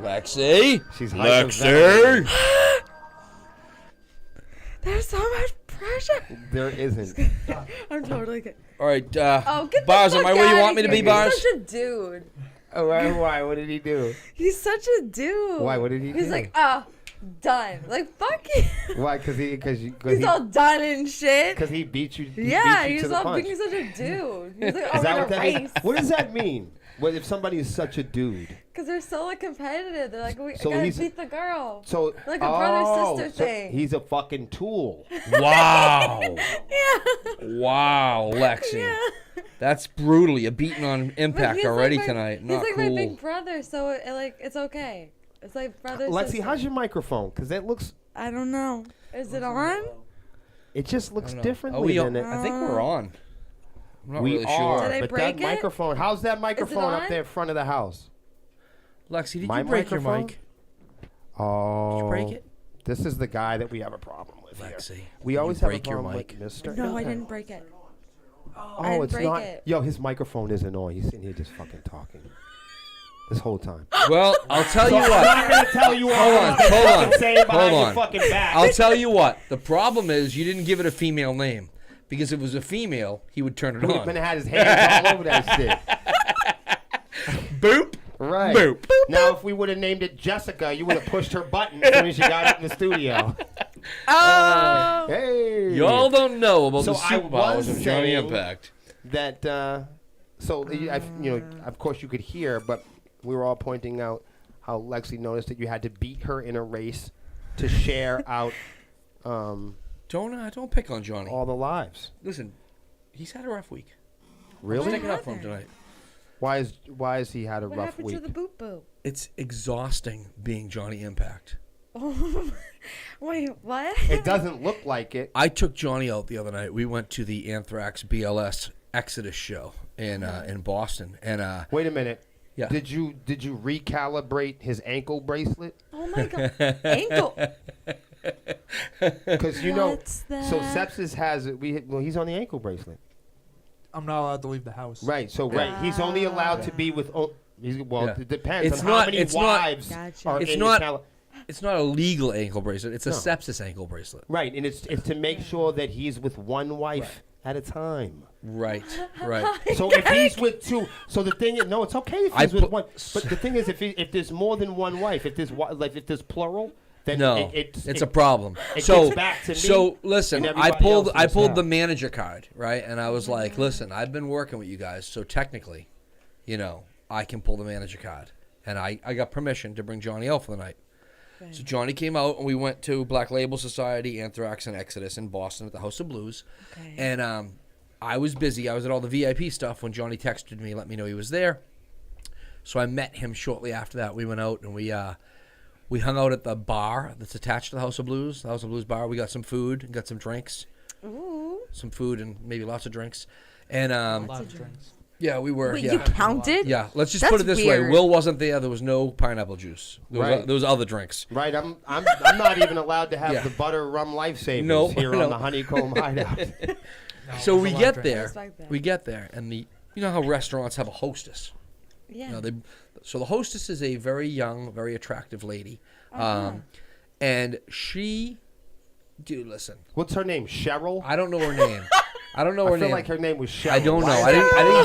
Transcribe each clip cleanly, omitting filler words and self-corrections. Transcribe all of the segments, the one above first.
Lexi? She's Lexi? There's so much pressure. There isn't. I'm totally kidding. All right, Oh, get the Bars, fuck am I where you outta want me to here. be, Bars? He's such a dude. Oh, why? What did he do? He's such a dude. Why? What did he do? He's like, done. Like, fuck you. Why? Because He's all done and shit. Because he beat you. Yeah, beat you to he's the all punch. being such a dude. He's like, Is oh, that we're what gonna that is? race. What does that mean? What if somebody is such a dude? Because they're so like competitive. They're like, I So gotta he's- beat the girl. So Like a brother-sister so thing. He's a fucking tool. Wow. Yeah. Wow, Lexi. Yeah. That's brutal. You're beating on But Impact he's already like tonight. He's Not like cool. my big brother, so it's okay. It's like brother. Lexi, sister. how's your microphone? Because that looks. I don't know. Is it on? It just looks I don't know. differently Are we than on? it. I think we're on. I'm not We really are, sure. Did I but break that it? microphone. How's that microphone up on? there in front of the house? Lexi, did My you break your microphone? mic? Oh. Did you break it? This is the guy that we have a problem with Lexi, here. We did always you have a break your problem mic? with Mister. No, I didn't break it. I Oh, didn't it's break not. it. Yo, his microphone isn't on. He's sitting here just fucking talking. This whole time. Well, I'll tell you I'm what. not gonna tell you Hold on, hold on, saying behind hold your on. fucking back. I'll tell you what. The problem is you didn't give it a female name. Because if it was a female, he would turn it He would on. have had his hands all over that shit. Boop. Right. Boop. Now, if we would have named it Jessica, you would have pushed her button as soon as she got up in the studio. Oh. Hey. Y'all don't know about So the I superpowers was of Johnny saying- Impact. That, of course you could hear, but we were all pointing out how Lexi noticed that you had to beat her in a race to share out Don't pick on Johnny. all the lives. Listen, he's had a rough week. Really? Stick it up for him tonight. Why is he had a What rough happened week? to the boop boop? It's exhausting being Johnny Impact. Wait, what? It doesn't look like it. I took Johnny out the other night. We went to the Anthrax BLS Exodus show in Boston, and Wait a minute. yeah. Did you recalibrate his ankle bracelet? Oh my god, ankle. Because you know, What's that? so Sepsiss has it. He's on the ankle bracelet. I'm not allowed to leave the house. Right. So he's only allowed to be with. Yeah. It depends It's on not- how many it's not- wives Gotcha. are It's in not- the It's not a legal ankle bracelet. It's a No. sepsis ankle bracelet. Right, and it's to make sure that he's with one wife at a time. Right. Right. So if he's with two, so the thing is, no, it's okay if I he's with put- one. But the thing is, if there's more than one wife, if there's plural, then No, it's a problem. it So, gets back to me so listen, and I everybody else in I this pulled house. the manager card, right? And I was like, listen, I've been working with you guys, so technically, I can pull the manager card. And I got permission to bring Johnny out for the night. Right. So Johnny came out, and we went to Black Label Society, Anthrax, and Exodus in Boston at the House of Blues. Okay. And I was busy. I was at all the VIP stuff when Johnny texted me, let me know he was there. So I met him shortly after that. We went out, and we hung out at the bar that's attached to the House of Blues, the House of Blues bar. We got some food and got some drinks. Ooh. Some food and maybe lots of drinks. And A lot of drinks. yeah, we were. Wait, yeah. you counted? Yeah, let's just That's put it this way. weird. Will wasn't there. There was no pineapple juice. Right. There was other drinks. Right, I'm not even allowed to have Yeah. the butter rum lifesavers No, here no. on the HoneyComb Hideout. No, So it was we a lot get of drinks. there. Respect that. We get there, and you know how restaurants have a hostess. Yeah. So the hostess is a very young, very attractive lady, and she, dude, listen, What's her name? Cheryl. I don't know her name. I don't know her I feel name. like her name was Cheryl. I don't know. Why I is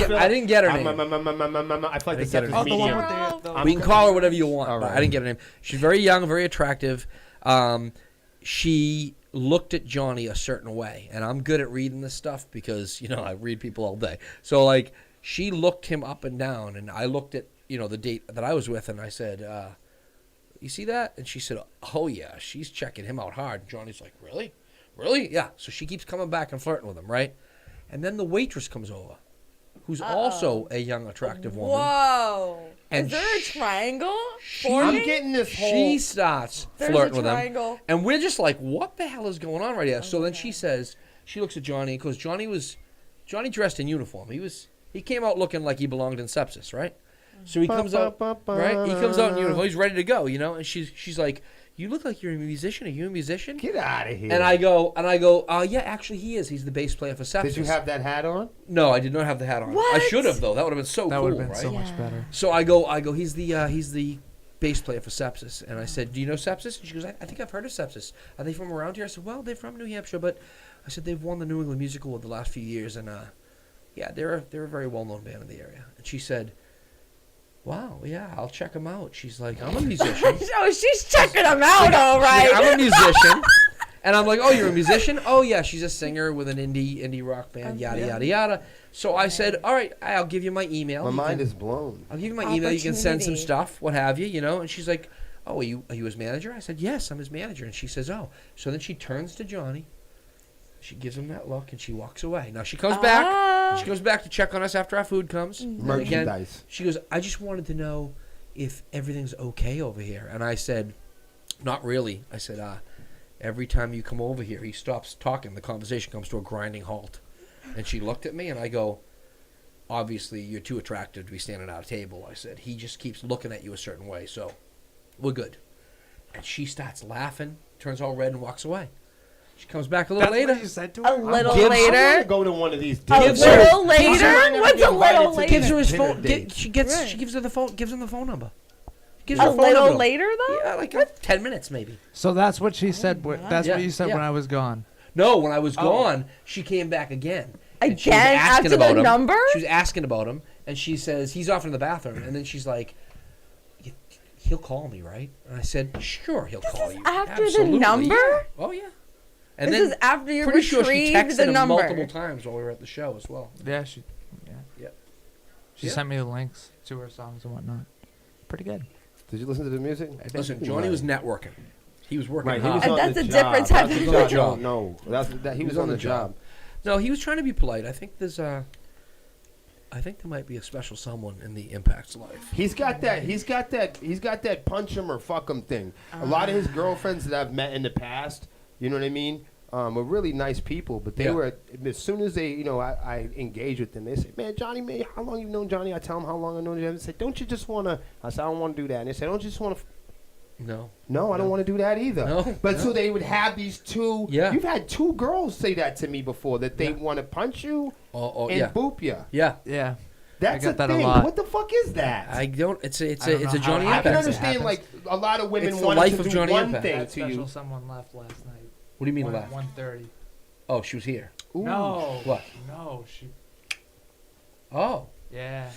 didn't. that? I didn't get her name. I feel like the I didn't get her Sepsiss name. Oh, the one medium. with the We can call her whatever you want, All but right. I didn't get her name. She's very young, very attractive. She looked at Johnny a certain way, and I'm good at reading this stuff because I read people all day. So like, she looked him up and down, and I looked at the date that I was with, and I said, "You see that?" And she said, "Oh yeah, she's checking him out hard." And Johnny's like, "Really, really?" Yeah. So she keeps coming back and flirting with him, right? And then the waitress comes over, who's also a young, attractive woman. Whoa. And Is there a triangle? I'm forming? getting this whole. She starts There's flirting a with him, triangle. and we're just like, "What the hell is going on right here?" So then she says, she looks at Johnny because Johnny dressed in uniform. He came out looking like he belonged in Sepsiss, right? So he comes out, right? He comes out in uniform. He's ready to go, and she's like, "You look like you're a musician. Are you a musician?" Get out of here. And I go, yeah, actually he is. He's the bass player for Sepsiss. Did you have that hat on? No, I did not have the hat on. I What? should have though. That would have been so That cool, would have been right? so much better. So I go. He's the bass player for Sepsiss. And I said, do you know Sepsiss? And she goes, I think I've heard of Sepsiss. Are they from around here? I said, well, they're from New Hampshire, but I said, they've won the New England Music Award the last few years. And, yeah, they're a very well-known band in the area. And she said, wow, yeah, I'll check them out. She's like, I'm a musician. Oh, she's checking them out, all right. I'm a musician. And I'm like, oh, you're a musician? Oh, yeah, she's a singer with an indie rock band, yada, yada, yada. So I said, all right, I'll give you my email. My mind is blown. I'll give you my email. You can send some Opportunity. stuff, what have you, you know. And she's like, oh, are you his manager? I said, yes, I'm his manager. And she says, oh. So then she turns to Johnny. She gives him that look, and she walks away. Now, she comes back. She goes back to check on us after our food comes. And again, Merchandise. she goes, I just wanted to know if everything's okay over here. And I said, not really. I said, every time you come over here, he stops talking. The conversation comes to a grinding halt. And she looked at me, and I go, obviously, you're too attractive to be standing at a table. I said, he just keeps looking at you a certain way, so we're good. And she starts laughing, turns all red, and walks away. She comes back a little later. What you said to A her? little I want to later. go to one of these A dates. little Gives later? her- What's a little invited to Gives her later? his dinner phone. date. She gives her the phone. Gives him the phone number. Gives A her phone number. little later, though? Yeah, like 10 minutes maybe. So that's what she said. That's Yeah, what you said yeah. when I was gone. No, when I was Oh. gone, she came back again. And she was Again, asking after about the him. number? She was asking about him, and she says he's off in the bathroom, and then she's like, "He'll call me, right?" And I said, "Sure, he'll call you." after the Absolutely, number? yeah. Oh yeah. And This then is after you pretty sure she retrieved texted the him number. multiple times while we were at the show as well. Yeah, She She sent me the links to her songs and whatnot. Pretty good. Did you listen to the music? Listen, Johnny was networking. He was working Right, he hard. was And on that's the a job. different type That's of the job. No, he was on the job. No, he was trying to be polite. I think there's I think there might be a special someone in the Impact's life. He's got that punch him or fuck him thing. A lot of his girlfriends that I've met in the past, you know what I mean, were really nice people. But they Yeah. were, as soon as they, I engaged with them, they said, "Man, Johnny, man, how long you known Johnny?" I tell them how long I know Johnny. They said, "Don't you just want to?" I said, "I don't want to do that." And they said, "Don't you just want to?" No. No, I don't want to do that either. No, But no. so they would have these two. Yeah. You've had two girls say that to me before, that they Yeah. want to punch you Oh, and yeah. boop you. Yeah. Yeah. That's I a got that a thing. lot. What the fuck is that? I don't. It's a I don't know Johnny how it I can Impact. happens. understand, like, a lot of women It's the wanted life to of do Johnny one Impact. thing That to special you. someone left last night. What do you mean left? 1:30. Oh, she was here. Ooh. No. What? No, she. Oh. Yeah.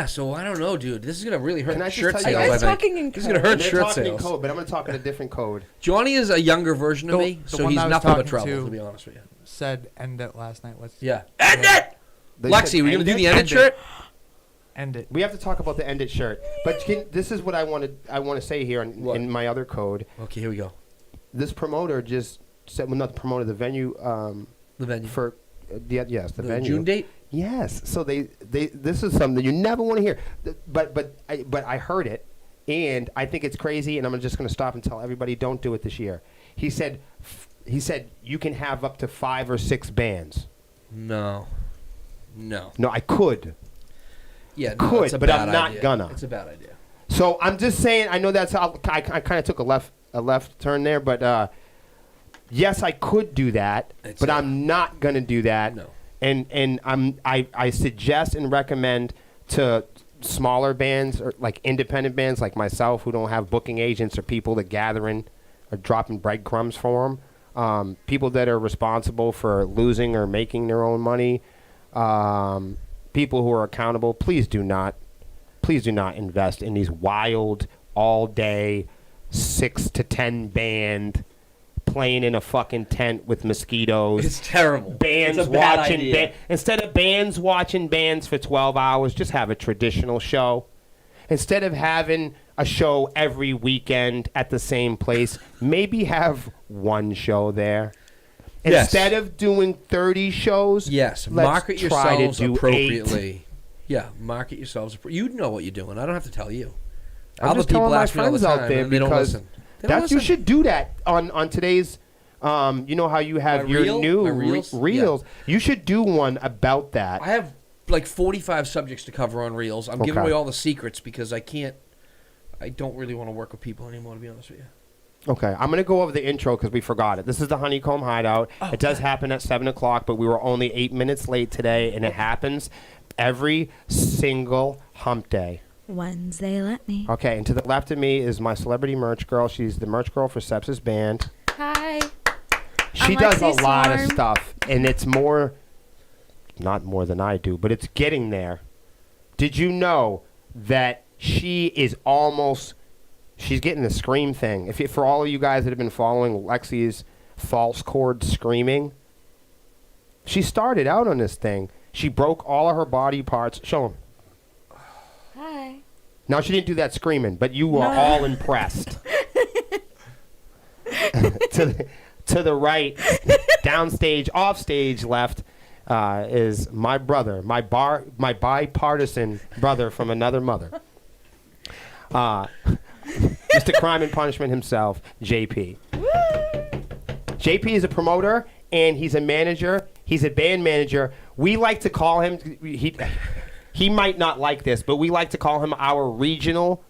So I don't know, dude. This is gonna really hurt Can I just shirt tell Are you you sales. guys I think talking in this is gonna code? hurt They're shirt talking in sales. code, but I'm going to talk in a different code. Johnny is a younger version of The- me, the so one he's I was nothing but talking trouble. to- To be honest with you. Said end it last night. Let's Yeah. End it, They Lexi. said We're gonna end do it? the end it shirt. end it. We have to talk about the ended shirt. But this is what I want to say here What? in my other code. Okay, here we go. This promoter just said, well, not the promoter, the venue The venue for, yes, the venue. June date. Yes. So they this is something you never want to hear. But I heard it, and I think it's crazy, and I'm just going to stop and tell everybody, don't do it this year. He said you can have up to 5 or 6 bands. No. No, I could. Yeah, Could, it's a but bad I'm not idea. gonna. It's a bad idea. So I'm just saying. I know that's how I kind of took a left turn there, but yes, I could do that, It's but a- I'm not going to do that. No. And I suggest and recommend to smaller bands or like independent bands like myself who don't have booking agents or people that gather in or dropping breadcrumbs for them. People that are responsible for losing or making their own money. People who are accountable. Please do not invest in these wild all day 6 to 10 band playing in a fucking tent with mosquitoes. It's terrible. Bands It's a bad watching idea. instead of bands watching bands for 12 hours, just have a traditional show. Instead of having a show every weekend at the same place, maybe have one show there. Yes. Instead of doing 30 shows, Yes, let's market try to yourselves do 8. appropriately. Yeah, market yourselves. You know what you're doing. I don't have to tell you. I'm Other just people telling my ask me all the friends out time, there and they don't because listen. They don't That you listen. should do that on today's. You know how you have My your reel? new My reels? reels. You should do one about that. I have like 45 subjects to cover on Reels. I'm giving Okay. away all the secrets because I don't really want to work with people anymore, to be honest with you. Okay, I'm gonna go over the intro because we forgot it. This is the HoneyComb Hideout. It does happen at 7 o'clock, but we were only 8 minutes late today, and it happens every single hump day. Wednesday, let me. Okay, and to the left of me is my celebrity merch girl. She's the merch girl for Sepsiss Band. Hi. She I'm does a Lexi lot of Swarm. stuff, and it's not more than I do, but it's getting there. Did you know that she's getting the scream thing? For all of you guys that have been following Lexi's false chord screaming, she started out on this thing. She broke all of her body parts. Show them. Hi. Now, she didn't do that screaming, but you were all impressed. To the right, downstage, offstage left, is my brother, my bipartisan brother from another mother. Mr. Crime and Punishment himself, JP. JP is a promoter, and he's a manager. He's a band manager. We like to call him, he might not like this, but we like to call him our regional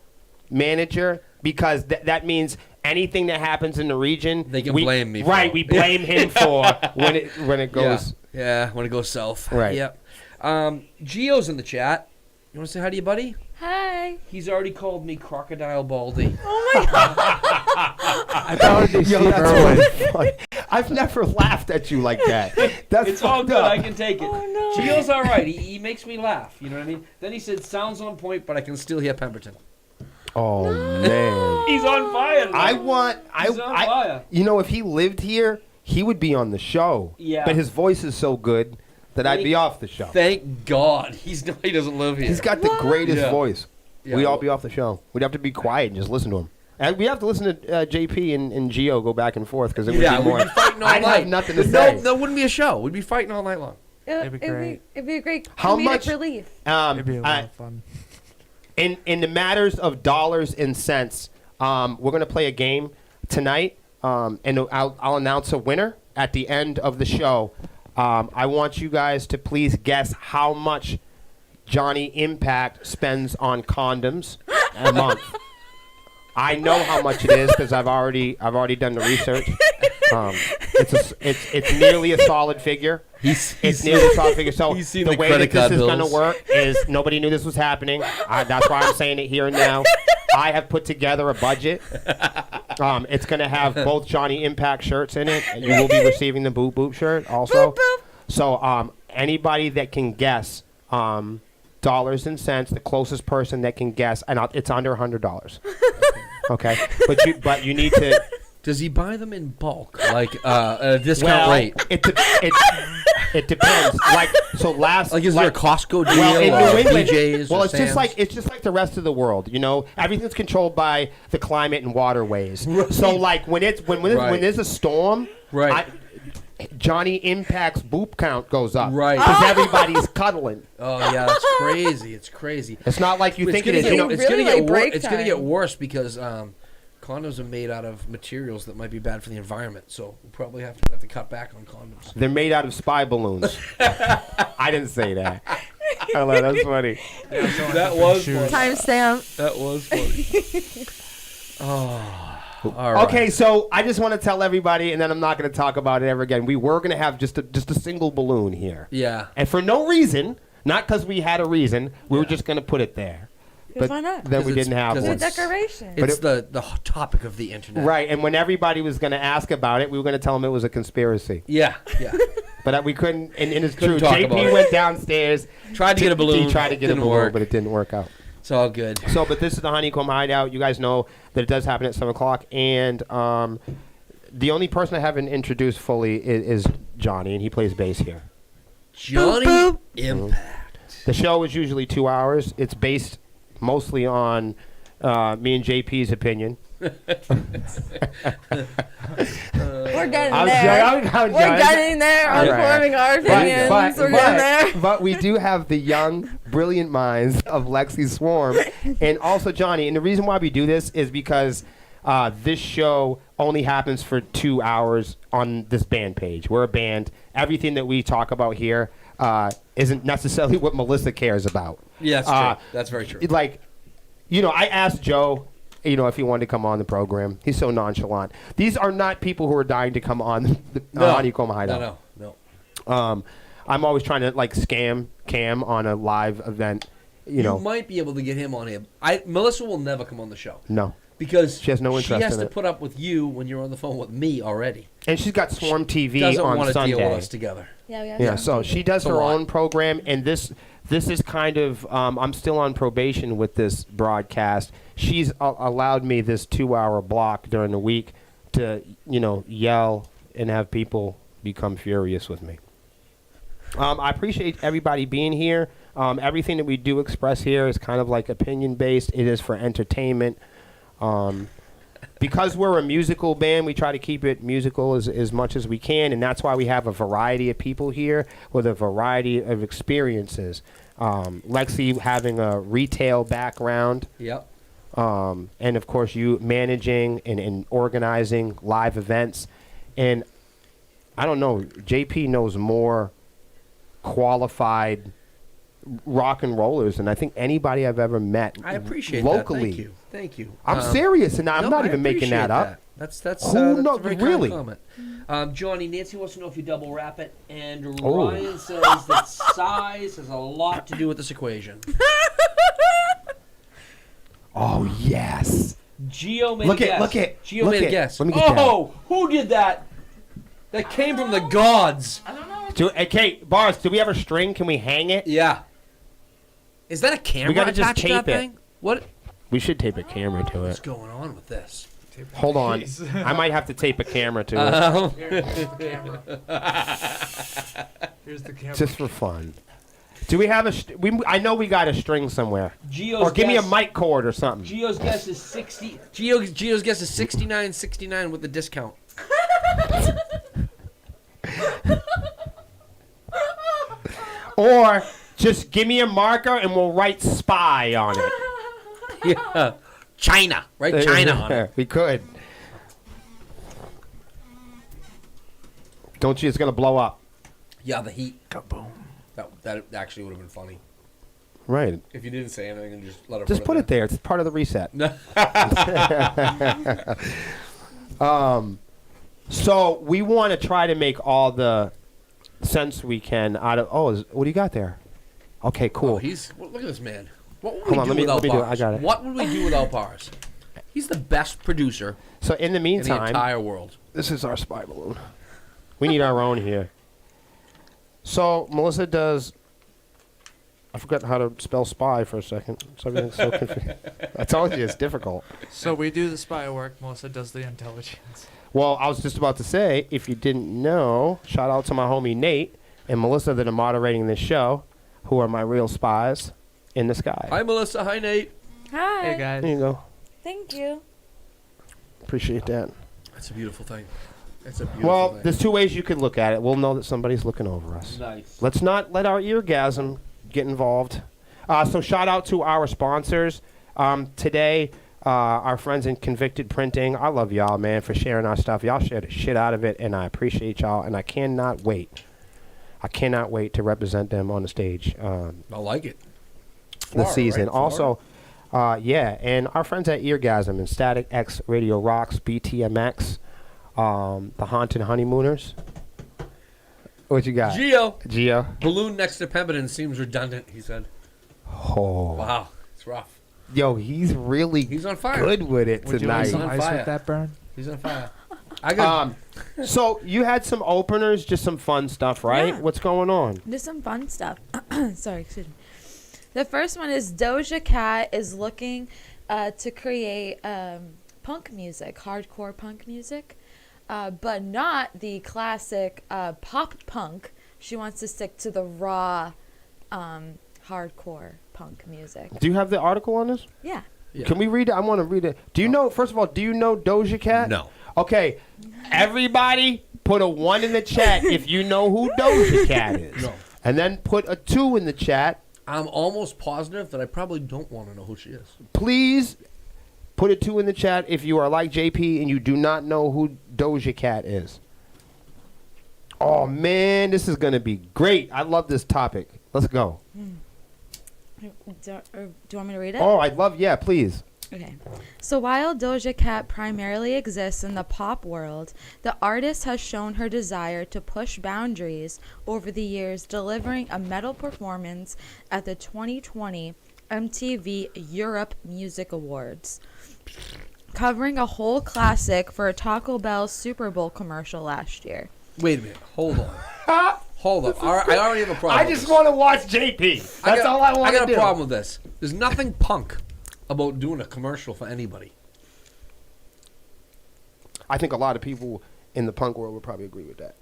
manager because that means anything that happens in the region, They can blame me for Right, it. we blame him for when it goes. Yeah, when it goes south. Right. Yep. Gio's in the chat. You want to say hi to your buddy? Hi. He's already called me Crocodile Baldy. Oh my god. I thought Steve Irwin. Funny. I've never laughed at you like that. That's It's all fucked good. up. I can take it. Oh, no. Gio's all right. He makes me laugh. You know what I mean? Then he said, sounds on point, but I can still hear Pemberton. Oh man. He's on fire. He's on fire. You know, if he lived here, he would be on the show. Yeah. But his voice is so good that I'd be off the show. Thank God. He doesn't live here. He's got the greatest Yeah. voice. Yeah, We'd all well- be off the show. We'd have to be quiet and just listen to him. And we have to listen to JP and Gio go back and forth because it would be more. we'd be fighting all I'd night. have nothing to say. No, that wouldn't be a show. We'd be fighting all night long. It'd be great. It'd be a great How comedic much- relief. It'd be a lot of fun. In the matters of dollars and cents, we're going to play a game tonight, and I'll announce a winner at the end of the show. I want you guys to please guess how much Johnny Impact spends on condoms a month. I know how much it is because I've already done the research. It's nearly a solid figure. It's nearly a solid figure. So he's seen the the way credit that this card is going to bills. work is nobody knew this was happening. That's why I'm saying it here and now. I have put together a budget. It's going to have both Johnny Impact shirts in it. You will be receiving the Boop Boop shirt also. Boop, boop. So anybody that can guess dollars and cents, the closest person that can guess, and it's under $100. Okay, but you need to. Does he buy them in bulk, like at a discount rate? It depends. Like so, Is there a Costco deal well, in or New England, BJ's? well, or it's just Sam's? like the rest of the world. You know, everything's controlled by the climate and waterways. So, like when there's a storm, Right. Johnny Impact's boop count goes up, Right. Because everybody's cuddling. Oh yeah, that's crazy. It's crazy. It's not like you think it is. get- You know, It's really gonna get like break It's gonna time. get worse because condoms are made out of materials that might be bad for the environment. So we'll probably have to cut back on condoms. they're made out of spy balloons. I didn't say that. I know, that's funny. That was Shoes. funny. Timestamp. That was funny. Oh. All right. Okay, so I just want to tell everybody, and then I'm not going to talk about it ever again. We were going to have just a single balloon here, Yeah. and for no reason, not because we had a reason, we were just going to put it there. Because why not? Then we 'Cause it's- didn't have 'cause one. It's a decoration. It's the topic of the internet. Right, and when everybody was going to ask about it, we were going to tell them it was a conspiracy. Yeah. Yeah. But we couldn't, and it's Couldn't true. talk about JP it. went downstairs. Tried to get a balloon. He tried to get a Didn't balloon, work. but it didn't work out. It's all good. So, but this is the HoneyComb Hideout. You guys know that it does happen at 7 o'clock. And the only person I haven't introduced fully is Johnny, and he plays bass here. Johnny boop. Impact. The show is usually 2 hours. It's based mostly on me and JP's opinion. We're getting I'm there. I'm We're getting there on All right. forming our opinions. We're getting there. But we do have the young, brilliant minds of Lexi Swarm and also Johnny. And the reason why we do this is because this show only happens for 2 hours on this band page. We're a band. Everything that we talk about here isn't necessarily what Melissa cares about. Yeah, that's true. That's very true. Like, I asked Joe, if he wanted to come on the program. He's so nonchalant. These are not people who are dying to come on the HoneyComb Hideout. No. I'm always trying to scam Cam on a live event, you know. might be able to get him on here. Melissa will never come on the show No. because She has no interest She has in to it. put up with you when you're on the phone with me already. And she's got Swarm TV Doesn't on want to Sunday. deal with us together. Yeah, we have Yeah, some so TV. she does It's a her lot. own program, and this is kind of I'm still on probation with this broadcast. She's allowed me this 2-hour block during the week to yell and have people become furious with me. I appreciate everybody being here. Everything that we do express here is kind of like opinion based. It is for entertainment. Because we're a musical band, we try to keep it musical as much as we can, and that's why we have a variety of people here with a variety of experiences. Lexi having a retail background, Yep. and of course you managing and organizing live events. And I don't know, JP knows more qualified rock and rollers than I think anybody I've ever met I appreciate locally. that. Thank you. I'm serious, and I'm No, not I even making appreciate that up. That's Who that's knows? a very Really? kind comment. Johnny, Nancy wants to know if you double wrap it, and Oh. Ryan says that size has a lot to do with this equation. Oh yes. Geo made Look a it, guess. look it, Geo look made a it. guess. Let me get Oh, who did that? That came from the gods. Hey, Kate, Bars, do we have a string? Can we hang it? Yeah. Is that a camera We gotta just attached to that tape it. thing? What? We should tape a camera to What's it. going on with this? Hold on. I might have to tape a camera to it. Here's the camera. Just for fun. Do we have I know we got a string somewhere. Geo's Or give me a guess- mic cord or something. Geo's guess is 60. Geo's guess is 69.69 with the discount. Or just give me a marker and we'll write spy on it. Yeah. China. Right? China on it. We could. Don't you? It's going to blow up. Yeah, the heat. Kaboom. That actually would have been funny. Right. If you didn't say anything and just let it Just put it there. It's part of the reset. No. So we want to try to make all the sense we can out of. What do you got there? Okay, cool. Oh, look at this man. What would Hold we on, do let me without do it. bars? I got it. What would we do without bars? He's the best producer So in the in the meantime, entire world. this is our spy balloon. We need our own here. So Melissa does. I forgot how to spell spy for a second. So everything's so confusing. I told you it's difficult. So we do the spy work. Melissa does the intelligence. Well, I was just about to say, if you didn't know, shout out to my homie Nate and Melissa that are moderating this show, who are my real spies in the sky. Hi, Melissa. Hi, Nate. Hi. Hey guys. There you go. Thank you. Appreciate that. That's a beautiful thing. It's a beautiful Well, thing. there's two ways you could look at it. We'll know that somebody's looking over us. Nice. Let's not let our eargasm get involved. So shout out to our sponsors. Today, our friends in Convicted Printing. I love y'all, man, for sharing our stuff. Y'all share the shit out of it, and I appreciate y'all, and I cannot wait. I cannot wait to represent them on the stage I like it. this Florida, season. right? Also, and our friends at Eargasm and Static X Radio Rocks, BTMX, the Haunted Honeymooners. What you got? Geo. Gio. Balloon next to Pemberton seems redundant, he said. Oh. Wow. It's rough. Yo, he's really He's on fire. good with it Would you like tonight. some on ice fire. with that burn? He's on fire. I got So you had some openers, just some fun stuff, right? Yeah. What's going on? There's some fun stuff. Sorry, excuse me. The first one is Doja Cat is looking to create punk music, hardcore punk music, but not the classic pop punk. She wants to stick to the raw hardcore punk music. Do you have the article on this? Yeah. Yeah. Can we read it? I want to read it. Do you know, first of all, do you know Doja Cat? No. Okay, everybody put a 1 in the chat if you know who Doja Cat is. No. And then put a 2 in the chat. I'm almost positive that I probably don't want to know who she is. Please put a 2 in the chat if you are like JP and you do not know who Doja Cat is. Oh, man, this is going to be great. I love this topic. Let's go. Do you want me to read it? Oh, I'd love, yeah, please. Okay. So while Doja Cat primarily exists in the pop world, the artist has shown her desire to push boundaries over the years, delivering a metal performance at the 2020 MTV Europe Music Awards, covering a whole classic for a Taco Bell Super Bowl commercial last year. Wait a minute. Hold on. Hold up. I already have a problem. I just want to watch JP. That's all I want to do. I got a problem with this. There's nothing punk about doing a commercial for anybody. I think a lot of people in the punk world would probably agree with that.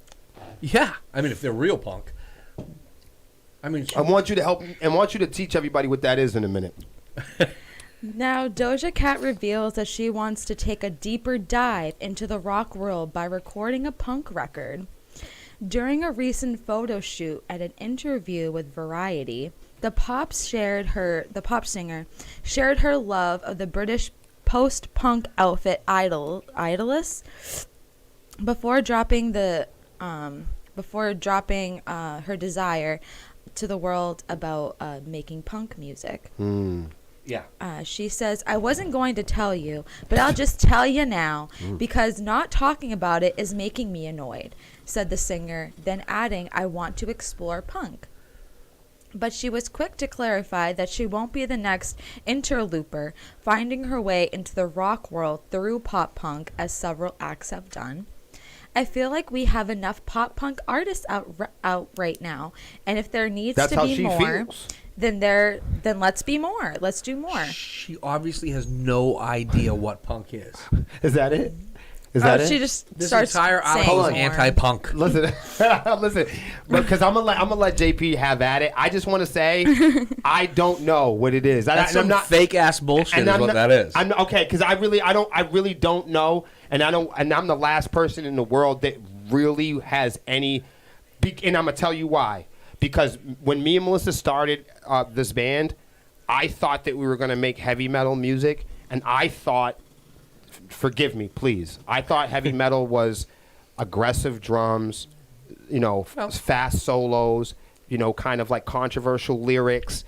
Yeah. I mean, if they're real punk. I mean, I want you to help and want you to teach everybody what that is in a minute. Now, Doja Cat reveals that she wants to take a deeper dive into the rock world by recording a punk record. During a recent photo shoot at an interview with Variety, the pop singer shared her love of the British post-punk outfit Idolist before dropping her desire to the world about making punk music. yeah. She says, I wasn't going to tell you, but I'll just tell you now, because not talking about it is making me annoyed, said the singer, then adding, I want to explore punk. But she was quick to clarify that she won't be the next interlooper, finding her way into the rock world through pop punk, as several acts have done. I feel like we have enough pop punk artists out right now, and if there needs to be more, then let's be more. Let's do more. She obviously has no idea what punk is. Is that it? Is that it? She just This starts entire saying album is more. anti-punk. Listen, listen, because I'm gonna let JP have at it. I just want to say, I don't know what it is. That's some fake ass bullshit. Is what that is. I'm okay because I really don't know, and I'm the last person in the world that really has any. And I'm gonna tell you why. Because when me and Melissa started this band, I thought that we were gonna make heavy metal music, and I thought. Forgive me, please. I thought heavy metal was aggressive drums, fast solos, kind of like controversial lyrics,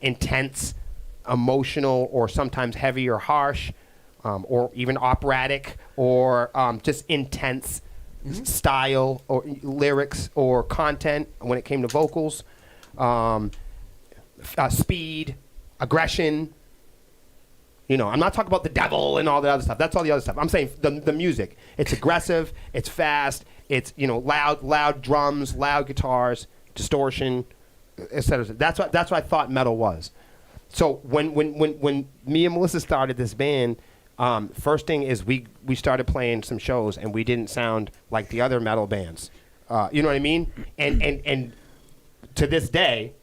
intense, emotional, or sometimes heavy or harsh, or even operatic, or just intense style or lyrics or content when it came to vocals, speed, aggression. I'm not talking about the devil and all the other stuff. That's all the other stuff. I'm saying the music. It's aggressive. It's fast. It's loud drums, loud guitars, distortion, etc. That's what I thought metal was. So when me and Melissa started this band, first thing is we started playing some shows and we didn't sound like the other metal bands. You know what I mean? And to this day,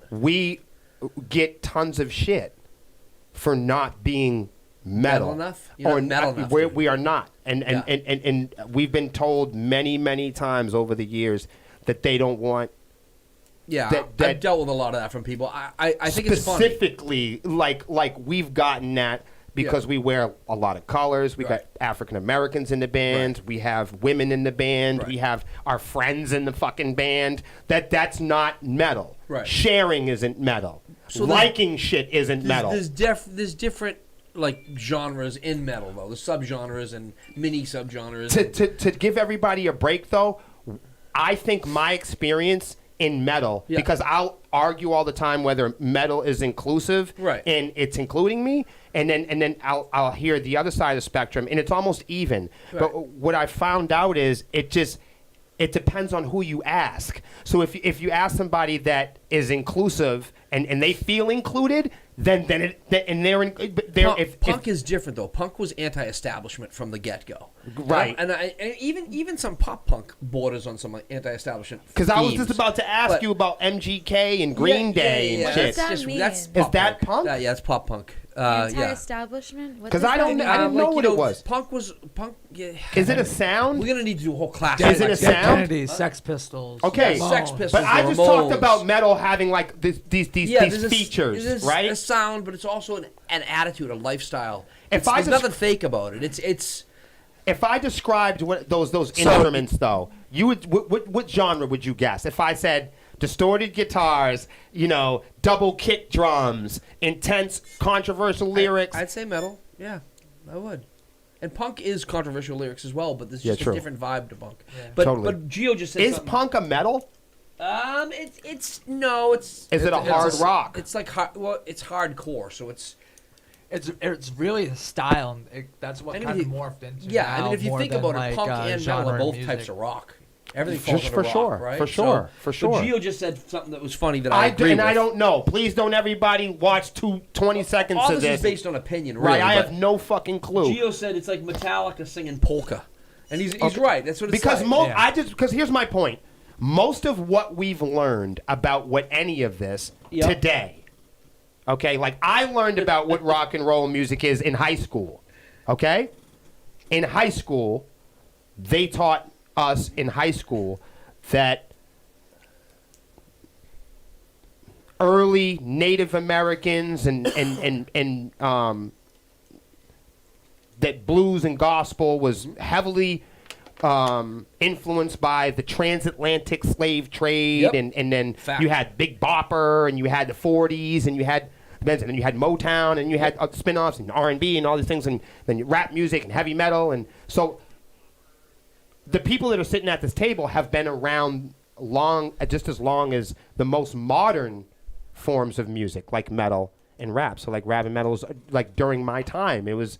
we get tons of shit for not being metal enough? You're not metal enough. We are not. And we've been told many times over the years that they don't want. Yeah, I've dealt with a lot of that from people. I think it's funny. Specifically, like we've gotten that because we wear a lot of colors. We got African Americans in the band. We have women in the band. We have our friends in the fucking band. That's not metal. Right. Sharing isn't metal. So liking shit isn't metal. There's different like genres in metal though. There's subgenres and mini subgenres. To give everybody a break though, I think my experience in metal, because I'll argue all the time whether metal is inclusive and it's including me, and then I'll hear the other side of the spectrum and it's almost even. But what I found out is it depends on who you ask. So if you ask somebody that is inclusive and they feel included, then punk is different though. Punk was anti-establishment from the get-go, right? And even some pop punk borders on some establishment. Because I was just about to ask you about MGK and Green Day and shit. What does that mean? Is that punk? Yeah, it's pop punk. Anti-establishment? Because I didn't know what it was. Punk was punk. Yeah. Is it a sound? We're gonna need to do a whole class. Is it a sound? Kennedy, Sex Pistols. Okay, Sex Pistols. But I just talked about metal having like these there's features, there's right? A sound, but it's also an attitude, a lifestyle. There's nothing fake about it. It's. If I described those instruments though, you would what genre would you guess? If I said distorted guitars, double kick drums, intense controversial lyrics. I'd say metal. Yeah, I would. And punk is controversial lyrics as well, but there's just a different vibe to punk. Yeah. But Gio just said punk a metal? It's no, it's. Is it a hard rock? It's like hard. Well, it's hardcore, so it's. It's really a style. And that's what I mean, kind of if you- morphed into. Yeah, I now mean, if you more think than, about it, like, punk and metal genre are both music. types of rock. Everything falls Just under for sure, rock, right? for sure, for So sure. Gio just said something that was funny that I agree and with. I don't know. Please don't everybody watch 20 seconds All of this this. is based on opinion, really. Right, I but have no fucking clue. Gio said it's like Metallica singing polka, and he's right. That's what it's Because like. because here's my point. Most of what we've learned about what any of this Yep. today, okay, like I learned about what rock and roll music is in high school, okay? In high school, they taught us in high school that early Native Americans and that blues and gospel was heavily influenced by the transatlantic slave trade, Yep. and then Fact. you had Big Bopper, and you had the 40s, and you had Motown, and you had spin-offs and R&B and all these things, and then rap music and heavy metal, and so the people that are sitting at this table have been around just as long as the most modern forms of music, like metal and rap. So like rap and metal is like during my time, it was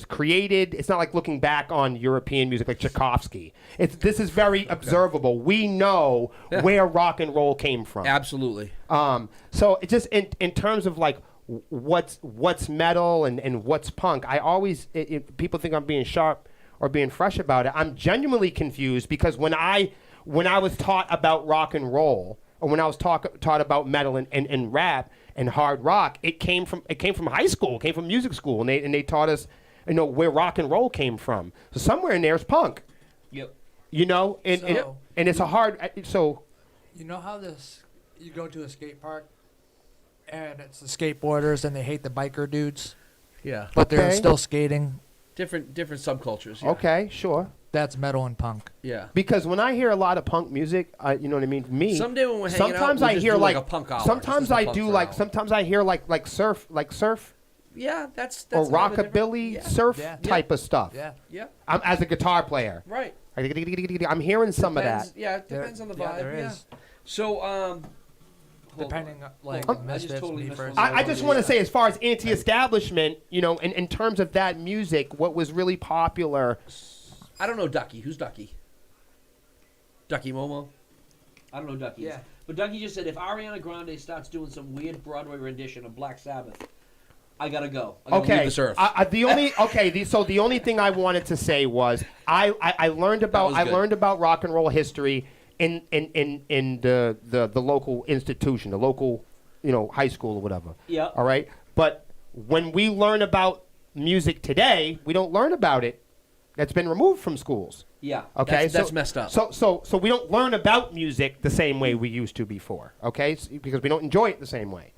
created. It's not like looking back on European music like Tchaikovsky. This is very observable. We know where rock and roll came from. Absolutely. So it just in terms of like what's metal and what's punk, I always people think I'm being sharp or being fresh about it. I'm genuinely confused because when I was taught about rock and roll, or when I was taught about metal and rap and hard rock, it came from high school, it came from music school, and they taught us, where rock and roll came from. So somewhere in there is punk. Yep. And it's a hard so. You know how you go to a skate park, and it's the skateboarders, and they hate the biker dudes, Yeah. but they're Okay. still skating. Different subcultures. Yeah. Okay, sure. That's metal and punk. Yeah. Because when I hear a lot of punk music, you know what I mean. Me, Someday when we're hanging out, sometimes we'll I just hear do like a punk hour. sometimes Just I punk do for an like hour. sometimes I hear like surf Yeah, that's or another different- rockabilly yeah. surf Yeah. type of stuff. Yeah. Yeah. I'm as a guitar player. Right. I'm hearing some Depends- of that. Yeah, it depends on the vibe. there Yeah. is. So Depending on, like, Hold on. I just Misfits, totally Me missed First. one. I just want to say, as far as anti-establishment, in terms of that music, what was really popular. I don't know Ducky. Who's Ducky? Ducky Momo? I don't know Ducky. Yeah. But Ducky just said if Ariana Grande starts doing some weird Broadway rendition of Black Sabbath, I gotta go. I gotta leave Okay, this earth. the only thing I wanted to say was I learned about was good. learned about rock and roll history in the local institution, the local high school or whatever. Yeah. All right, but when we learn about music today, we don't learn about it. That's been removed from schools. Yeah. Okay, That's messed up. So we don't learn about music the same way we used to before. Okay, because we don't enjoy it the same way.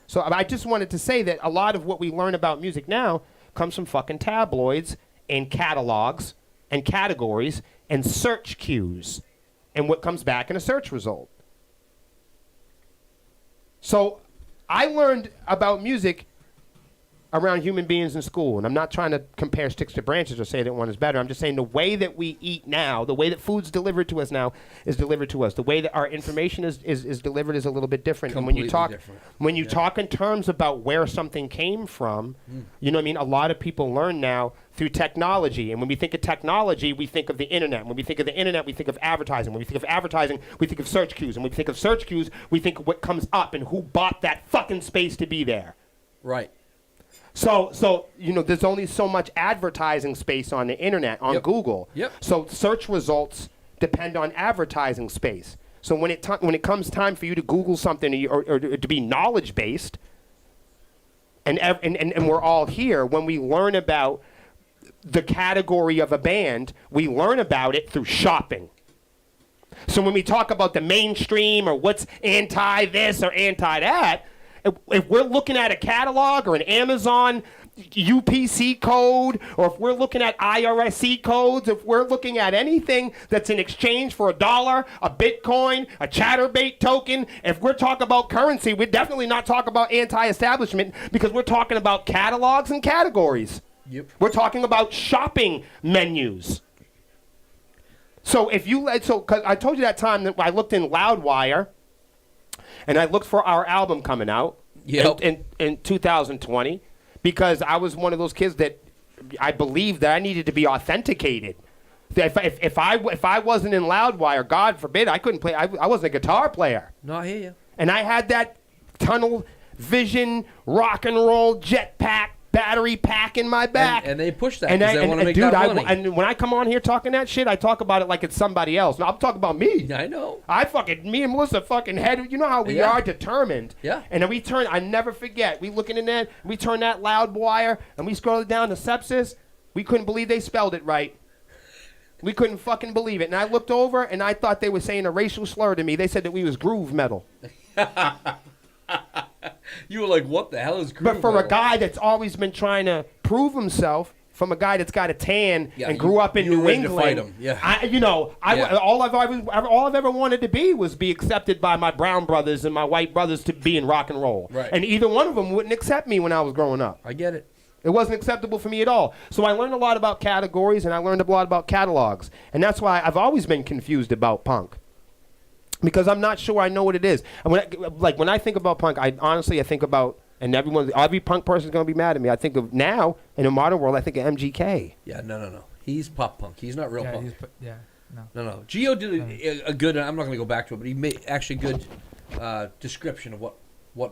So I just wanted to say that a lot of what we learn about music now comes from fucking tabloids and catalogs and categories and search queues and what comes back in a search result. So I learned about music around human beings in school, and I'm not trying to compare sticks to branches or say that one is better. I'm just saying the way that we eat now, the way that food's delivered to us now is delivered to us. The way that our information is delivered is a little bit different. And when you Completely talk different. talk in terms about where something came from, you know what I mean? A lot of people learn now through technology. And when we think of technology, we think of the internet. When we think of the internet, we think of advertising. When we think of advertising, we think of search queues. And when we think of search queues, we think of what comes up and who bought that fucking space to be there. Right. So there's only so much advertising space on the internet, on Yep. Google. Yep. So search results depend on advertising space. So when it comes time for you to Google something or to be knowledge based, and we're all here, when we learn about the category of a band, we learn about it through shopping. So when we talk about the mainstream or what's anti this or anti that, if we're looking at a catalog or an Amazon UPC code, or if we're looking at IRSC codes, if we're looking at anything that's in exchange for $1, a Bitcoin, a Chatterbait token, if we're talking about currency, we're definitely not talking about anti-establishment because we're talking about catalogs and categories. Yep. We're talking about shopping menus. So if you cause I told you that time that I looked in Loudwire, and I looked for our album coming out in 2020, because I was one of those kids that I believed that I needed to be authenticated. If I wasn't in Loudwire, God forbid, I couldn't play. I wasn't a guitar player. No, I hear you. And I had that tunnel vision, rock and roll, jetpack, battery pack in my back. And they push that because they want to make dude, that money. And when I come on here talking that shit, I talk about it like it's somebody else. No, I'm talking about me. I know. Me and Melissa fucking had, you know how we are determined. Yeah. And then I never forget, we looking in that, we turn that Loudwire, and we scroll it down to Sepsiss. We couldn't believe they spelled it right. We couldn't fucking believe it. And I looked over, and I thought they were saying a racial slur to me. They said that we was groove metal. You were like, what the hell is groove But for metal? a guy that's always been trying to prove himself, from a guy that's got a tan and grew up in New England, to fight him. Yeah. All I've ever wanted to be accepted by my brown brothers and my white brothers to be in rock and roll. Right. And either one of them wouldn't accept me when I was growing up. I get it. It wasn't acceptable for me at all. So I learned a lot about categories, and I learned a lot about catalogs. And that's why I've always been confused about punk. Because I'm not sure I know what it is. And when I think about punk, I think about, and every punk person is going to be mad at me. I think of now, in the modern world, I think of MGK. Yeah, no. He's pop punk. He's not real punk. No. No. Gio did a good, I'm not going to go back to it, but he made actually good description of what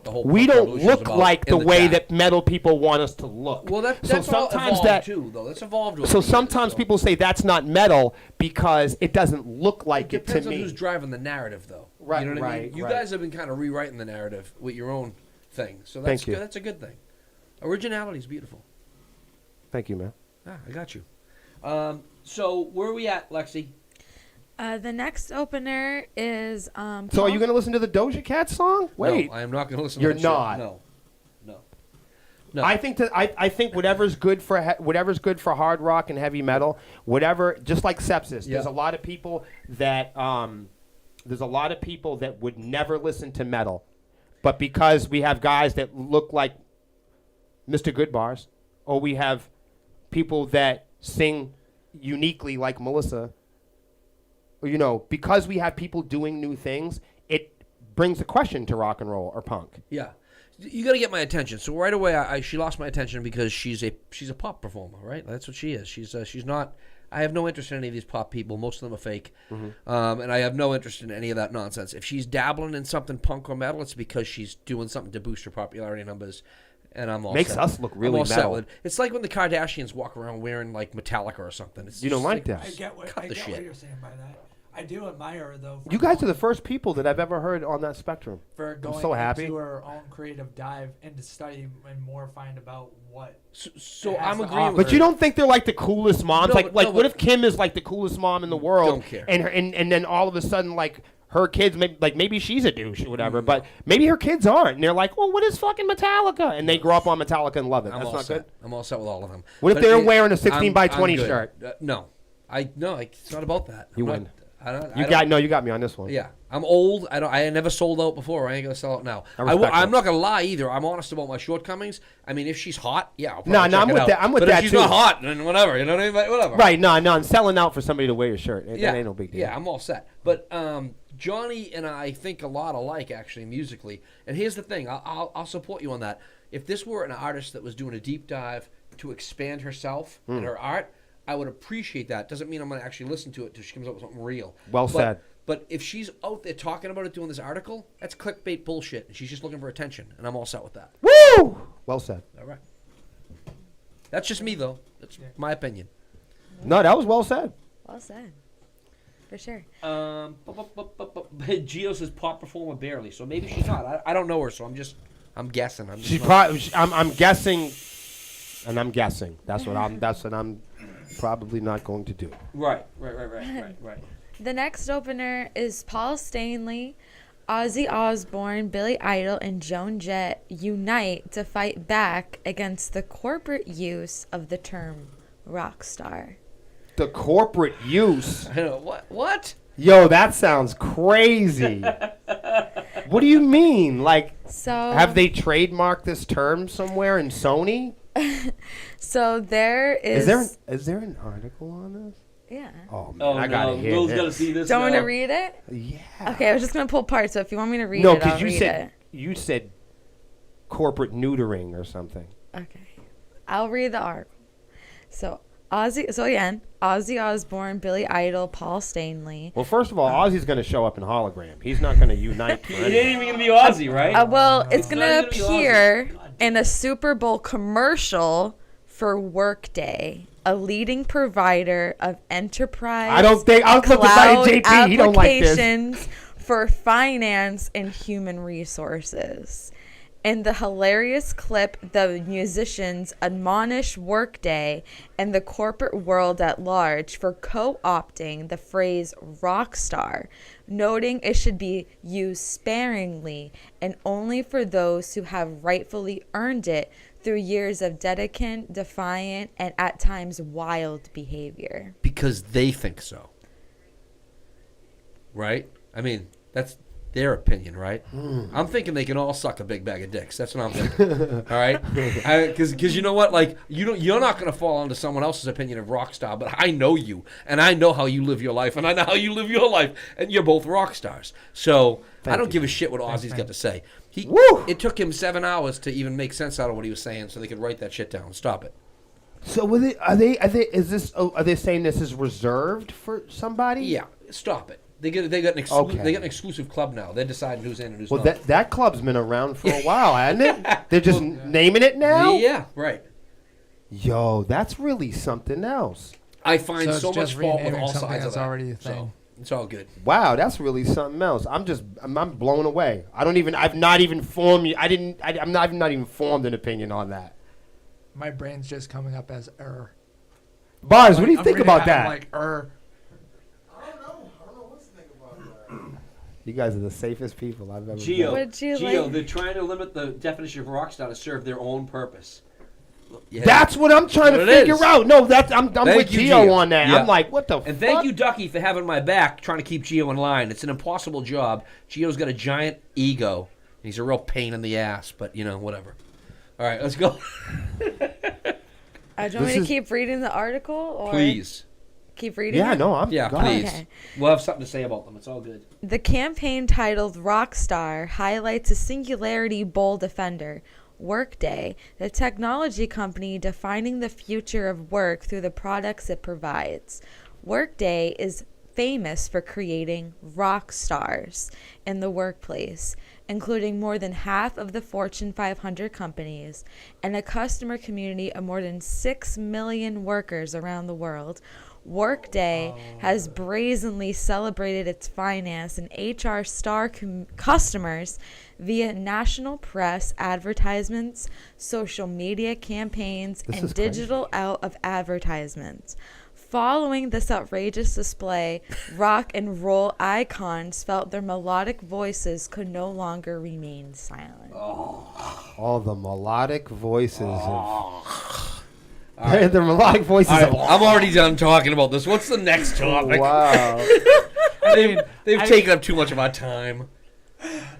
the whole We punk don't revolution is look about like the in way chat. that metal people want us to look. Well, that's so all sometimes evolved too, though. That's evolved. Over So the years, sometimes so. people say that's not metal because it doesn't look like it to Depends on me. who's driving the narrative, though. Right, You know what I right, mean? You right. guys have been kind of rewriting the narrative with your own thing, so that's Thank you. good. That's a good thing. Originality is beautiful. Thank you, man. I got you. So where are we at, Lexi? The next opener is. So are you going to listen to the Doja Cat song? Wait. No, I am not going to listen. You're to that not. Shit. No. I think whatever's good for hard rock and heavy metal, whatever, just like Sepsiss. Yeah. There's a lot of people that would never listen to metal, but because we have guys that look like Mr. Goodbars, or we have people that sing uniquely like Melissa, or, because we have people doing new things, it brings a question to rock and roll or punk. Yeah. You got to get my attention. So right away, she lost my attention because she's a pop performer, right? That's what she is. She's not. I have no interest in any of these pop people. Most of them are fake, and I have no interest in any of that nonsense. If she's dabbling in something punk or metal, it's because she's doing something to boost her popularity numbers. And I'm all Makes set. us look really I'm all set metal. with it. It's like when the Kardashians walk around wearing like Metallica or something. It's You don't just like that. I get what Cut the shit. you're saying by that. I do admire her, though. You guys are the first people that I've ever heard on that spectrum. For going so happy. into her own creative dive into study and more find about what. So It has I'm to agreeing offer. with But you don't think they're like the coolest moms? No, What but- if Kim is like the coolest mom in the world? Don't care. And then all of a sudden, like, her kids, maybe she's a douche or whatever, but maybe her kids aren't. And they're like, well, what is fucking Metallica? And they grow up on Metallica and love it. I'm That's all not set. good. I'm all set with all of them. What if But they're it- wearing a 16 by 20 good. shirt? No, it's not about that. You I'm win. not- I don't, You I got don't, you got me on this one. Yeah, I'm old. I never sold out before. I ain't gonna sell out now. I respect I'm that. not gonna lie either. I'm honest about my shortcomings. I mean, if she's hot, yeah. I'll No, probably check I'm it with out. that. I'm with but that if she's too. not hot, then whatever. You know what I mean? Whatever. Right? No, I'm selling out for somebody to wear your shirt. That ain't no big deal. Yeah, I'm all set. But Johnny and I think a lot alike, actually, musically. And here's the thing: I'll support you on that. If this were an artist that was doing a deep dive to expand herself and her art, I would appreciate that. Doesn't mean I'm going to actually listen to it until she comes up with something real. Well said. But if she's out there talking about it, doing this article, that's clickbait bullshit, and she's just looking for attention, and I'm all set with that. Woo! Well said. All right. That's just me, though. That's my opinion. No, that was well said. Well said. For sure. Gio says pop performer barely, so maybe she's not. I don't know her, so I'm guessing. She's probably. I'm guessing, and I'm guessing. That's what I'm probably not going to do. Right. The next opener is Paul Stanley, Ozzy Osbourne, Billy Idol, and Joan Jett unite to fight back against the corporate use of the term rock star. The corporate use. I know. What? Yo, that sounds crazy. What do you mean? Like, So have they trademarked this term somewhere in Sony? So there is. Is there an article on this? Yeah. Oh, man, Oh, I got to no. hear Will's this. got to see this. Do you want me now. to read it? Yeah. Okay, I was just going to pull parts, so if you want me to read No, it, I'll because read it. you said corporate neutering or something. Okay. I'll read the article. So again, Ozzy Osbourne, Billy Idol, Paul Stanley. Well, first of all, Ozzy's going to show up in hologram. He's not going to unite. For It ain't anything. even gonna be Aussie, right? Well, it's not going to even gonna be appear in a Super Bowl commercial for Workday, a leading provider of enterprise I was looking at cloud JP. He don't like this. applications for finance and human resources. In the hilarious clip, the musicians admonish Workday and the corporate world at large for co-opting the phrase rock star, noting it should be used sparingly and only for those who have rightfully earned it through years of defiant, and at times wild behavior. Because they think so. Right? I mean, that's their opinion, right? I'm thinking they can all suck a big bag of dicks. That's what I'm thinking. All right? Because you know what? Like, you're not going to fall into someone else's opinion of rock star, but I know you, and I know how you live your life, and I know how you live your life, and you're both rock stars. So I don't give a shit what Ozzy's got to say. It took him 7 hours to even make sense out of what he was saying, so they could write that shit down. Stop it. So are they saying this is reserved for somebody? Yeah, stop it. They got an exclusive club now. They're deciding who's in and who's Well, not. that club's been around for a while, hasn't it? They're just naming it now? Yeah, right. Yo, that's really something else. I find So it's so much just fault with renaming all something sides of that's that. already a thing. So it's all good. Wow, that's really something else. I'm blown away. I've not even formed. I'm not even formed an opinion on that. My brain's just coming up as Bars, what do you I'm think reading about that? I'm like I don't know what to think about that. You guys are the safest people I've ever Geo, met. Would you Geo, like- they're trying to limit the definition of rock star to serve their own purpose. Yeah. That's what I'm trying to What it figure is. out. No, I'm Thank with you, Gio Gio. on that. Yeah. I'm like, what the And fuck? thank you, Ducky, for having my back, trying to keep Geo in line. It's an impossible job. Geo's got a giant ego. He's a real pain in the ass, but, whatever. All right, let's go. Do you want me to keep reading the article? Or Please. Keep reading Yeah, it? no, I'm. Yeah, go ahead. please. Okay. We'll have something to say about them. It's all good. The campaign titled Rockstar highlights a singularity bold offender, Workday, the technology company defining the future of work through the products it provides. Workday is famous for creating rock stars in the workplace, including more than half of the Fortune 500 companies and a customer community of more than 6 million workers around the world. Workday has brazenly celebrated its finance and HR star customers via national press advertisements, social media campaigns, This and is crazy. digital out of advertisements. Following this outrageous display, rock and roll icons felt their melodic voices could no longer remain silent. All the melodic voices of. The melodic voices All right, of. I'm already done talking about this. What's the next topic? Wow. They've taken up too much of our time.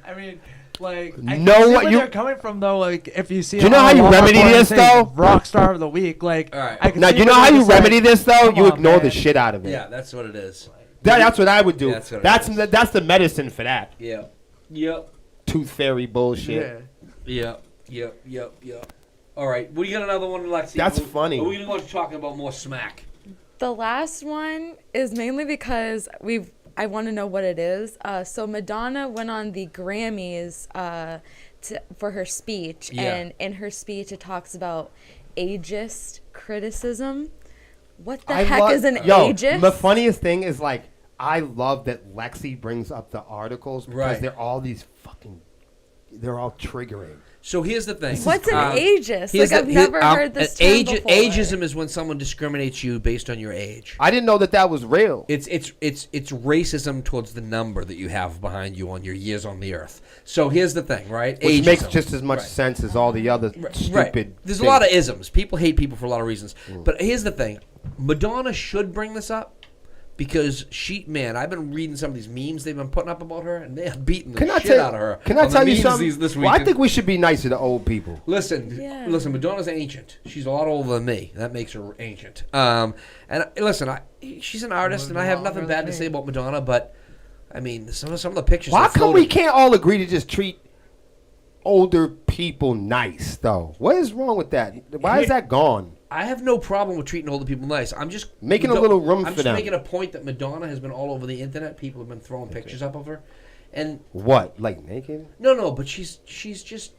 I mean, like, No, I can see what where you- they're coming from though. Like, if you see, Do you know it how on you Walmart remedy board and this, say though? Rock star of the week. Like, All right. I can Now, see you know where how they're you just like, remedy this, though? come You on, ignore the man. shit out of it. Yeah, that's what it is. That's what I would do. Yeah, that's what it That's the medicine for that. Yep. Tooth fairy bullshit. Yeah. Yep. All right, we got another one, Lexi. That's funny. Are we going to go talking about more smack? The last one is mainly because I want to know what it is. So Madonna went on the Grammys for her speech, Yeah. and in her speech it talks about ageist criticism. What the heck is an ageist? The funniest thing is like I love that Lexi brings up the articles because Right. they're all they're all triggering. So here's the thing. What's an ageist? here's Like, I've never heard this term before. Ageism is when someone discriminates you based on your age. I didn't know that was real. It's racism towards the number that you have behind you on your years on the earth. So here's the thing, right? Which Ageism. makes just as much Right. sense as all the other stupid. Right. There's a things. lot of isms. People hate people for a lot of reasons. But here's the thing. Madonna should bring this up because I've been reading some of these memes they've been putting up about her, and they're beating the Can I shit tell- out of her. Can I on the tell you memes something? This Well, I weekend. think we should be nice to the old people. Listen, Yeah. listen. Madonna's ancient. She's a lot older than me. That makes her ancient. And listen, she's an artist, and I have nothing bad to say about Madonna. But I mean, some of the pictures. Why they're come we floating- can't all agree to just treat older people nice, though? What is wrong with that? Why is that gone? I have no problem with treating older people nice. I'm just Making a little room I'm for just them. making a point that Madonna has been all over the internet. People have been throwing pictures up of her, and What, like naked? no, but she's just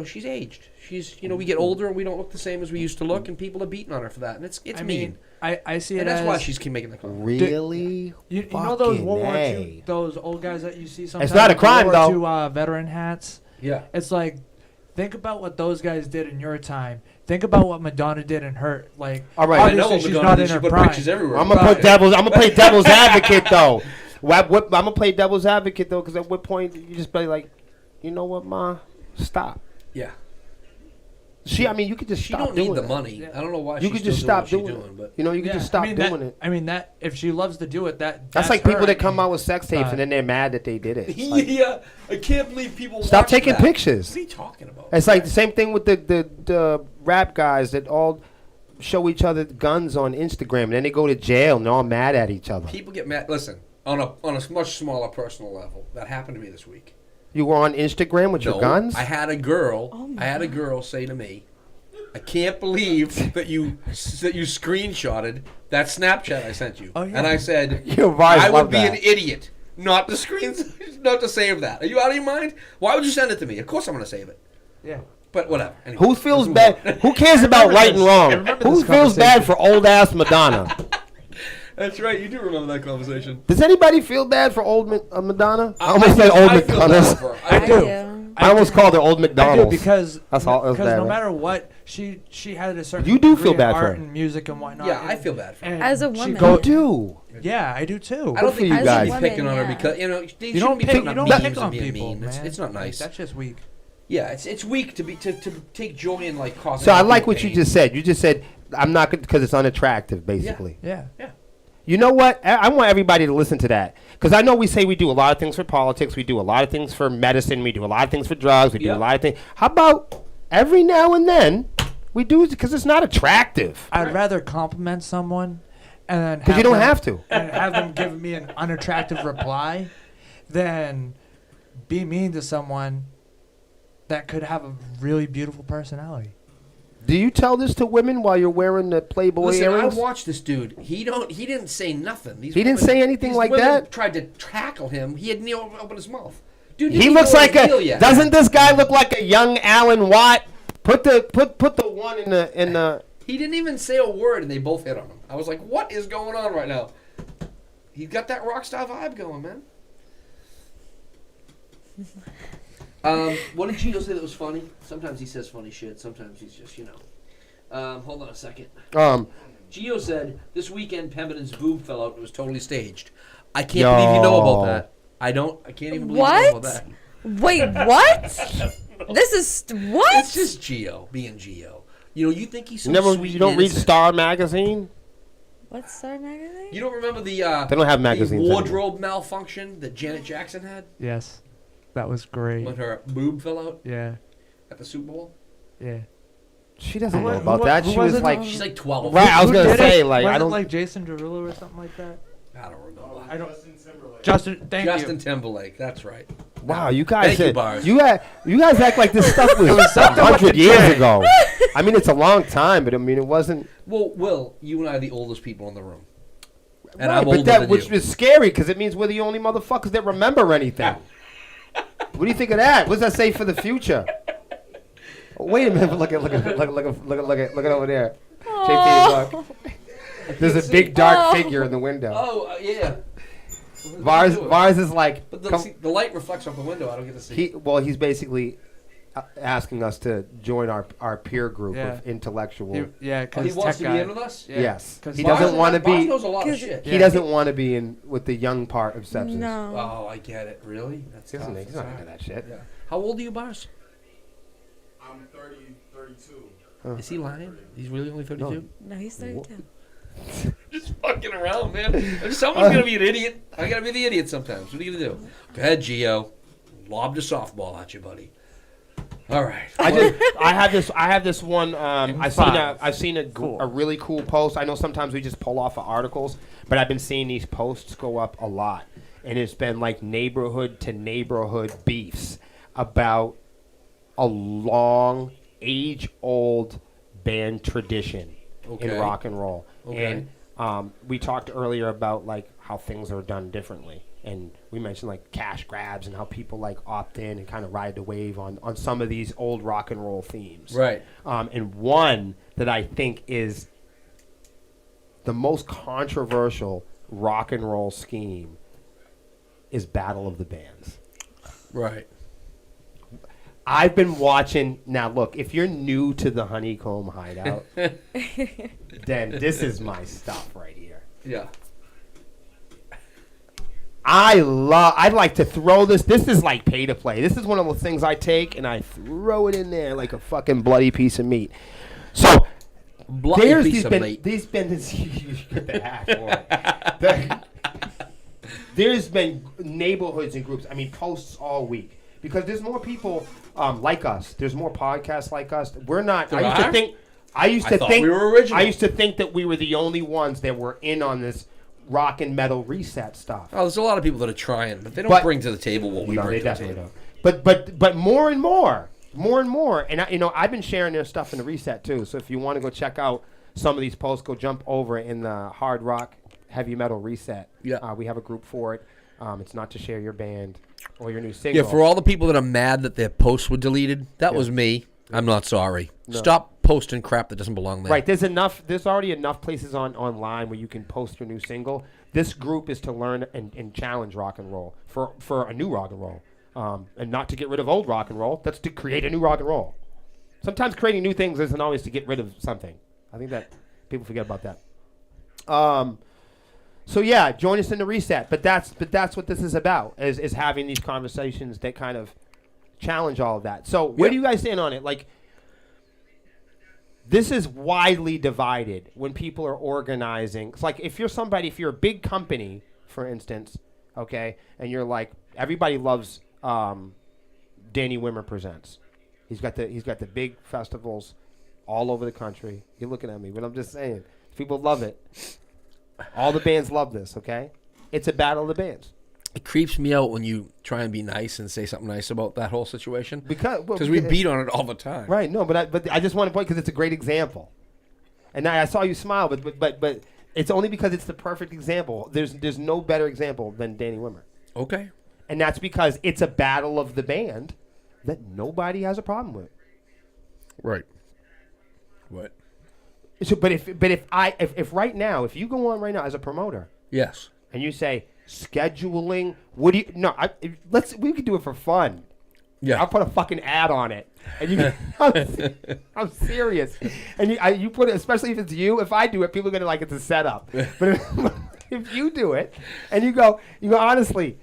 she's aged. She's we get older and we don't look the same as we used to look, and people are beating on her for that, and it's I mean. mean, I see it And that's as why she's keep making the comment. Really? you know those Fucking World War A. II, those old guys that you see sometimes. not a with crime, World War II, veteran hats. Yeah. It's like, think about what those guys did in your time. Think about what Madonna did in her. Like, All right. I know obviously what she's Madonna not did. in She her put prime. pictures everywhere. I'm gonna play devil's advocate though. I'm gonna play devil's advocate though, because at what point you just be like, you know what, ma, stop. Yeah. I mean, you could just She stop don't doing need the that. money. Yeah. I don't know why You she's could still just stop doing what doing she's it. doing, You know, you could just stop doing it. I mean that if she loves to do it, That's like people her. that come out with sex tapes But- and then they're mad that they did it. but It's like, yeah, I can't believe people stop watch taking that. pictures. What are you talking about? It's like the same thing with the rap guys that all show each other guns on Instagram and then they go to jail and they're all mad at each other. People get mad. Listen, on a much smaller personal level, that happened to me this week. You were on Instagram with your guns? I had a girl. Oh my I had a girl say to me, "I can't believe that you screenshotted that Snapchat I sent you." Oh, yeah. And I said, Your vibes "I love would be that. an idiot not to not to save that. Are you out of your mind? Why would you send it to me? Of course I'm going to save it. Yeah. But whatever. Anyway, Who feels let's move bad? on. Who cares about right and I wrong? remember Who this feels bad conversation. for old ass Madonna? That's right. You do remember that conversation. Does anybody feel bad for old Madonna? I almost said old I feel bad McDonald's. for her. I do. I almost called her old I do McDonald's. because That's all- that's bad, no right? matter what, she had a certain You do degree feel in bad for art her. and music and whatnot. Yeah, and- I feel bad for her. and As a she woman. Go go- do. Yeah, I do too. I don't for think you you guys. should be picking on her Yeah. because they You shouldn't don't be pick. picking You on don't memes pick and on being people, mean. man. It's not Like, nice. that's just weak. Yeah, it's weak to take joy in like causing. So I other like people what you pain. just said. You just said, I'm not good because it's unattractive, basically. Yeah. You know what? I want everybody to listen to that. Because I know we say we do a lot of things for politics. We do a lot of things for medicine. We do a lot of things for drugs. We do Yeah. a lot of things. How about every now and then we do it because it's not attractive? I'd rather compliment someone and then Because you don't them- have to. and have them give me an unattractive reply than be mean to someone that could have a really beautiful personality. Do you tell this to women while you're wearing the Playboy Listen, earrings? I watched this dude. He didn't say nothing. He didn't say anything these like women that? Tried to tackle him. He hadn't even opened his mouth. Dude, He looks like a. Doesn't Doesn't this guy look like a young Alan Watt? Put the one in the. he didn't even say a word, and they both hit on him. I was like, what is going on right now? He's got that rock star vibe going, man. What did Gio say that was funny? Sometimes he says funny shit. Sometimes he's just, hold on a second. Gio said, this weekend Pemberton's boob fell out and it was totally staged. I can't believe you know about that. I can't even believe you know about that. Wait, what? This is what? It's just Gio being Gio. You think he's so sweet You don't and read innocent. Star magazine? What's Star Magazine? You don't remember the They don't have magazines the anymore. wardrobe malfunction that Janet Jackson had Yes. That was great. when her boob fell out Yeah. at the Super Bowl? Yeah. She doesn't Who know wa- about who that. wa- She who was was it? like, She's like 12. Right, I was Who gonna did say it? like Was I it don't. like Jason Derulo or something like that? I don't remember. I don't. Justin Timberlake. Justin, thank Justin you. Timberlake, that's right. Wow, you guys, Thank you, Bars. you guys act like this stuff was 100 years ago. I mean, it's a long time, but I mean, it wasn't. Well, Will, you and I are the oldest people in the room. And Right, I'm older but that than which you. is scary because it means we're the only motherfuckers that remember anything. What do you think of that? What does that say for the future? Oh, wait a minute! Look at over there. JP, look. There's a big dark figure in the window. Oh, yeah. Vars is like, But come- the light reflects off the window. I don't get to see. he's basically asking us to join our peer group Yeah. of intellectual. He, yeah, Oh, because he wants to guy. be in with us? Yeah. Yes, 'Cause he Vars doesn't want to Bars be. knows a lot of shit. He Yeah. doesn't want to be in with the young part of Sepsiss. No. Oh, I get it. Really? That's He doesn't- tough. he's That's not hard. into that shit. Yeah. How old are you, Bars? I'm 32. Is he lying? He's really only 32? No, he's 32. Just fucking around, man. Someone's gonna be an idiot. I gotta be the idiot sometimes. What are you gonna do? Go ahead, Gio. Lobbed a softball at you, buddy. All right. I have this one. I've seen a really cool post. I know sometimes we just pull off of articles, but I've been seeing these posts go up a lot, and it's been like neighborhood to neighborhood beefs about a long, age-old band tradition in rock and roll. Okay. And we talked earlier about like how things are done differently. And we mentioned like cash grabs and how people like opt in and kind of ride the wave on some of these old rock and roll themes. Right. And one that I think is the most controversial rock and roll scheme is Battle of the Bands. Right. I've been watching. Now, look, if you're new to the HoneyComb Hideout, then this is my stuff right here. Yeah. I'd like to throw this. This is like pay to play. This is one of those things I take and I throw it in there like a fucking bloody piece of meat. So there's been this you get the hack for it. There's been neighborhoods and groups. I mean, posts all week because there's more people like us. There's more podcasts like us. We're not. I used to think we were original. I used to think that we were the only ones that were in on this rock and metal reset stuff. Oh, there's a lot of people that are trying, but they don't bring to the table what we bring to the table. Don't. But more and more, and I've been sharing their stuff in the reset too. So if you want to go check out some of these posts, go jump over in the hard rock, heavy metal reset. Yeah, we have a group for it. It's not to share your band or your new single. Yeah, for all the people that are mad that their posts were deleted, that was me. I'm not sorry. No. Stop posting crap that doesn't belong there. Right. There's already enough places online where you can post your new single. This group is to learn and challenge rock and roll for a new rock and roll, and not to get rid of old rock and roll. That's to create a new rock and roll. Sometimes creating new things isn't always to get rid of something. I think that people forget about that. So yeah, join us in the reset. But that's what this is about is having these conversations that kind of challenge all of that. So where do you guys stand on it? Like, this is widely divided when people are organizing. It's like if you're a big company, for instance, okay, and you're like, everybody loves Danny Wimmer Presents. He's got the big festivals all over the country. You're looking at me, but I'm just saying, people love it. All the bands love this, okay? It's a battle of the bands. It creeps me out when you try and be nice and say something nice about that whole situation. Because we beat on it all the time. Right, no, but I just want to point because it's a great example. And I saw you smile, but it's only because it's the perfect example. There's no better example than Danny Wimmer. Okay. And that's because it's a battle of the band that nobody has a problem with. Right. What? So, but if right now, if you go on right now as a promoter, yes, and you say scheduling, we could do it for fun. Yeah, I'll put a fucking ad on it, and I'm serious. And you put it, especially if it's you. If I do it, people are gonna like it's a setup. But if you do it, and you go honestly.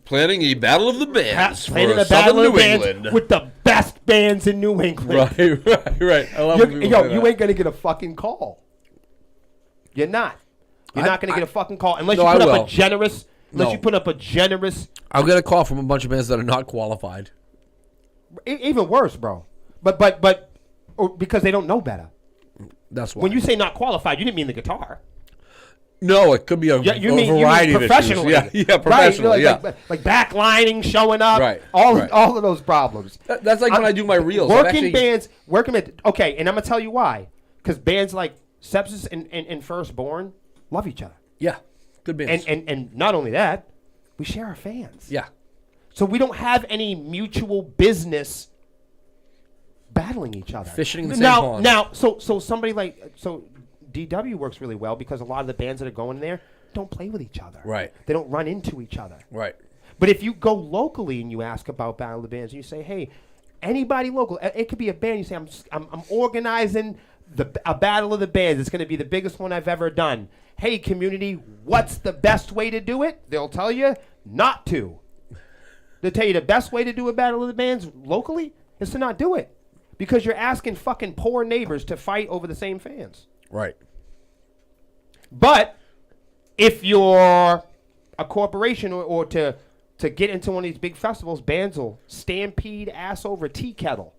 Planning a battle of the bands for a Southern New England with the best bands in New England. Right. I love you ain't gonna get a fucking call. You're not. You're not gonna get a fucking call unless you put up a generous. Unless you put up a generous. I'll get a call from a bunch of bands that are not qualified. Even worse, bro. But because they don't know better. That's why. When you say not qualified, you didn't mean the guitar. No, it could be a variety of issues. Yeah, professionally, right? Like backlining, showing up, right? All of those problems. That's like when I do my reels. Bands, okay, and I'm gonna tell you why. Because bands like Sepsiss and Firstborn love each other. Yeah, good bands. And not only that, we share our fans. Yeah. So we don't have any mutual business battling each other. Fishing in the same pond. Now, so somebody DW works really well because a lot of the bands that are going there don't play with each other. Right. They don't run into each other. Right. But if you go locally and you ask about Battle of the Bands, and you say, hey, anybody local, it could be a band. You say, I'm organizing a Battle of the Bands. It's going to be the biggest one I've ever done. Hey, community, what's the best way to do it? They'll tell you not to. They'll tell you the best way to do a Battle of the Bands locally is to not do it because you're asking fucking poor neighbors to fight over the same fans. Right. But if you're a corporation or to get into one of these big festivals, bands will stampede ass over tea kettle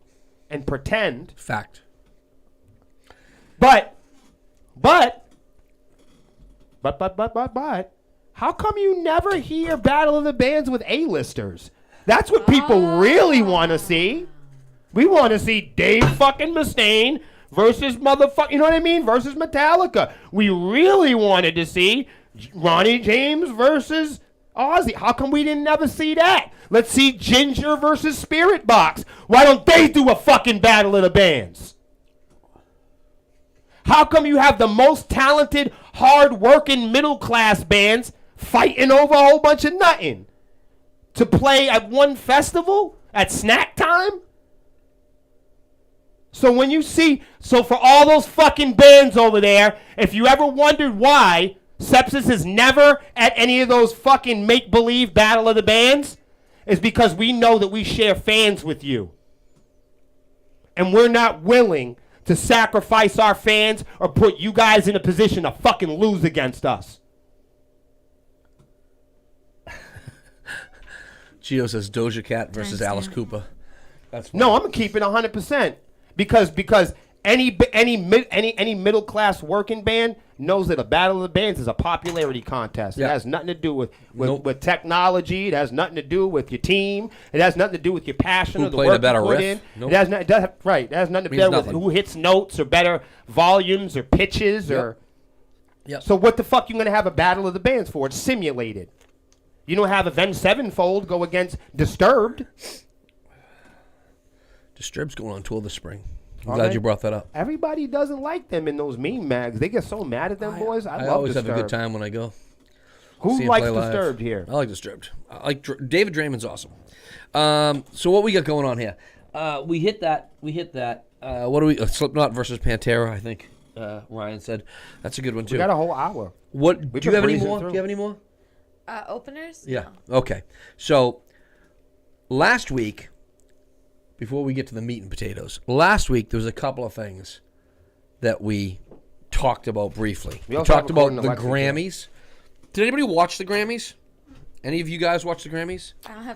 and pretend. Fact. But, how come you never hear Battle of the Bands with A-listers? That's what people really want to see. We want to see Dave fucking Mustaine versus motherfucker, you know what I mean? Versus Metallica. We really wanted to see Ronnie James versus Ozzy. How come we didn't ever see that? Let's see Ginger versus Spirit Box. Why don't they do a fucking Battle of the Bands? How come you have the most talented, hard-working, middle-class bands fighting over a whole bunch of nothing? To play at one festival? At snack time? So when you see, so for all those fucking bands over there, if you ever wondered why Sepsiss is never at any of those fucking make-believe Battle of the Bands, is because we know that we share fans with you. And we're not willing to sacrifice our fans or put you guys in a position to fucking lose against us. Gio says Doja Cat versus Timestamp. Alice Cooper. That's No, I'm gonna keep it 100% because any middle class working band knows that a Battle of the Bands is a popularity contest. Yeah. It has nothing to do with Nope. with technology. It has nothing to do with your team. It has nothing to do with your passion Who or the played work a better you put riff. in. Nope. It has not, it does, right. It has nothing to Means do with nothing. who hits notes or better volumes or pitches or. Yep. So what the fuck you gonna have a Battle of the Bands for? It's simulated. You don't have Avenged Sevenfold go against Disturbed. Disturbed's going on tour this spring. I'm Are glad they? you brought that up. Everybody doesn't like them in those meme mags. They get so mad at them boys. I love always Disturbed. have a good time when I go. Who See 'em likes play live. Disturbed here? I like Disturbed. I like David Draymond's awesome. So what we got going on here? We hit that. What do we? Slipknot versus Pantera. I think Ryan said that's a good one too. We got a whole hour. What? We've Do you been have any breezing more? through. Do you have any more? Openers? Yeah. No. Okay. So last week, before we get to the meat and potatoes, last week there was a couple of things that we talked about briefly. We We also talked have about recording the Alexa here. Grammys. Did anybody watch the Grammys? Any of you guys watch the Grammys?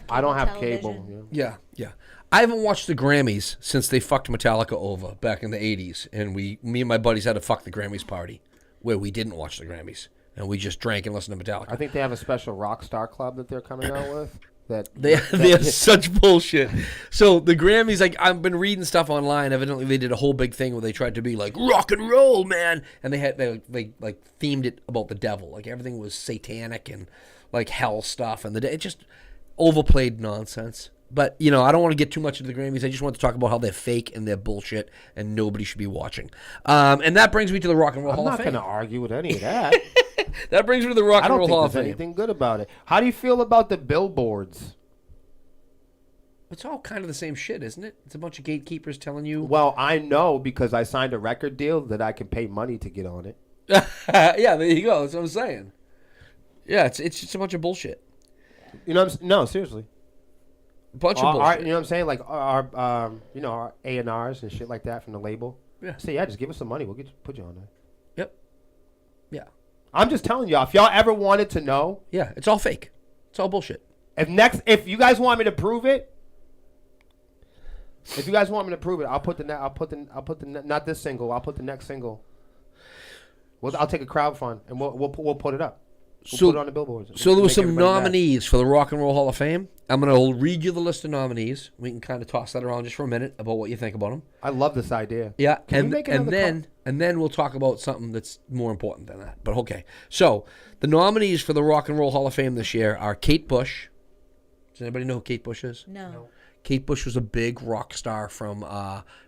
I don't have television. cable. Yeah. Yeah. I haven't watched the Grammys since they fucked Metallica over back in the 80s. And me and my buddies had a fuck the Grammys party where we didn't watch the Grammys. And we just drank and listened to Metallica. I think they have a special rock star club that they're coming out with. That They have such bullshit. So the Grammys, like I've been reading stuff online. Evidently, they did a whole big thing where they tried to be like rock and roll, man, and they like themed it about the devil. Like everything was satanic and like hell stuff, and it just overplayed nonsense. But you know, I don't want to get too much into the Grammys. I just want to talk about how they're fake and they're bullshit, and nobody should be watching. And that brings me to the Rock and Roll I'm Hall not of going Fame. to argue with any of that. That brings me to the Rock I and don't Roll think Hall of there's Fame. anything good about it. How do you feel about the billboards? It's all kind of the same shit, isn't it? It's a bunch of gatekeepers telling you. Well, I know because I signed a record deal that I can pay money to get on it. Yeah, there you go. That's what I'm saying. Yeah, it's just a bunch of bullshit. You know what I'm saying? No, seriously. Bunch of Our, bullshit. you know what I'm saying? Like our our A&Rs and shit like that from the label. Yeah. Say, yeah, just give us some money. We'll put you on there. Yep. Yeah. I'm just telling y'all, if y'all ever wanted to know, Yeah. It's all fake. It's all bullshit. if you guys want me to prove it, I'll put the not this single. I'll put the next single. I'll take a crowdfund and we'll put it up. We'll put it on the billboards. So there were Make some everybody mad. nominees for the Rock and Roll Hall of Fame. I'm going to read you the list of nominees. We can kind of toss that around just for a minute about what you think about them. I love this idea. Yeah, Can we make another and then we'll talk about something that's more important than that. But okay. So the nominees for the Rock and Roll Hall of Fame this year are Kate Bush. Does anybody know who Kate Bush is? No. Kate Bush was a big rock star from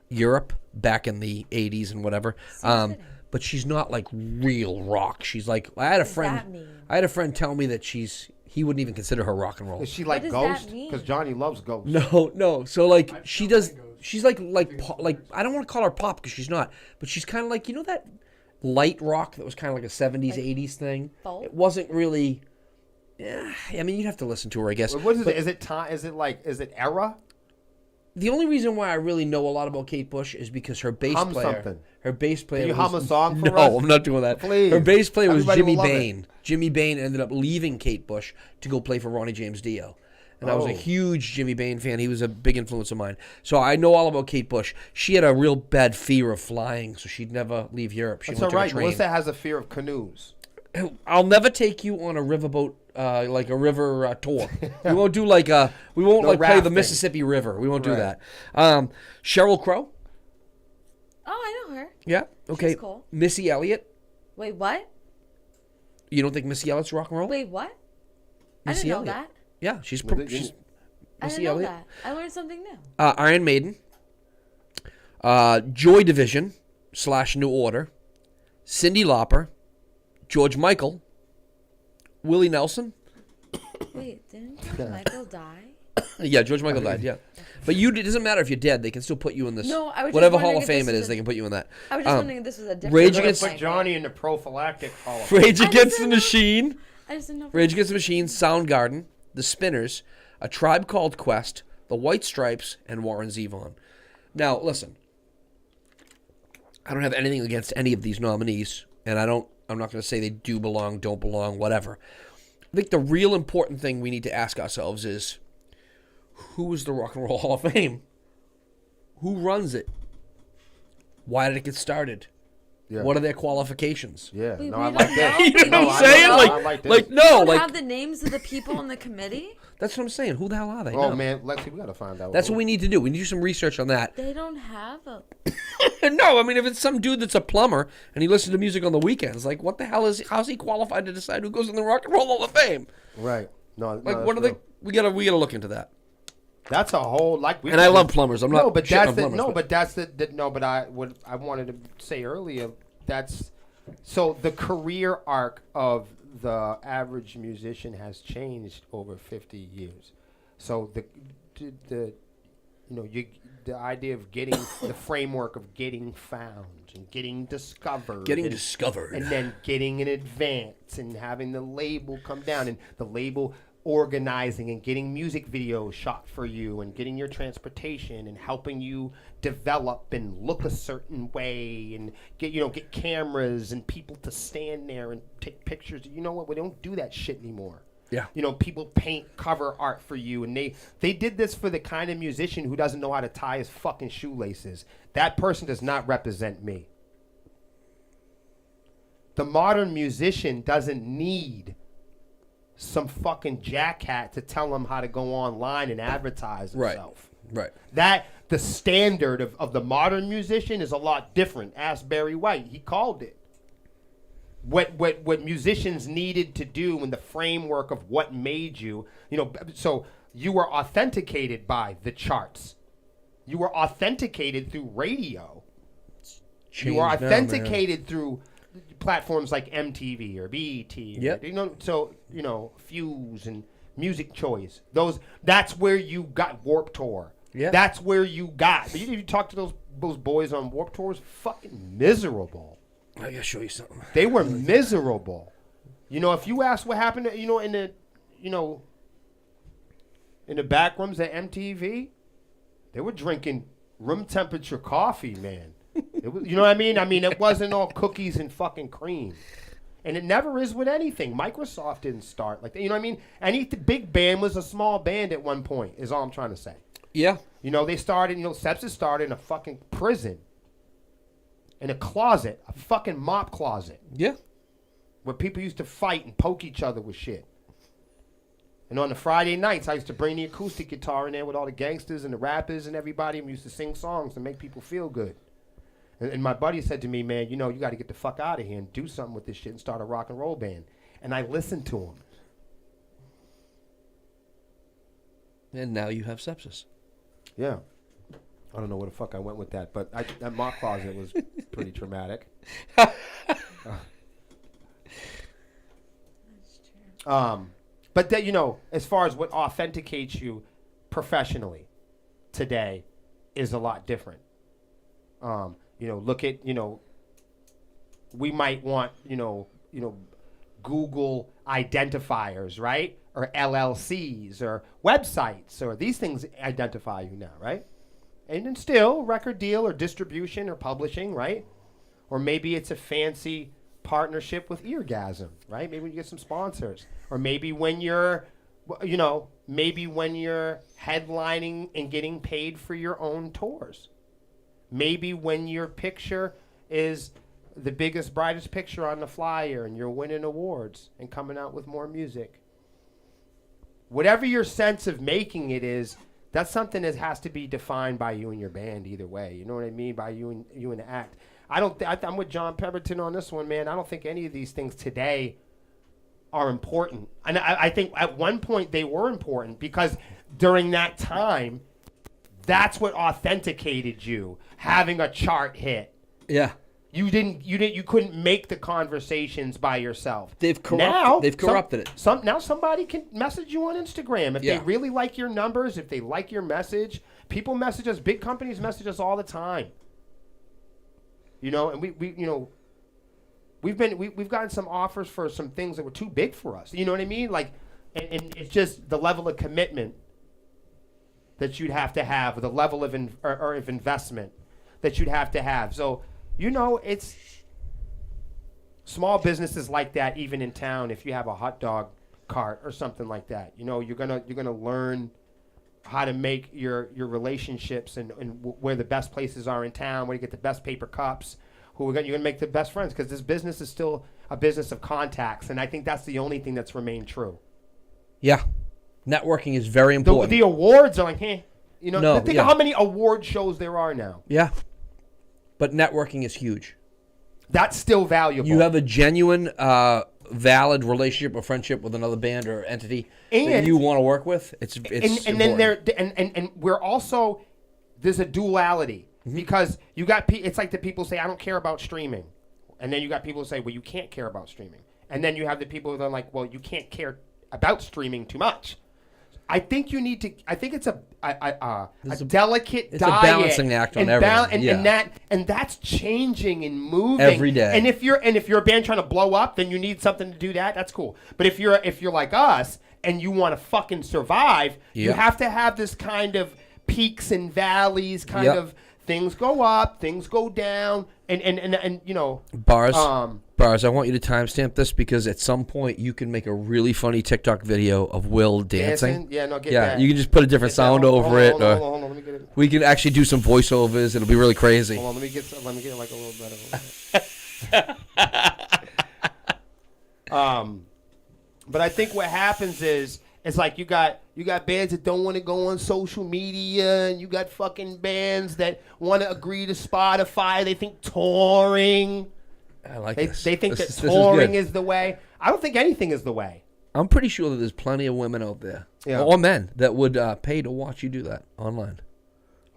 Europe back in the 80s and whatever. fitting. But she's not like real rock. She's like I had a friend. that mean? I had a friend tell me that he wouldn't even consider her rock and roll. Is she like does that Ghost? mean? Because Johnny loves Ghost. No. So like she does. She's like I don't want to call her pop because she's not. But she's kind of like that light rock that was kind of like a 70s 80s thing. folk? It wasn't really. Yeah, I mean you'd have to listen to her, I guess. What is it? Is it time? Is it era? The only reason why I really know a lot about Kate Bush is because her bass Hum player. something. Her bass player. Can you was, hum a song for no, us? I'm not doing that. Please. Her bass player was Everybody Jimmy will love it. Bain. Jimmy Bain ended up leaving Kate Bush to go play for Ronnie James Dio. And I was a huge Jimmy Bain fan. He was a big influence of mine. So I know all about Kate Bush. She had a real bad fear of flying, so she'd never leave Europe. She That's went all to right. a train. Melissa has a fear of canoes. I'll never take you on a riverboat, like a river tour. We won't do like we won't No like play the rafting. Mississippi River. We won't do Right. that. Sheryl Crow. Oh, I know her. Yeah. Okay. She's cool. Missy Elliott. Wait, what? You don't think Missy Elliott's rock and roll? Wait, what? Missy I didn't know Elliott. that. Yeah, she's Well, she's I Missy didn't know Elliott. that. I learned something new. Iron Maiden. Joy Division / New Order. Cyndi Lauper. George Michael. Willie Nelson. Wait, didn't George Michael die? Yeah, George Michael died. Yeah, but it doesn't matter if you're dead. They can still put you in this. No, I was just whatever wondering Hall of if this Fame it was is, a- they can put you in that. I was just wondering if this was a different. Rage They're gonna Against- put Johnny in the prophylactic hall. of Rage I Against just the don't know. Machine. I just didn't know. Rage Against the Machine, Soundgarden, The Spinners, A Tribe Called Quest, The White Stripes, and Warren Zevon. Now, listen. I don't have anything against any of these nominees, and I'm not going to say they do belong, don't belong, whatever. I think the real important thing we need to ask ourselves is, who is the Rock and Roll Hall of Fame? Who runs it? Why did it get started? Yeah. What are their qualifications? Yeah, Wait, no, we I don't like that. know? You know No, what I I'm saying? know, Like, I like this. like no, don't like have the names of the people in the committee. that's what I'm saying. Who the hell are they? Oh No. man, Lexi, we gotta find out. That's what we need to do. We need to do some research on that. They don't have a. No, I mean, if it's some dude that's a plumber and he listens to music on the weekends, like, what the hell how's he qualified to decide who goes in the Rock and Roll Hall of Fame? Right. No, Like, what are they? We gotta look into that. That's a whole like. We And I love plumbers. I'm not. No, but shitting that's on the plumbers, no, but that's the no. But I wanted to say earlier. That's so the career arc of the average musician has changed over 50 years. So the the idea of getting the framework of getting found and getting discovered, Getting and, discovered. and then getting an advance and having the label come down and the label organizing and getting music videos shot for you and getting your transportation and helping you develop and look a certain way and get cameras and people to stand there and take pictures. You know what? We don't do that shit anymore. Yeah. People paint cover art for you, and they did this for the kind of musician who doesn't know how to tie his fucking shoelaces. That person does not represent me. The modern musician doesn't need some fucking jackhat to tell him how to go online and advertise himself. Right. That the standard of the modern musician is a lot different. Ask Barry White. He called it. What musicians needed to do in the framework of what made you, so you were authenticated by the charts. You were authenticated through radio. You were Changed now, man. authenticated through platforms like MTV or BET. Yep. Fuse and Music Choice. That's where you got Warped Tour. Yeah. That's where you got. You talk to those boys on Warped Tours, fucking miserable. I gotta show you something. They were miserable. If you ask what happened, in the back rooms at MTV, they were drinking room temperature coffee, man. It was, you know what I mean? It wasn't all cookies and fucking cream. And it never is with anything. Microsoft didn't start like that. You know what I mean? Any big band was a small band at one point, is all I'm trying to say. Yeah. They started, Sepsiss started in a fucking prison. In a closet, a fucking mop closet, Yeah. where people used to fight and poke each other with shit. And on the Friday nights, I used to bring the acoustic guitar in there with all the gangsters and the rappers and everybody, and we used to sing songs to make people feel good. And my buddy said to me, man, you got to get the fuck out of here and do something with this shit and start a rock and roll band. And I listened to him. And now you have sepsis. Yeah. I don't know where the fuck I went with that, but that mop closet was pretty traumatic. But that, as far as what authenticates you professionally today is a lot different. Look at, we might want, Google identifiers, right? Or LLCs or websites or these things identify you now, right? And then still record deal or distribution or publishing, right? Or maybe it's a fancy partnership with Eargasm, right? Maybe when you get some sponsors, or maybe when you're, maybe when you're headlining and getting paid for your own tours. Maybe when your picture is the biggest, brightest picture on the flyer and you're winning awards and coming out with more music. Whatever your sense of making it is, that's something that has to be defined by you and your band either way. You know what I mean? By you and the act. I'm with John Pemberton on this one, man. I don't think any of these things today are important. And I think at one point they were important because during that time, that's what authenticated you, having a chart hit. Yeah. You couldn't make the conversations by yourself. They've corrupted it. Now somebody can message you on Instagram if they really like your numbers, if they like your message. People message us. Big companies message us all the time. And we've gotten some offers for some things that were too big for us. You know what I mean? Like, and it's just the level of commitment that you'd have to have, the level of of investment that you'd have to have. So. It's small businesses like that, even in town. If you have a hot dog cart or something like that, you're gonna learn how to make your relationships and where the best places are in town, where you get the best paper cups, you're gonna make the best friends, because this business is still a business of contacts, and I think that's the only thing that's remained true. Yeah, networking is very important. The awards are like, think of yeah. how many award shows there are now. Yeah. But networking is huge. That's still valuable. You have a genuine, valid relationship or friendship with another band or entity that you want to work with. It's and then we're also, there's a duality because you got it's like the people say I don't care about streaming, and then you got people who say, well, you can't care about streaming, and then you have the people that are like, well, you can't care about streaming too much. I think you need to. I think it's a delicate it's diet. It's a balancing act on everything. And that's changing and moving every day. And if you're a band trying to blow up, then you need something to do that. That's cool. But if you're like us and you want to fucking survive, you have to have this kind of peaks and valleys, kind of things go up, things go down, and Bars, I want you to timestamp this because at some point you can make a really funny TikTok video of Will dancing. Yeah, no, get that. You can just put a different sound over it. Hold on, let me get it. We can actually do some voiceovers. It'll be really crazy. Hold on, let me get like a little better. But I think what happens is it's like you got bands that don't want to go on social media, and you got fucking bands that want to agree to Spotify. They think touring. I like this. They think that touring is the way. I don't think anything is the way. I'm pretty sure that there's plenty of women out there, or men, that would pay to watch you do that online.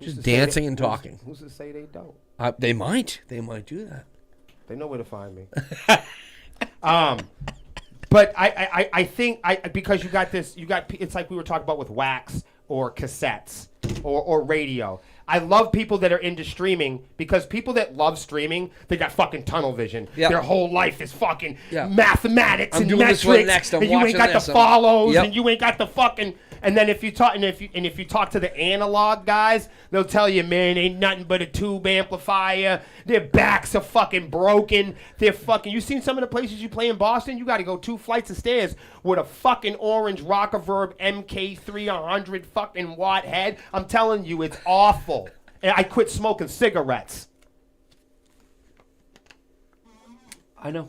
Just dancing and talking. Who's to say they don't? They might. They might do that. They know where to find me. But I think because it's like we were talking about with wax or cassettes or radio. I love people that are into streaming because people that love streaming, they got fucking tunnel vision. Yep. Their whole life is fucking mathematics I'm and doing metrics, this one next. I'm and you ain't got watching the follows, Yep. and you ain't got the fucking. And then if you talk to the analog guys, they'll tell you, man, ain't nothing but a tube amplifier. Their backs are fucking broken. They're fucking. You seen some of the places you play in Boston? You got to go 2 flights of stairs with a fucking orange Rockerverb MK3 100 fucking watt head. I'm telling you, it's awful. And I quit smoking cigarettes. I know.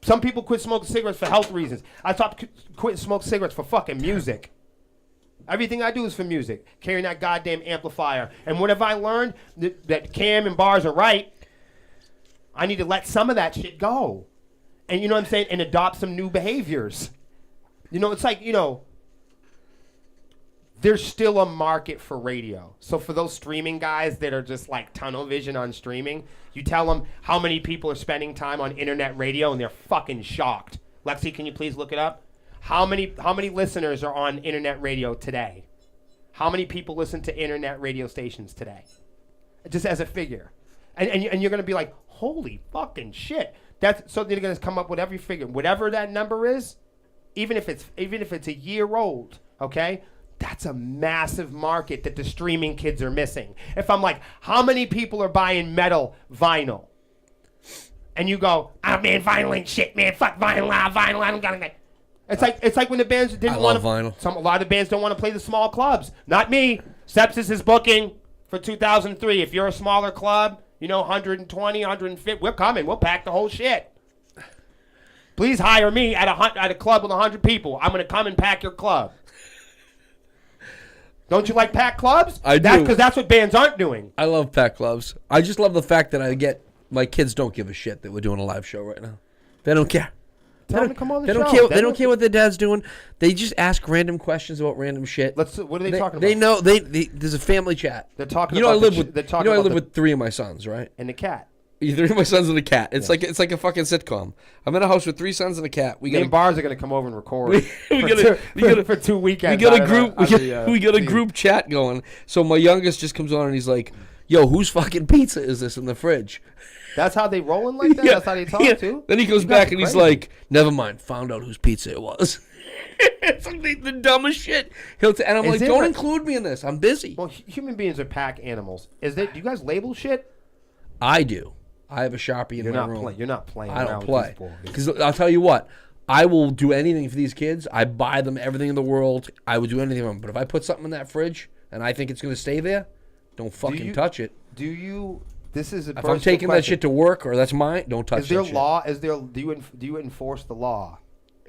Some people quit smoking cigarettes for health reasons. I stopped quitting smoking cigarettes for fucking music. Everything I do is for music. Carrying that goddamn amplifier. And what have I learned? That Cam and Bars are right. I need to let some of that shit go. And you know what I'm saying? And adopt some new behaviors. It's like, there's still a market for radio. So for those streaming guys that are just like tunnel vision on streaming, you tell them how many people are spending time on internet radio and they're fucking shocked. Lexi, can you please look it up? How many listeners are on internet radio today? How many people listen to internet radio stations today? Just as a figure. And you're going to be like, holy fucking shit. So they're going to come up with every figure. Whatever that number is, even if it's a year old, okay? That's a massive market that the streaming kids are missing. If I'm like, how many people are buying metal vinyl? and you go, "Ah, man, vinyl ain't shit, man. Fuck vinyl, vinyl. I don't got it." It's like when the bands didn't want to. vinyl. A lot of bands don't want to play the small clubs. Not me. Sepsiss is booking for 2003. If you're a smaller club, 120, 150, we're coming. We'll pack the whole shit. Please hire me at a club with 100 people. I'm gonna come and pack your club. Don't you like packed clubs? I do. Because that's what bands aren't doing. I love packed clubs. I just love the fact that my kids don't give a shit that we're doing a live show right now. They don't care. Tell them to come on the They show. don't care. They don't care what their dad's doing. They just ask random questions about random shit. What are they talking about? They know. There's a family chat. They're talking I about live the with. they're talking I about live the- with 3 of my sons, right? and the cat. 3 of my sons and a cat. It's like a fucking sitcom. I'm in a house with 3 sons and a cat. Me and Bars are gonna come over and record for 2 weekends. We got a group. We got a group chat going. So my youngest just comes on and he's like, "Yo, whose fucking pizza is this in the fridge?" That's how they rolling like that. Yeah, That's how they talk yeah. too. Then he goes You guys back are and he's crazy. like, "Never mind. Found out whose pizza it was." It's like the dumbest shit. And I'm Is like, there "Don't a- include me in this. I'm busy." Well, human beings are pack animals. Do you guys label shit? I do. I have a Sharpie in You're my not room. playing. You're not playing. I around don't with play these boys. because I'll tell you what. I will do anything for these kids. I buy them everything in the world. I would do anything for them. But if I put something in that fridge and I think it's going to stay there, don't fucking you- touch it. Do you? This is a. If I'm taking that shit to work or that's mine, don't touch Is there that shit. law? Is there? Do you enforce the law?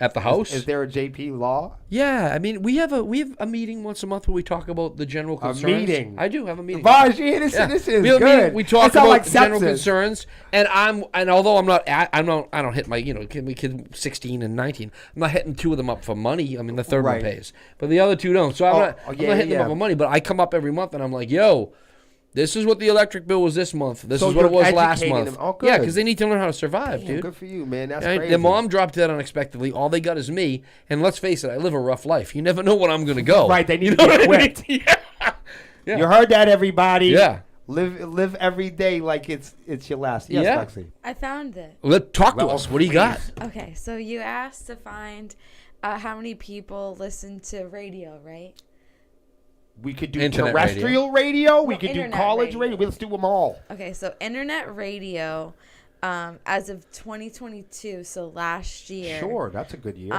At the house? Is there a JP law? Yeah, I mean, we have a meeting once a month where we talk about the general concerns. meeting? I do have a meeting. Bars, this Yeah. is we have a good. meeting, we talk It's not about like general sepsis. concerns, and although I don't hit my kid 16 and 19. I'm not hitting 2 of them up for money. I mean, the third Right. one pays, but the other 2 don't. So I'm not yeah, hitting them yeah. up for money. But I come up every month and I'm like, yo. This is what the electric bill was this month. This So is what it you're was last educating month. them. Oh, Yeah, good. because they need to learn how to survive, Damn, dude. good for you, man. That's Right? crazy. Their mom dropped dead unexpectedly. All they got is me. And let's face it, I live a rough life. You never know when I'm going to go. Right, they need You to know get what I mean? equipped. Yeah. You heard that, everybody. Yeah. Live every day like it's your last. Yes, Yeah. Lexi. I found it. Talk to Well, us. What do you got? Okay, so you asked to find how many people listen to radio, right? We could do Internet terrestrial radio. We No, could do internet college radio. radio. Let's do them all. Okay, so internet radio, as of 2022, so last year. Sure, that's a good year.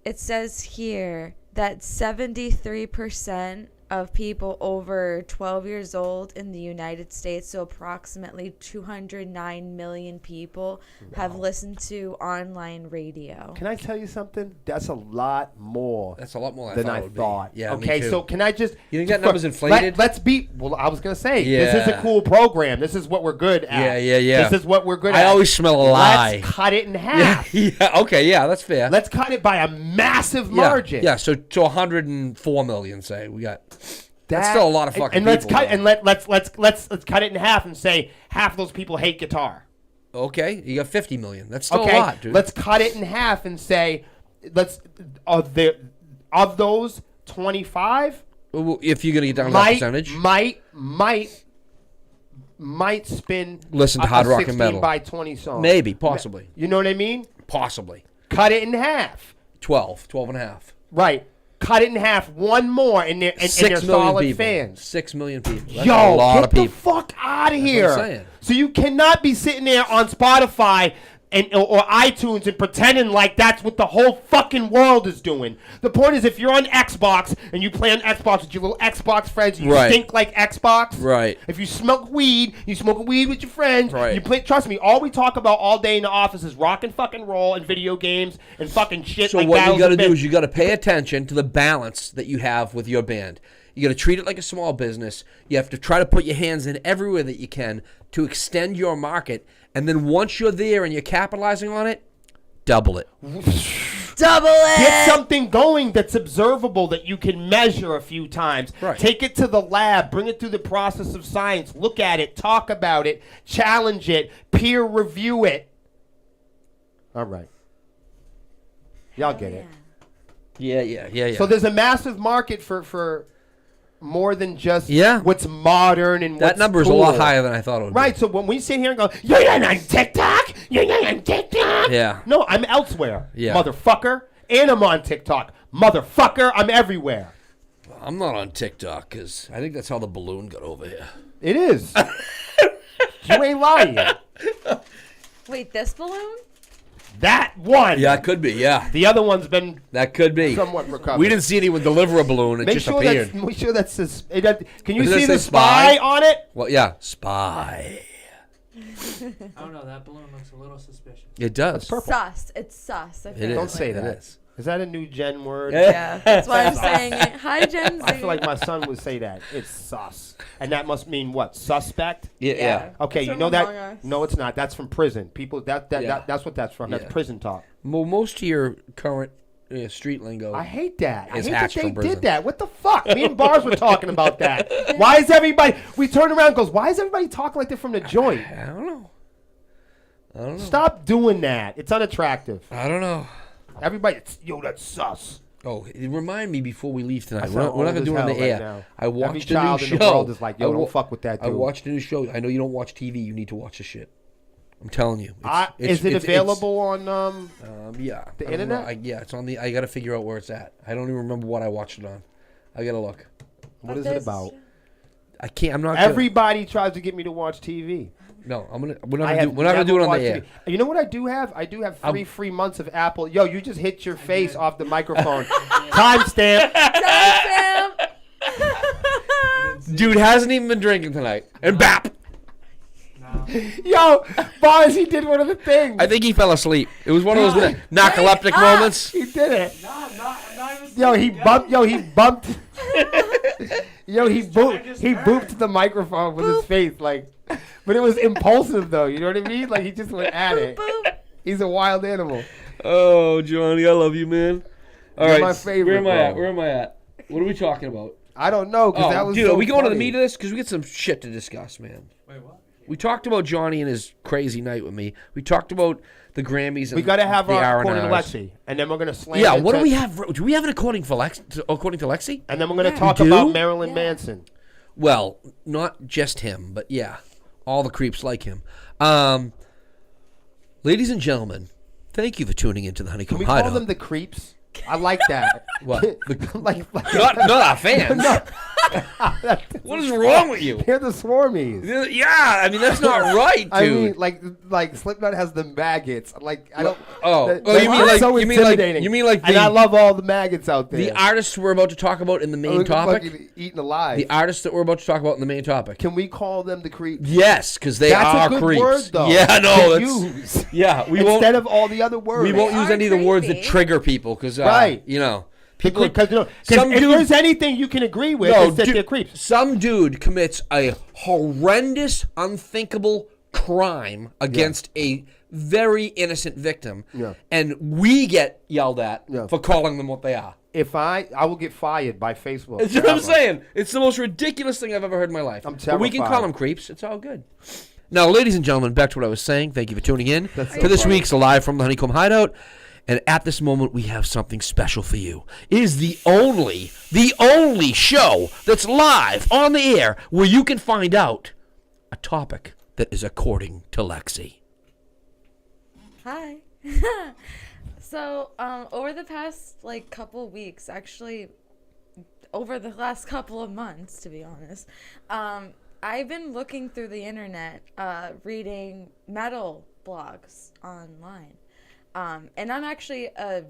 It says here that 73% of people over 12 years old in the United States, so approximately 209 million people, have listened to online radio. Can I tell you something? That's a lot more That's a lot more than than I it would thought. Be. Yeah, me okay, too. so can I just? You think that number's inflated? Let's be. Well, I was gonna say this is a Yeah. cool program. This is what we're good at. Yeah. This is what we're good I at. always smell a lie. Let's cut it in Yeah, half. yeah. Okay, yeah, that's fair. Let's cut it by a massive yeah, margin. Yeah, so 104 million, say we got. That's That- still a lot of fucking and let's people, cut though. and let's cut it in half and say half of those people hate guitar. Okay, you got 50 million. That's still Okay, a lot, dude. let's cut it in half and say of those 25 If you're gonna get down to that percentage, might spin Listen to a hard rock and 16 metal. by 20 song. maybe, possibly, You know what I mean? possibly Cut it in half. 12 and a half. Right. Cut it in half. One more, and they're 6 million solid people. fans. 6 million people. That's Yo, a lot get of people. the fuck out of what here. I'm saying. So you cannot be sitting there on Spotify or iTunes and pretending like that's what the whole fucking world is doing. The point is, if you're on Xbox and you play on Xbox with your little Xbox friends, and you Right. stink like Xbox. Right. If you smoke weed, you smoke weed with your friends. Right. You play. Trust me, all we talk about all day in the office is rock and fucking roll and video games and fucking shit. So like what you Battles got to of do Bit. is you got to pay attention to the balance that you have with your band. You got to treat it like a small business. You have to try to put your hands in everywhere that you can to extend your market. And then once you're there and you're capitalizing on it, double it. Double it! Get something going that's observable that you can measure a few times. Right. Take it to the lab, bring it through the process of science, look at it, talk about it, challenge it, peer review it. All right. Y'all get it. Yeah. So there's a massive market for more than just Yeah. what's modern and that what's number is cool. a lot higher than I thought it would Right, so when we sit here and go, you're on TikTok? You're on TikTok? be. Yeah. No, I'm elsewhere, Yeah. motherfucker. And I'm on TikTok. Motherfucker, I'm everywhere. I'm not on TikTok because I think that's how the balloon got over here. It is. You ain't lying. Wait, this balloon? That one. Yeah, it could be. Yeah, The other one's been that could be. somewhat recovered. We didn't see anyone deliver a balloon. It Make just sure appeared. that's. Make sure that's. Can you Does it see say the spy spy? on it? Well, yeah, spy. I don't know. That balloon looks a little suspicious. It does. purple. Sus. It's sus. It is. Don't say It that. is. Is that a new Gen word? Yeah, that's why I'm saying it. Hi, Gen Z. I feel like my son would say that. It's sus. And that must mean what? Suspect? Yeah. Yeah. Okay, It's you from know Among that? Us. No, it's not. That's from prison. People, Yeah. that's what that's from. Yeah. That's prison talk. Well, most of your current street lingo. I hate that. I It's hate that hatched they from prison. did that. What the fuck? Me and Bars were talking about that. Why is everybody? We turned around and goes, why is everybody talking like they're from the joint? I don't know. Stop doing that. It's unattractive. I don't know. Everybody, that's sus. Oh, remind me before we leave tonight. I We're not sound going to old do it as on the hell right air. now. I Every watched a new child in show. the world is like, yo, I don't wa- fuck with that I dude. watched a new show. I know you don't watch TV. You need to watch the shit. I'm telling you. Is it available on Yeah. the I don't internet? know. Yeah, it's on the. I got to figure out where it's at. I don't even remember what I watched it on. I got to look. what is it about? I can't. I'm not. Everybody tries to get me to watch TV. No, I'm gonna. We're not I gonna do. have We're not gonna do it never on the watched air. TV. You know what I do have? I do have three free months of Apple. Yo, you just hit your face off the microphone. Timestamp. Sam. Dude hasn't even been drinking tonight. And bap. No. Yo, Bars, he did one of the things. I think he fell asleep. It was one of those narcoleptic moments. He did it. No, I'm not even. Yo, he bumped. Yo, he bumped. Yo, he booped. just He heard. booped the microphone with his face, like. But it was impulsive, though. You know what I mean? Like he just went at it. Boop. He's a wild animal. Oh, Johnny, I love you, man. All You're right, my favorite, Where am I at? bro. Where am I at? What are we talking about? I don't know, because that was dude, so are we going to the funny. meat of this? Because we get some shit to discuss, man. Wait, what? We talked about Johnny and his crazy night with me. We talked about the Grammys. And We got to have the our according to R&Rs. Lexi, and then we're going to slam. Yeah, into- what do we have? Do we have it according to Lexi? And then we're going to Yeah. talk We do? about Marilyn Yeah. Manson. Well, not just him, but yeah, all the creeps like him. Ladies and gentlemen, thank you for tuning into the Can Honeycomb we call Hideout. them the creeps? I like that. What? like not our fans. No. What is wrong with you? They're the swarmies. Yeah, I mean that's not right, dude. I mean, like Slipknot has the maggots. Like I don't. Oh. that- Oh, that's you mean like- so you mean like- intimidating. you mean like And the- I love all the maggots out there. the artists we're about to talk about in the main topic. Fucking eaten alive. The artists that we're about to talk about in the main topic. Can we call them the creeps? Yes, because they That's are a good creeps. word, though. Yeah, no, to that's use yeah. We won't. instead of all the other words. We won't They use are any of the words that creepy. trigger people because, Right. you know, people. Because Some if dude- there's anything you can agree with, No, it's that dude, they're creeps. some dude commits a horrendous, unthinkable crime against a very innocent victim, Yeah. and we get yelled at Yeah. for calling them what they are. If I will get fired by Facebook. That's what I'm forever. saying. It's the most ridiculous thing I've ever heard in my life. I'm But we can call terrified. them creeps. It's all good. Now, ladies and gentlemen, back to what I was saying. Thank you for tuning in That's to so this funny. week's Live from the Honeycomb Hideout. And at this moment, we have something special for you. It is the only show that's live on the air where you can find out a topic that is according to Lexi. Hi. So, over the past couple weeks, actually, over the last couple of months, to be honest, I've been looking through the internet, reading metal blogs online, and I'm actually a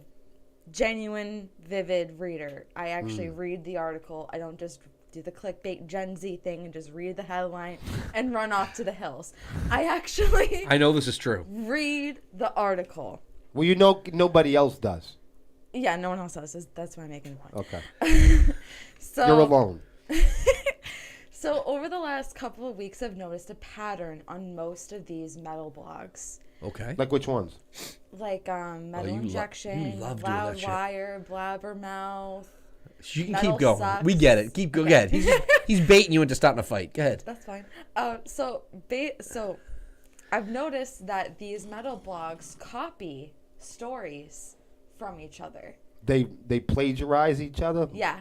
genuine, vivid reader. I actually read the article. I don't just do the clickbait Gen Z thing and just read the headline and run off to the hills. I actually I know this is true. read the article. Well, you know, nobody else does. Yeah, no one else does. That's why I'm making the point. Okay. So You're alone. So over the last couple of weeks, I've noticed a pattern on most of these metal blogs, Okay. Like which ones? like Metal you Injection, love doing that shit. Loudwire, Blabbermouth. You can Metal keep going. sucks. We get it. Go ahead. He's baiting you into starting a fight. Go ahead. That's fine. So I've noticed that these metal blogs copy stories from each other. They plagiarize each other. Yeah.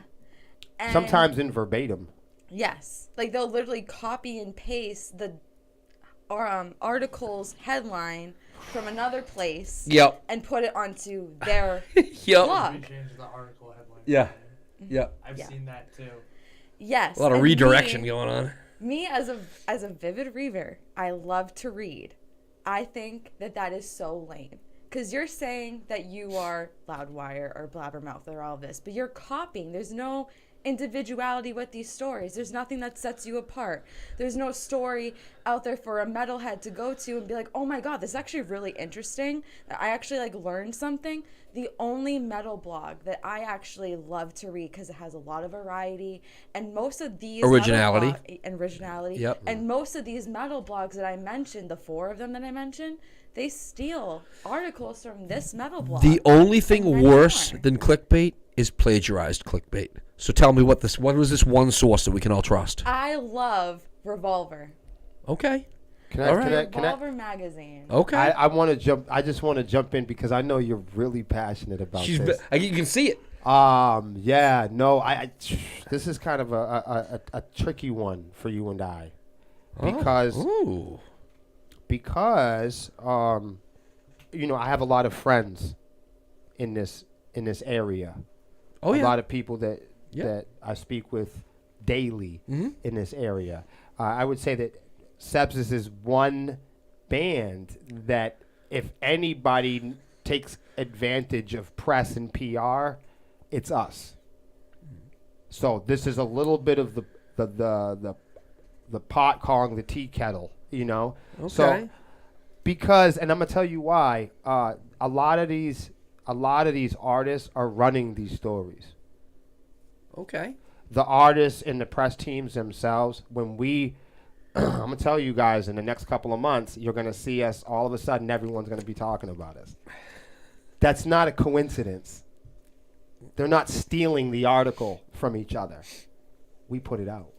And Sometimes in verbatim. Yes, like they'll literally copy and paste the article's headline from another place. Yep. And put it onto their Yep. blog. We changed the article headline. Yeah. Yep. I've Yeah. seen that too. Yes. A lot of and redirection going on. Me as a vivid reader, I love to read. I think that is so lame. Because you're saying that you are Loudwire or Blabbermouth or all this, but you're copying. There's no individuality with these stories. There's nothing that sets you apart. There's no story out there for a metalhead to go to and be like, oh my god, this is actually really interesting. I actually like learned something. The only metal blog that I actually love to read because it has a lot of variety and most of these originality. Yep. And most of these metal blogs that I mentioned, the 4 of them that I mentioned, they steal articles from this metal blog. The only thing and worse more. than clickbait is plagiarized clickbait. So tell me what was this one source that we can all trust? I love Revolver. Okay. Revolver magazine. Okay. I want to jump. I just want to jump in because I know you're really passionate about this. You can see it. Yeah. No. This is kind of a tricky one for you and I, because I have a lot of friends in this area. Oh yeah. A lot of people that I speak with daily in this area. I would say that Sepsiss is one band that if anybody takes advantage of press and PR, it's us. So this is a little bit of the pot calling the tea kettle, Okay. So because, and I'm gonna tell you why, a lot of these artists are running these stories. Okay. The artists and the press teams themselves, when I'm going to tell you guys, in the next couple of months, you're going to see us, all of a sudden, everyone's going to be talking about us. That's not a coincidence. They're not stealing the article from each other. We put it out.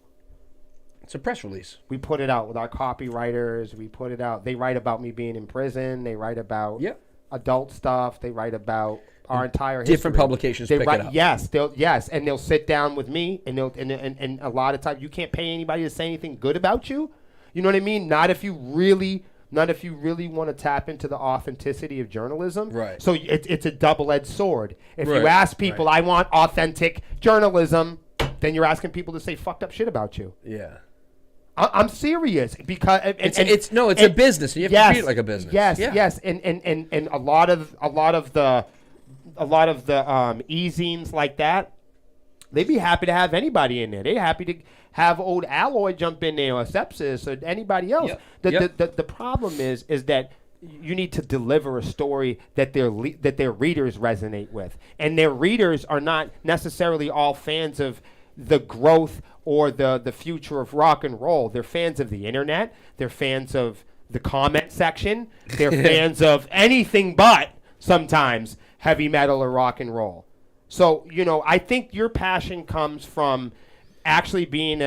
It's a press release. We put it out with our copywriters. We put it out. They write about me being in prison. They write about adult stuff. They write about our entire history. Different publications pick it up. Yes, and they'll sit down with me, and a lot of times you can't pay anybody to say anything good about you. You know what I mean? Not if you really want to tap into the authenticity of journalism. Right. So it's a double-edged sword. If you ask people, I want authentic journalism, then you're asking people to say fucked up shit about you. Yeah. I'm serious because it's a business. And you have to treat it like a business. Yes, and a lot of the e-zines like that, they'd be happy to have anybody in there. They're happy to have old Alloy jump in there or Sepsiss or anybody else. The problem is that you need to deliver a story that their readers resonate with, and their readers are not necessarily all fans of the growth or the future of rock and roll. They're fans of the internet. They're fans of the comment section. They're fans of anything but sometimes heavy metal or rock and roll. So, I think your passion comes from actually being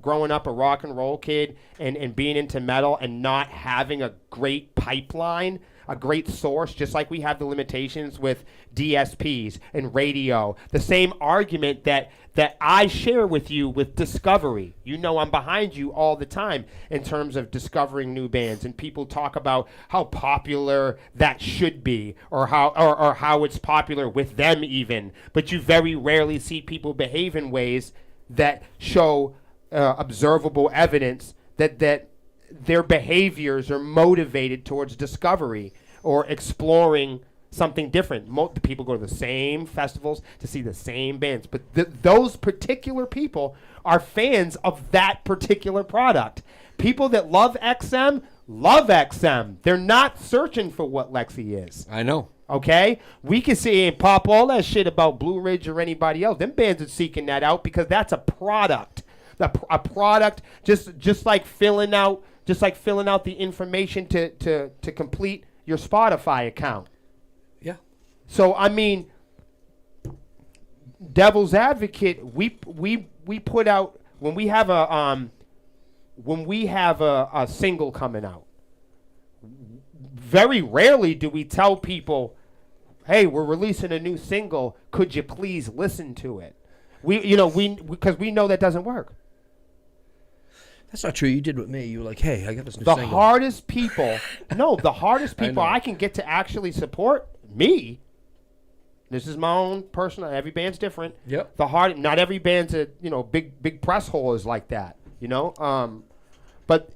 growing up a rock and roll kid and being into metal and not having a great pipeline, a great source, just like we have the limitations with DSPs and radio. The same argument that I share with you with discovery. I'm behind you all the time in terms of discovering new bands, and people talk about how popular that should be or how it's popular with them even. But you very rarely see people behave in ways that show observable evidence that their behaviors are motivated towards discovery or exploring something different. The people go to the same festivals to see the same bands, but those particular people are fans of that particular product. People that love XM love XM. They're not searching for what Lexi is. I know. Okay? We can see and pop all that shit about Blue Ridge or anybody else. Them bands are seeking that out because that's a product. A product, just like filling out the information to complete your Spotify account. Yeah. So I mean, devil's advocate, we put out when we have a single coming out. Very rarely do we tell people, "Hey, we're releasing a new single. Could you please listen to it?" Because we know that doesn't work. That's not true. You did with me. You were like, "Hey, I got this new The single." hardest people I can get to actually support me. This is my own personal. Every band's different. Yep. Not every band's a big press hole is like that. But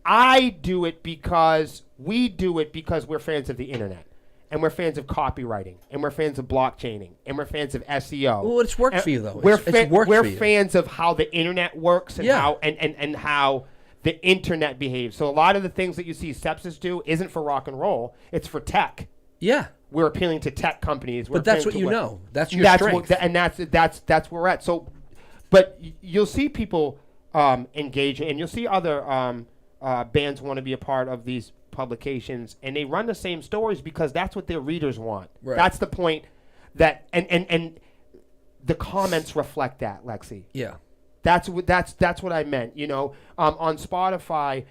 I do it because we do it because we're fans of the internet. And we're fans of copywriting, and we're fans of blockchaining, and we're fans of SEO. Well, it's worked And for you though. We're It's worked we're for you. fans of how the internet works and Yeah. how and how the internet behaves. So a lot of the things that you see Sepsiss do isn't for rock and roll; it's for tech. Yeah. We're appealing to tech companies. We're But that's appealing what to you know. That's your that's strength. and that's where we're at. So, but you'll see people engage, and you'll see other bands want to be a part of these publications, and they run the same stories because that's what their readers want. Right. That's the point. That and the comments reflect that, Lexi. Yeah. That's what I meant. You know, on Spotify,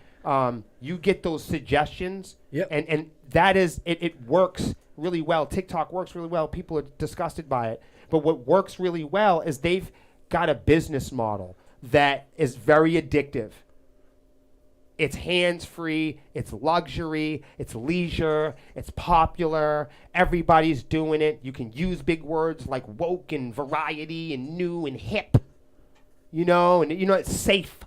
you get those suggestions, Yep. and that is it works really well. TikTok works really well. People are disgusted by it, but what works really well is they've got a business model that is very addictive. It's hands-free, it's luxury, it's leisure, it's popular, everybody's doing it. You can use big words like woke and variety and new and hip, you know, and you know, it's safe.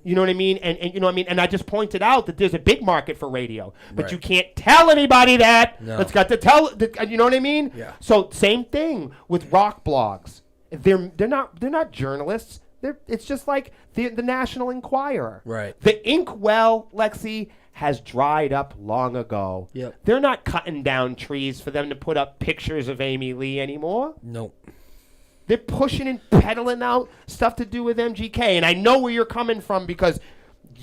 You know what I mean? And you know what I mean? And I just pointed out that there's a big market for radio, but Right. you can't tell anybody that. No. It's got to tell, you know what I mean? Yeah. So same thing with rock blogs. They're not journalists. It's just like the National Enquirer. Right. The inkwell, Lexi, has dried up long ago. Yep. They're not cutting down trees for them to put up pictures of Amy Lee anymore. Nope. They're pushing and peddling out stuff to do with MGK. And I know where you're coming from because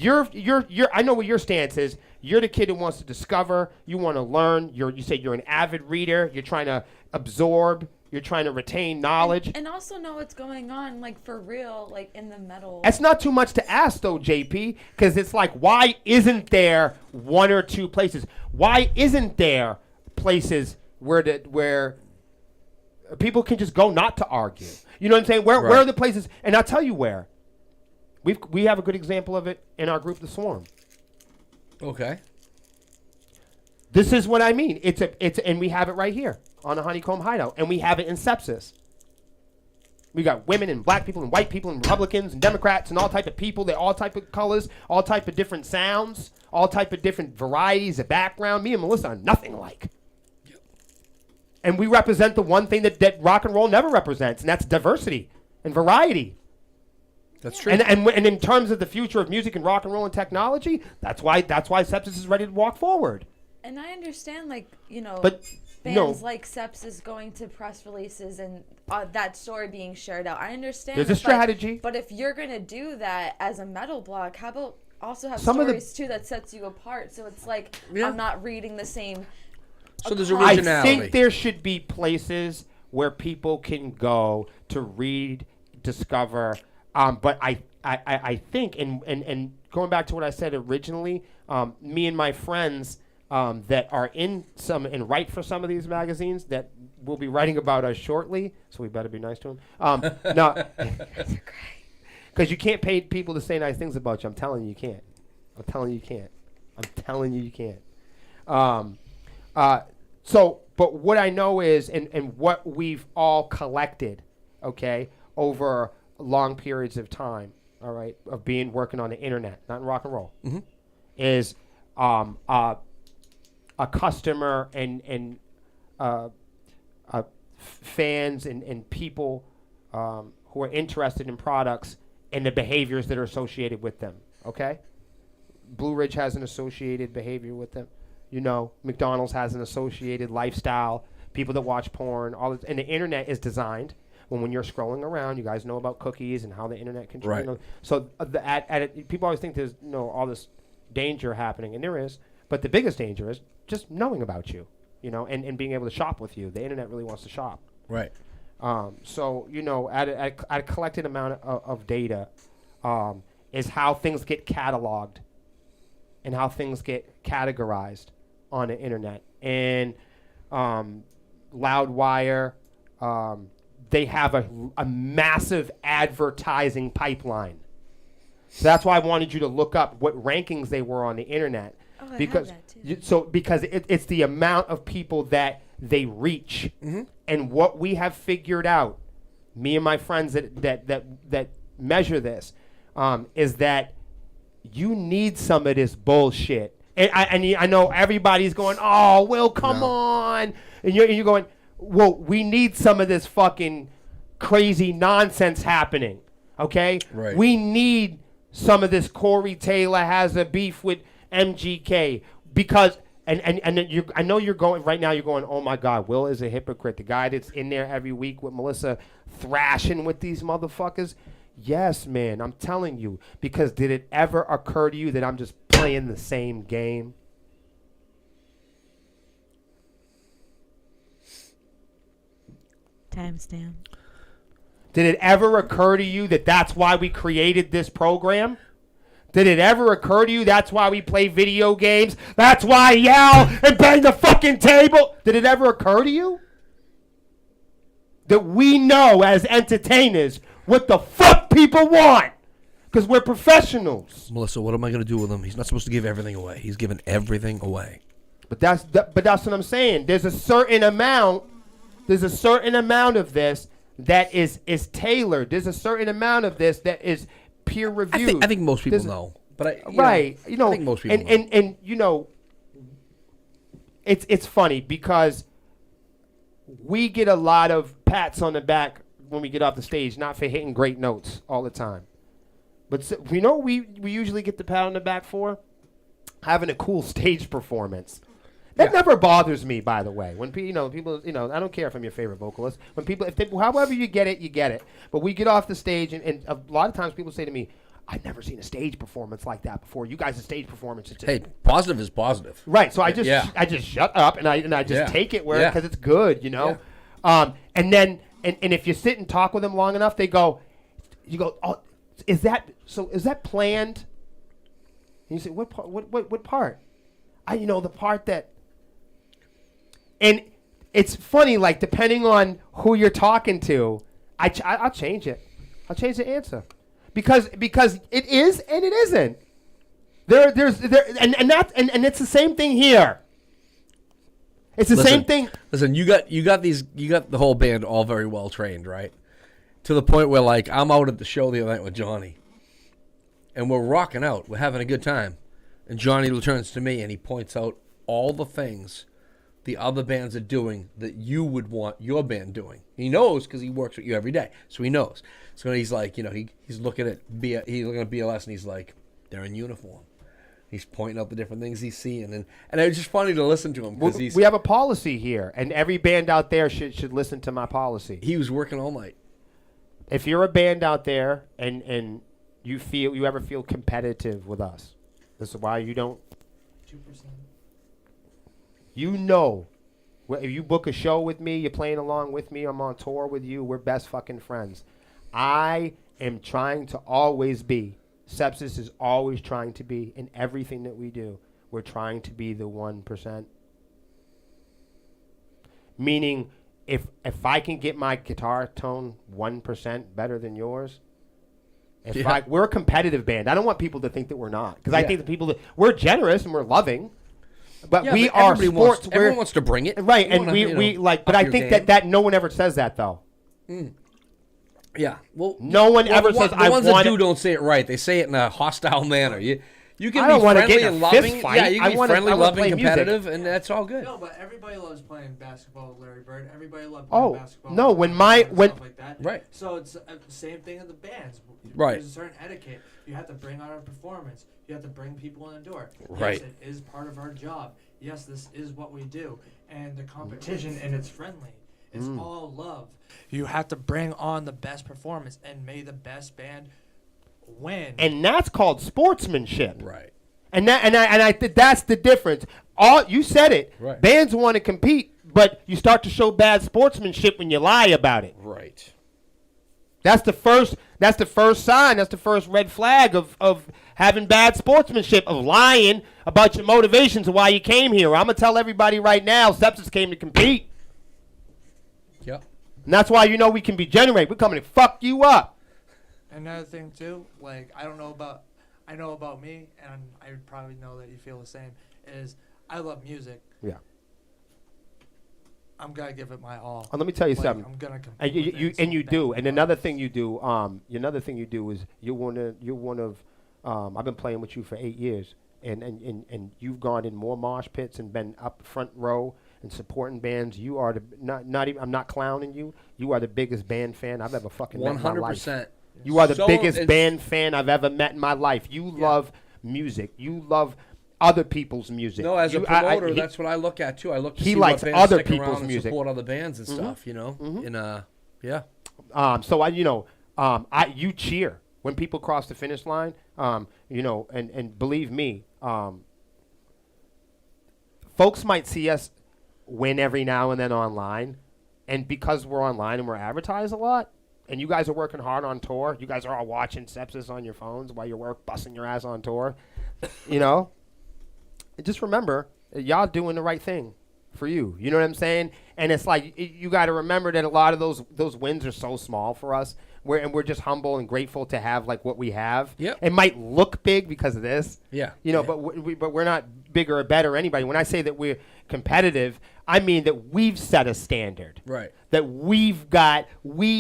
I know what your stance is. You're the kid who wants to discover. You want to learn. You say you're an avid reader. You're trying to absorb. You're trying to retain knowledge. And also know what's going on, like for real, like in the metal. That's not too much to ask, though, JP, because it's like, why isn't there one or two places? Why isn't there places where people can just go not to argue? You know what I'm saying? Where are the places? And I'll tell you where. We have a good example of it in our group, The Swarm. Okay. This is what I mean. And we have it right here on the HoneyComb Hideout, and we have it in Sepsiss. We got women and black people and white people and Republicans and Democrats and all type of people. They're all type of colors, all type of different sounds, all type of different varieties of background. Me and Melissa are nothing alike. Yep. And we represent the one thing that rock and roll never represents, and that's diversity and variety. That's true. And in terms of the future of music and rock and roll and technology, that's why Sepsiss is ready to walk forward. And I understand, like, you know, But bands no. like Sepsiss going to press releases and that story being shared out. I understand. There's a that, strategy. But if you're going to do that as a metal blog, how about also have Some of the- stories, too, that sets you apart? So it's like, Yeah. I'm not reading the same. So there's I originality. I think there should be places where people can go to read, discover. But I think, and going back to what I said originally, me and my friends that are in some and write for some of these magazines that we'll be writing about us shortly, so we better be nice to them. No, because you can't pay people to say nice things about you. I'm telling you, you can't. I'm telling you, you can't. I'm telling you, you can't. But what I know is, and what we've all collected, okay, over long periods of time, all right, of working on the internet, not in rock and roll, is a customer and fans and people who are interested in products and the behaviors that are associated with them, okay? Blue Ridge has an associated behavior with them. You know, McDonald's has an associated lifestyle. People that watch porn, all this, and the internet is designed when you're scrolling around. You guys know about cookies and how the internet controls. Right. You know, so people always think there's all this danger happening, and there is. But the biggest danger is just knowing about you, and being able to shop with you. The internet really wants to shop. Right. So at a collected amount of data is how things get cataloged and how things get categorized on the internet. And Loudwire, they have a massive advertising pipeline. So that's why I wanted you to look up what rankings they were on the internet. Oh, I because have that too. because it's the amount of people that they reach. And what we have figured out, me and my friends that measure this, is that you need some of this bullshit. And I know everybody's going, oh, Will, come on. And you're going, well, we need some of this fucking crazy nonsense happening, okay? Right. We need some of this Corey Taylor has a beef with MGK because, I know you're going, right now you're going, oh my God, Will is a hypocrite. The guy that's in there every week with Melissa thrashing with these motherfuckers. Yes, man, I'm telling you. Because did it ever occur to you that I'm just playing the same game? Timestamp. Did it ever occur to you that that's why we created this program? Did it ever occur to you that's why we play video games? That's why I yell and bang the fucking table? Did it ever occur to you? That we know as entertainers what the fuck people want. Because we're professionals. Melissa, what am I going to do with him? He's not supposed to give everything away. He's giving everything away. But that's what I'm saying. There's a certain amount of this that is tailored. There's a certain amount of this that is peer reviewed. I think most people know. But I think most people know. And you know, it's funny because we get a lot of pats on the back when we get off the stage, not for hitting great notes all the time. But you know what we usually get the pat on the back for? Having a cool stage performance. That never bothers me, by the way. When people, I don't care if I'm your favorite vocalist. When people, however you get it, you get it. But we get off the stage, and a lot of times people say to me, I've never seen a stage performance like that before. You guys' stage performance is just hey, positive is positive. right. So I just shut up and I just take it because it's good, And then if you sit and talk with them long enough, you go, oh, is that planned? And you say, what part? The part that. And it's funny, like depending on who you're talking to, I'll change it. I'll change the answer. Because it is and it isn't. And it's the same thing here. It's the same thing. Listen, you got the whole band all very well trained, right? To the point where like I'm out at the show the other night with Johnny, and we're rocking out, we're having a good time, and Johnny turns to me and he points out all the things the other bands are doing that you would want your band doing. He knows because he works with you every day, so he knows. So he's like, he's looking at BLS and he's like, they're in uniform. He's pointing out the different things he's seeing, and it's just funny to listen to him because we have a policy here, and every band out there should listen to my policy. He was working all night. If you're a band out there and you ever feel competitive with us, this is why you don't. 2%. If you book a show with me, you're playing along with me, I'm on tour with you, we're best fucking friends. I am trying to always be. Sepsiss is always trying to be in everything that we do. We're trying to be the 1%. Meaning, if I can get my guitar tone 1% better than yours, we're a competitive band. I don't want people to think that we're not, because I think that we're generous and we're loving, but we are sports. Everyone wants to bring it, right? And we like, but I think that no one ever says that though. Mm. Yeah, well, no one ever says I want. The ones that don't say it right. They say it in a hostile manner. You can be friendly and loving. Yeah, you can be friendly, loving, competitive, music. and that's all good. No, but everybody loves playing basketball with Larry Bird. Everybody loves playing basketball. No, when stuff like that. Right. So it's the same thing in the bands. Right. There's a certain etiquette. You have to bring on a performance. You have to bring people in the door. Right. Yes, it is part of our job. Yes, this is what we do. And the competition, and it's friendly. It's all love. You have to bring on the best performance, and may the best band win. And that's called sportsmanship. Right. And I think that's the difference. You said it. Right. Bands want to compete, but you start to show bad sportsmanship when you lie about it. Right. That's the first sign. That's the first red flag of having bad sportsmanship, of lying about your motivations of why you came here. I'm gonna tell everybody right now, Sepsiss came to compete. Yep. And that's why we can be generate. We're coming to fuck you up. Another thing too, like I know about me, and I would probably know that you feel the same, is I love music. Yeah. I'm gonna give it my all. Let me tell you something. I'm gonna compete. And you do. And another thing you do. Another thing you do is you're one of I've been playing with you for 8 years, and you've gone in more mosh pits and been up front row and supporting bands. You are the not even. I'm not clowning you. You are the biggest band fan I've ever fucking met in my life. 100%. You are the So biggest it's- band fan I've ever met in my life. You love music. You love other people's music. No, as a You- promoter, that's what I look at too. I look to he see likes what bands other stick around people's and music. support other bands and stuff. You know, and yeah. So you cheer when people cross the finish line. And believe me, folks might see us win every now and then online, and because we're online and we're advertised a lot, and you guys are working hard on tour, you guys are all watching Sepsiss on your phones while you're busting your ass on tour, and just remember, y'all doing the right thing for you. You know what I'm saying? And it's like you got to remember that a lot of those wins are so small for us. We're just humble and grateful to have like what we have. Yep. It might look big because of this. Yeah. But we're not bigger or better anybody. When I say that we're competitive, I mean that we've set a standard. Right. That we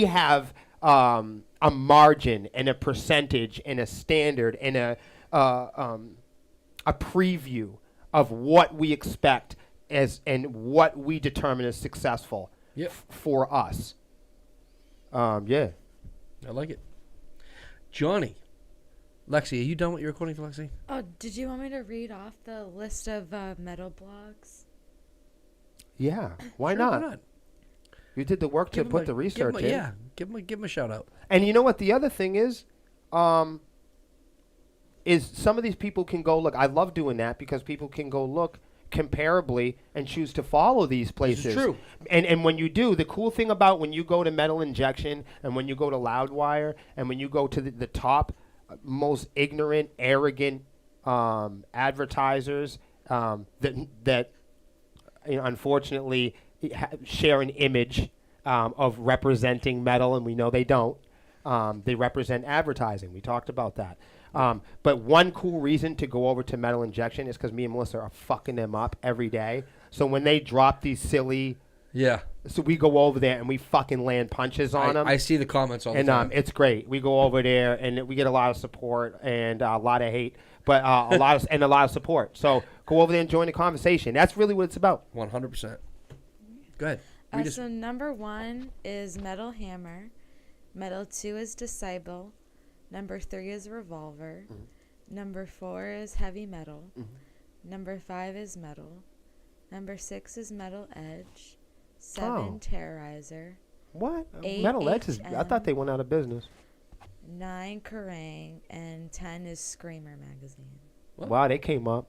have a margin and a percentage and a standard and a preview of what we expect and what we determine as successful for us. Yeah. I like it. Johnny. Lexi, are you done with your recording for Lexi? Oh, did you want me to read off the list of metal blogs? Yeah. Why Sure, not? You did the work to put the research in. Yeah. Give him a shout out. And you know what? The other thing is some of these people can go look. I love doing that because people can go look comparably and choose to follow these places. This is true. And when you do, the cool thing about when you go to Metal Injection and when you go to Loudwire and when you go to the top most ignorant, arrogant advertisers that unfortunately share an image of representing metal, and we know they don't. They represent advertising. We talked about that. But one cool reason to go over to Metal Injection is because me and Melissa are fucking them up every day. So when they drop these silly, so we go over there and we fucking land punches on them. I see the comments all the time. And it's great. We go over there and we get a lot of support and a lot of hate, but a lot of support. So go over there and join the conversation. That's really what it's about. 100%. Go ahead. So number 1 is Metal Hammer. Metal 2 is Disciple. Number 3 is Revolver. Number 4 is Heavy Metal. Number 5 is Metal. Number 6 is Metal Edge. 7 Terrorizer. What? 8 Metal Edge is. I HM. thought they went out of business. 9 Kerrang, and 10 is Screamer magazine. What? Wow, they came up.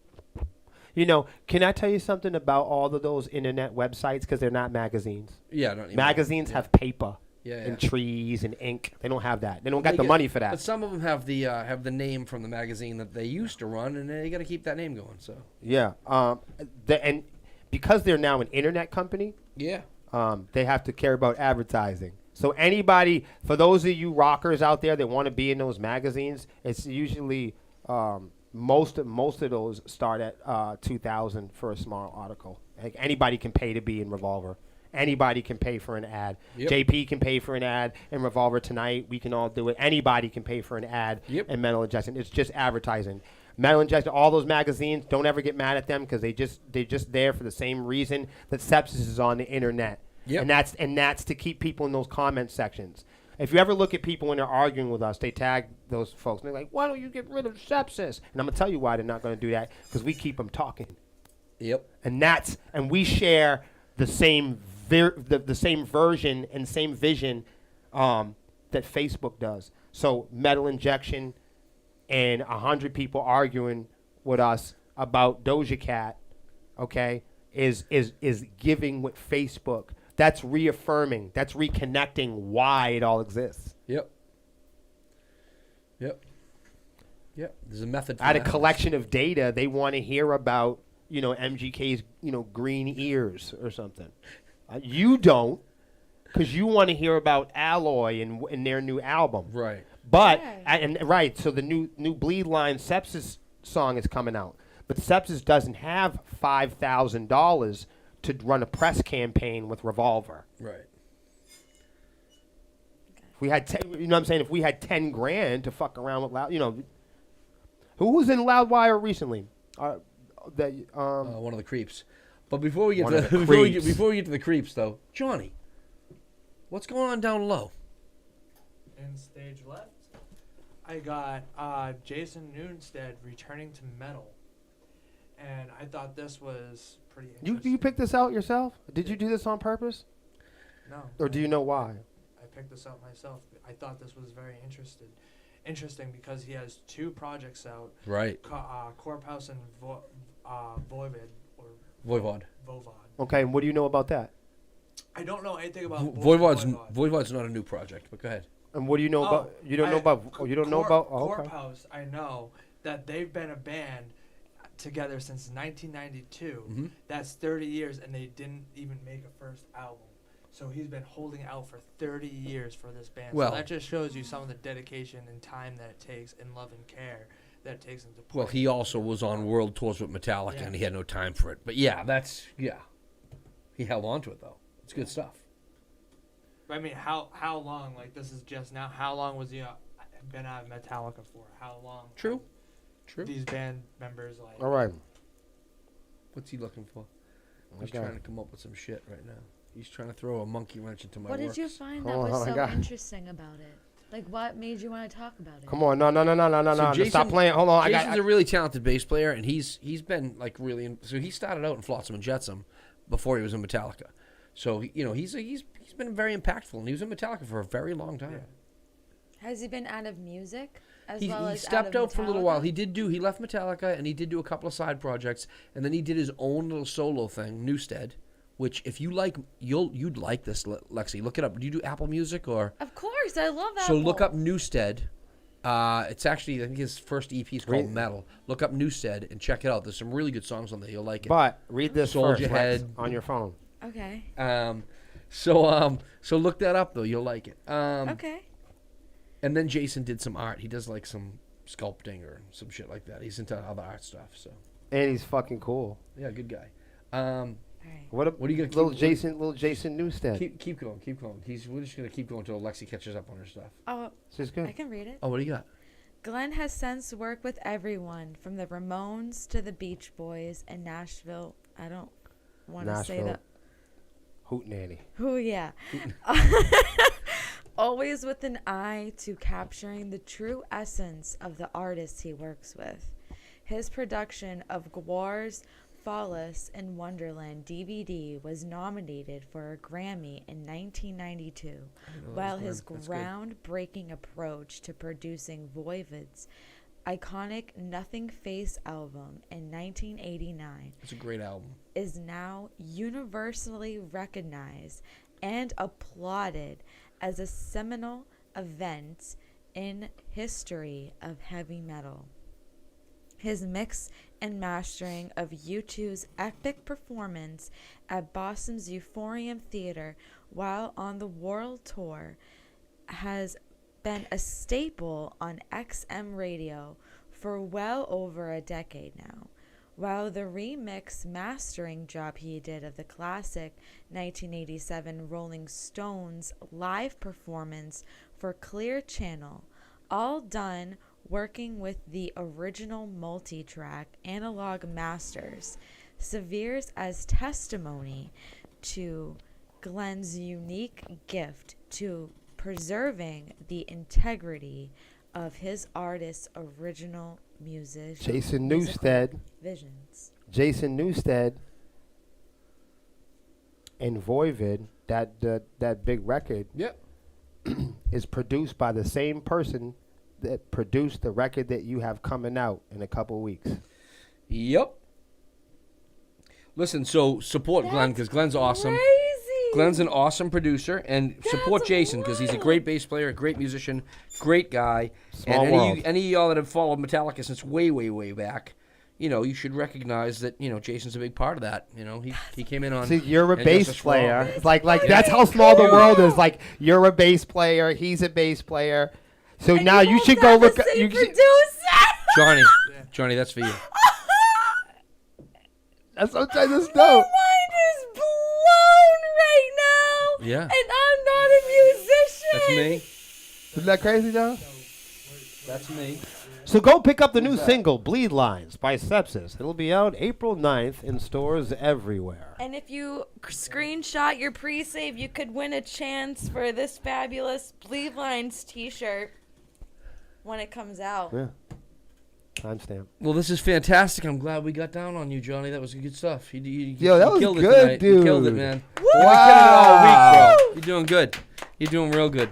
Can I tell you something about all of those internet websites? Because they're not magazines. Yeah, don't even Magazines have paper and yeah. trees and ink. They don't have that. They don't got They the get- money for that. But some of them have the name from the magazine that they used to run, and they got to keep that name going. So Yeah. And because they're now an internet company, yeah, they have to care about advertising. So anybody, for those of you rockers out there that want to be in those magazines, it's usually most of those start at 2,000 for a small article. Like anybody can pay to be in Revolver. Anybody can pay for an ad. Yep. JP can pay for an ad in Revolver Tonight. We can all do it. Anybody can pay for an ad in Metal Injection. It's just advertising. Metal Injection, all those magazines, don't ever get mad at them because they're just there for the same reason that Sepsiss is on the internet. Yep. And that's to keep people in those comment sections. If you ever look at people when they're arguing with us, they tag those folks. And they're like, why don't you get rid of Sepsiss? And I'm going to tell you why they're not going to do that, because we keep them talking. yep, And we share the same the same version and same vision that Facebook does. So Metal Injection and 100 people arguing with us about Doja Cat, okay, is giving what Facebook. That's reaffirming. That's reconnecting why it all exists. yep. There's a method. For At a that. collection of data, they want to hear about, MGK's, green ears or something. You don't, because you want to hear about Alloy and their new album. Right. But Yeah. so the new Bleed Line Sepsiss song is coming out, but Sepsiss doesn't have $5,000 to run a press campaign with Revolver. Right. If we had, you know what I'm saying? If we had 10 grand to fuck around with, Who was in Loudwire recently? One of the creeps. But before we get One to of the before we creeps. get to the creeps, though, Johnny, what's going on down low? In stage left, I got Jason Newstead returning to metal, and I thought this was pretty interesting. You picked this out yourself? Did you do this on purpose? No. Or do you know why? I picked this out myself. I thought this was very interesting because he has 2 projects out. Right. Corp House and Voivod. Voivod. Okay, and what do you know about that? I don't know anything about Voivod's not a new project, but go ahead. And what do you know about? You don't know about? You don't know about? Oh, Corp okay. House. I know that they've been a band together since 1992. Mm-hmm. That's 30 years, and they didn't even make a first album. So he's been holding out for 30 years for this band. Well, so that just shows you some of the dedication and time that it takes, and love and care that it takes into play. Well, he also was on world tours with Metallica, Yeah. and he had no time for it. But yeah, he held on to it though. It's good stuff. But I mean, how long? Like, this is just now. How long was he been out of Metallica for? How long? True. These band members like. All right. What's he looking for? He's Okay. trying to come up with some shit right now. He's trying to throw a monkey wrench into my What works. did you find that Hold on, was I so got- interesting about it? Like, what made you want to talk about it? Come on, no. Jason- Stop playing. Hold on. Jason's a really talented bass player, and he's been like really. So he started out in Flotsam and Jetsam before he was in Metallica. So he's been very impactful, and he was in Metallica for a very long time. Has he been out of music as He well as stepped out out for a little while. Metallica? He left Metallica, and he did do a couple of side projects, and then he did his own little solo thing, Newstead, which if you like, you'd like this, Lexi. Look it up. Do you do Apple Music or? Of course, I love that. So look up Newstead. It's actually, I think his first EP is called Metal. Look up Newstead and check it out. There's some really good songs on there. You'll like it. But read this Soldier first, Lex, Head. on your phone. Okay. So look that up though. You'll like it. Okay. And then Jason did some art. He does like some sculpting or some shit like that. He's into other art stuff. So And he's fucking cool. yeah, good guy. All right. What do you got? Little Jason Newstead. Keep going. We're just gonna keep going until Lexi catches up on her stuff. Oh, This is good. I can read it. Oh, what do you got? Glenn has since worked with everyone from the Ramones to the Beach Boys and Nashville. I don't want to say Nashville. that. Hootenanny. Oh, yeah. Always with an eye to capturing the true essence of the artists he works with. His production of Gwar's Fallis in Wonderland DVD was nominated for a Grammy in 1992, while his groundbreaking approach to producing Voivod's iconic Nothing Face album in 1989 It's a great album. is now universally recognized and applauded as a seminal event in history of heavy metal. His mix and mastering of U2's epic performance at Boston's Euphorium Theater while on the world tour has been a staple on XM radio for well over a decade now. While the remix mastering job he did of the classic 1987 Rolling Stones live performance for Clear Channel, all done working with the original multi-track analog masters, serves as testimony to Glenn's unique gift to preserving the integrity of his artist's original musical visions. Jason Newstead and Voivod, that big record, Yep. is produced by the same person that produced the record that you have coming out in a couple weeks. Yep. Listen, so support Glenn because Glenn's awesome. Crazy. Glenn's an awesome producer, and support That's Jason because he's a wild. great bass player, a great musician, great guy. Small and world. any of y'all that have followed Metallica since way, way, way back, you should recognize that, Jason's a big part of that. He came in on. See, you're a And bass Justice for player. All. It's like that's how small the world is. Like you're a bass player, he's a bass player. So now you should go look. You should, Johnny, that's for you. that's sometimes it's My dope. mind is blown right now. Yeah. And I'm not a musician. That's me. Isn't that crazy, though? That's me. So go pick up the new single, Bleed Lines by Sepsiss. It'll be out April 9th in stores everywhere. And if you screenshot your pre-save, you could win a chance for this fabulous Bleed Lines t-shirt when it comes out. Yeah. Timestamp. Well, this is fantastic. I'm glad we got down on you, Johnny. That was good stuff. Yo, that was killed good, it tonight. dude. You killed it, man. Wow. You've been killing it all week, bro. You're doing good. You're doing real good.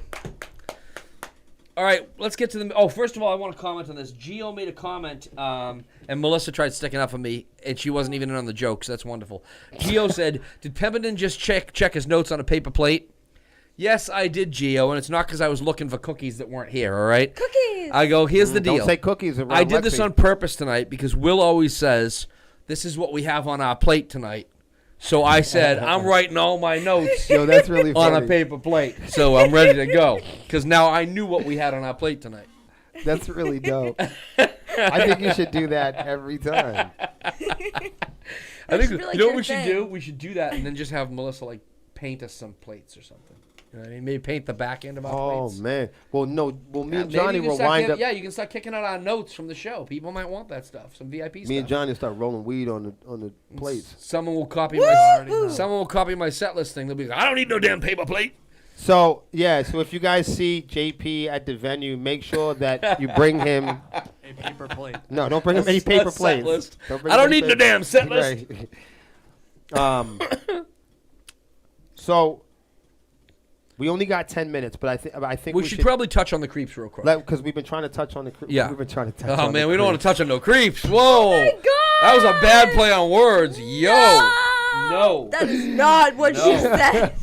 All right, let's get to the. Oh, first of all, I want to comment on this. Gio made a comment, and Melissa tried sticking up for me, and she wasn't even in on the jokes. That's wonderful. Gio said, "Did Pemberton just check his notes on a paper plate?" Yes, I did, Gio, and it's not because I was looking for cookies that weren't here. All right. Cookies. I go. Here's the deal. Don't say cookies around I did this Lexi. on purpose tonight because Will always says, "This is what we have on our plate tonight." So I said, I'm writing all my notes Yo, that's really on funny. a paper plate. So I'm ready to go because now I knew what we had on our plate tonight. That's really dope. I think you should do that every time. I That think should be like you know what your we should thing. do? We should do that and then just have Melissa like paint us some plates or something. You know what I mean? Maybe paint the back end of our Oh, plates. man. Well, no. Well, me and Maybe Johnny you can will start wind up. Yeah, you can start kicking out our notes from the show. People might want that stuff. Some VIP stuff. Me and Johnny will start rolling weed on the plates. Someone will copy my set list thing. They'll be like, I don't need no damn paper plate. So, yeah. So if you guys see JP at the venue, make sure that you bring him. A paper plate. No, don't bring him any paper Set plates. list. Bring I don't him any need no damn set list. Right. So we only got 10 minutes, but I think We should probably touch on the creeps real quick. because we've been trying to touch on the Yeah. We've been trying to touch Oh on man, the we don't want to creeps. touch on no creeps. Whoa, Oh my God. that was a bad play on words. Yo, no. That is not what she said.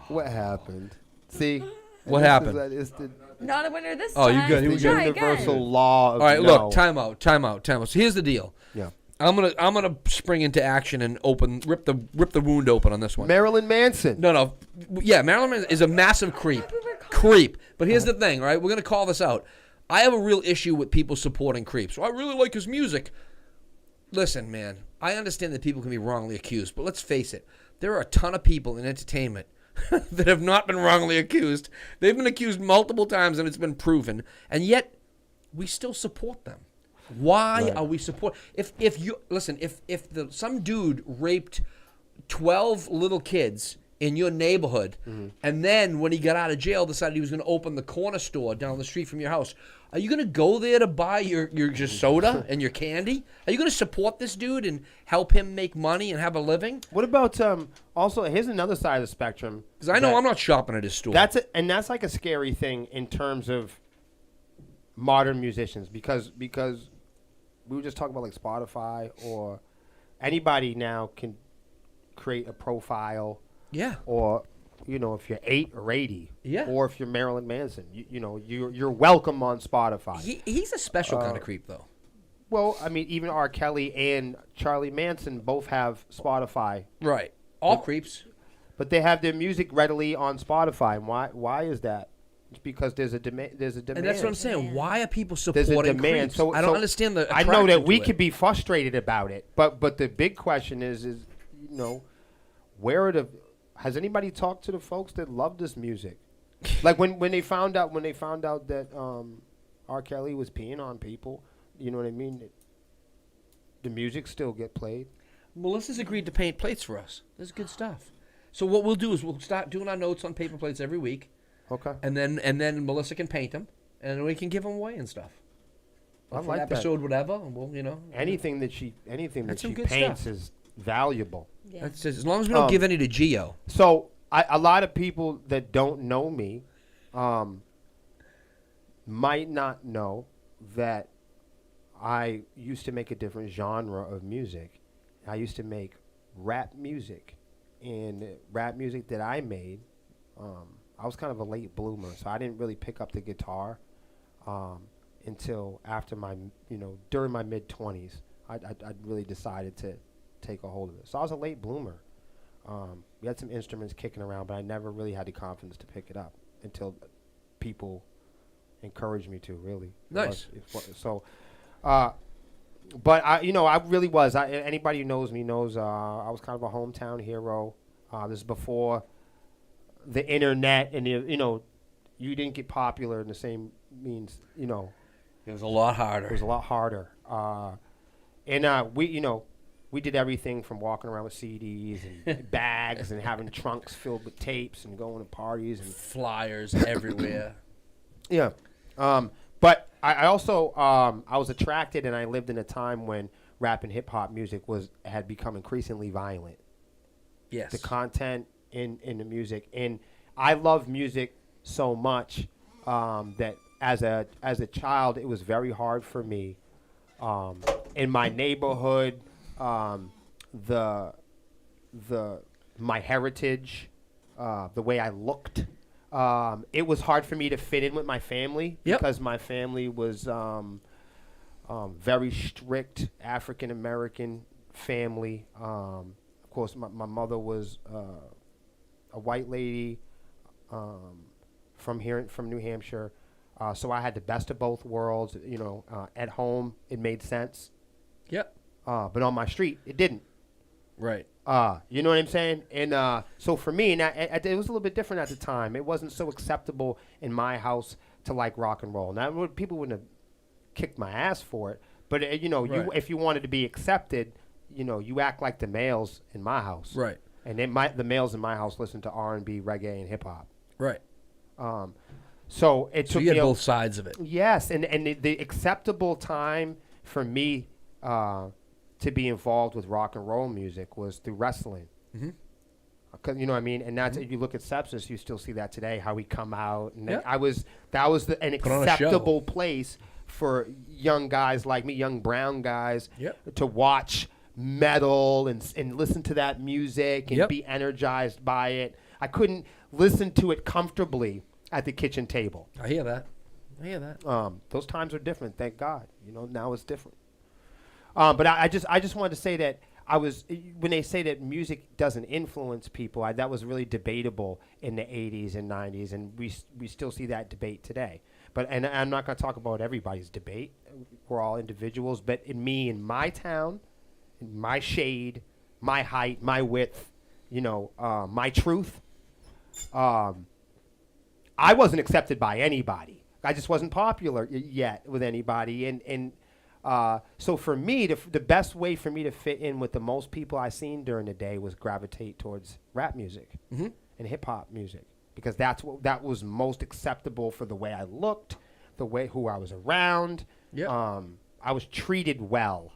What happened? See? What This is happened? it's the Not a winner this Oh, you time. good, here we the go. Try universal again. law of All right, no. look, time out. So here's the deal. Yeah. I'm gonna spring into action and rip the wound open on this one. Marilyn Manson. No, yeah, Marilyn Manson is a massive creep. But here's the thing, right? We're gonna call this out. I have a real issue with people supporting creeps. So I really like his music. Listen, man, I understand that people can be wrongly accused, but let's face it, there are a ton of people in entertainment that have not been wrongly accused. They've been accused multiple times and it's been proven, and yet we still support them. Why Right. are we support? If some dude raped 12 little kids in your neighborhood, and then when he got out of jail decided he was going to open the corner store down the street from your house, are you going to go there to buy your soda and your candy? Are you going to support this dude and help him make money and have a living? What about also? Here's another side of the spectrum. Because I know I'm not shopping at his store. That's like a scary thing in terms of modern musicians because we were just talking about like Spotify or anybody now can create a profile. Yeah. Or, if you're 8 or 80. Yeah. Or if you're Marilyn Manson, you're welcome on Spotify. He's a special kind of creep, though. Well, I mean, even R. Kelly and Charlie Manson both have Spotify, Right. All creeps. but they have their music readily on Spotify. And why is that? It's because there's a demand. There's a demand. And that's what I'm saying. Why are people There's supporting a demand. creeps? So I don't understand the I know that attraction we to could it. be frustrated about it, but the big question is where are the? Has anybody talked to the folks that love this music? Like when they found out that R. Kelly was peeing on people, you know what I mean? The music still get played. Melissa's agreed to paint plates for us. This is good stuff. So what we'll do is we'll start doing our notes on paper plates every week, Okay. and then Melissa can paint them, and we can give them away and stuff. I For like an that. episode, whatever. And we'll, Anything that she That's some she good paints stuff. is valuable. Yeah. That's just, as long as we don't give any to Gio. So a lot of people that don't know me might not know that I used to make a different genre of music. I used to make rap music, and rap music that I made, I was kind of a late bloomer, so I didn't really pick up the guitar until after during my mid-20s. I really decided to take a hold of it. So I was a late bloomer. We had some instruments kicking around, but I never really had the confidence to pick it up until people encouraged me to, really. Nice. But I really was. Anybody who knows me knows I was kind of a hometown hero. This is before the internet, and you didn't get popular in the same means, you know, It was a lot it harder. was a lot harder. We did everything from walking around with CDs and bags and having trunks filled with tapes and going to parties and Flyers everywhere. yeah. But I also I was attracted, and I lived in a time when rap and hip hop music had become increasingly violent. Yes. The content in the music, and I love music so much that as a child, it was very hard for me. In my neighborhood, my heritage, the way I looked, it was hard for me to fit in with my family because my family was very strict African American family. Of course, my mother was a white lady from New Hampshire. So I had the best of both worlds. You know, at home it made sense. Yep. But on my street, it didn't. Right. You know what I'm saying? And so for me, and it was a little bit different at the time. It wasn't so acceptable in my house to like rock and roll. Now, people wouldn't have kicked my ass for it. But, you know, Right. if you wanted to be accepted, you know, you act like the males in my house. Right. And the males in my house listen to R&B, reggae, and hip-hop. Right. So it So took you had me both sides of it. Yes, and the acceptable time for me to be involved with rock and roll music was through wrestling. Mhm. 'Cause, you know what I mean? And that's if you look at Sepsiss, you still see that today, how we come out. And Yeah. that was an Put on a show. acceptable place for young guys like me, young brown guys, Yep. to watch metal and listen to that music and Yep. be energized by it. I couldn't listen to it comfortably at the kitchen table. I hear that. Those times are different, thank God. You know, now it's different. But I just wanted to say that when they say that music doesn't influence people, that was really debatable in the 80s and 90s, and we still see that debate today. And I'm not going to talk about everybody's debate. We're all individuals, but in my town, in my shade, my height, my width, you know, my truth, I wasn't accepted by anybody. I just wasn't popular yet with anybody. And so for me, the best way for me to fit in with the most people I seen during the day was gravitate towards rap music and hip hop music, because that was most acceptable for the way I looked, who I was around. Yeah. I was treated well.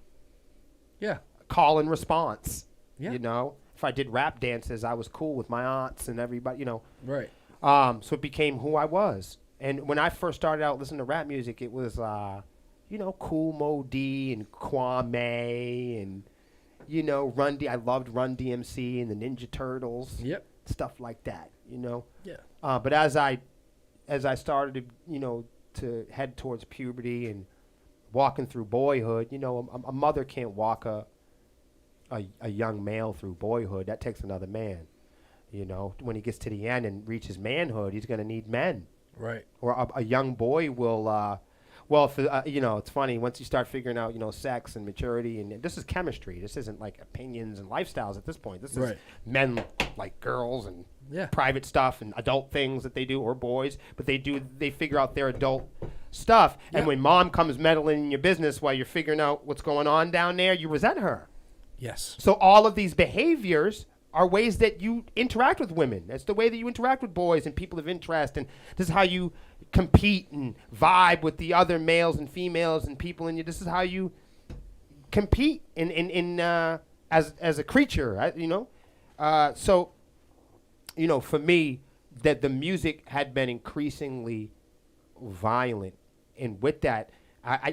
Yeah. Call and response. Yeah. You know, if I did rap dances, I was cool with my aunts and everybody. You know. Right. So it became who I was. And when I first started out listening to rap music, it was, you know, Cool Mo D and Kwame and, you know, I loved Run DMC and the Ninja Turtles. Yep. Stuff like that, you know. Yeah. But as I started to, you know, to head towards puberty and walking through boyhood, you know, a mother can't walk a young male through boyhood. That takes another man. You know, when he gets to the end and reaches manhood, he's going to need men. Right. Or a young boy will, you know, it's funny, once you start figuring out, you know, sex and maturity, and this is chemistry. This isn't like opinions and lifestyles at this point. This is men like girls and private stuff and adult things that they do, or boys, but they figure out their adult stuff. Yeah. And when mom comes meddling in your business while you're figuring out what's going on down there, you resent her. Yes. So all of these behaviors are ways that you interact with women. That's the way that you interact with boys and people of interest. And this is how you compete and vibe with the other males and females and people in you. This is how you compete as a creature, you know? So, you know, for me, that the music had been increasingly violent. And with that,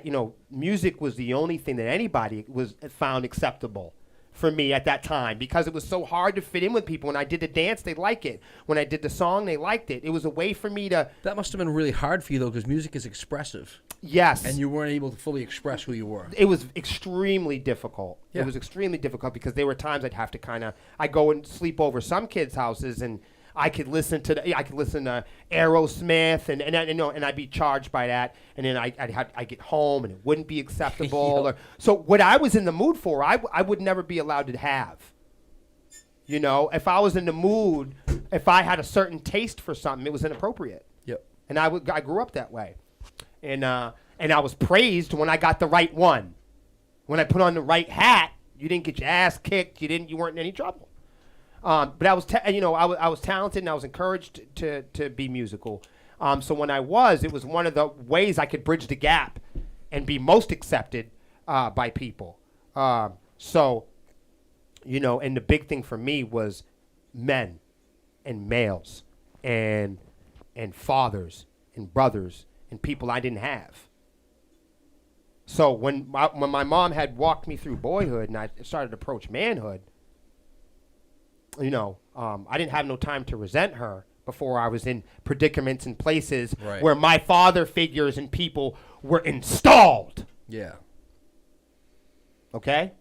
you know, music was the only thing that anybody found acceptable for me at that time, because it was so hard to fit in with people. When I did the dance, they liked it. When I did the song, they liked it. It was a way for me to... That must have been really hard for you, though, because music is expressive. Yes. And you weren't able to fully express who you were. It was extremely difficult. Yeah. It was extremely difficult because there were times I'd have to I go and sleep over some kids' houses, and I could listen to Aerosmith, and I'd be charged by that, and then I'd get home and it wouldn't be acceptable. Yep. So what I was in the mood for, I would never be allowed to have. You know, if I was in the mood, if I had a certain taste for something, it was inappropriate. Yep. And I grew up that way. And I was praised when I got the right one. When I put on the right hat, you didn't get your ass kicked. You weren't in any trouble. But I was talented and I was encouraged to be musical. So when it was one of the ways I could bridge the gap and be most accepted by people. So, and the big thing for me was men and males and fathers and brothers and people I didn't have. So when my mom had walked me through boyhood and I started to approach manhood, I didn't have no time to resent her before I was in predicaments and places where my father figures and people were installed. Yeah. Okay?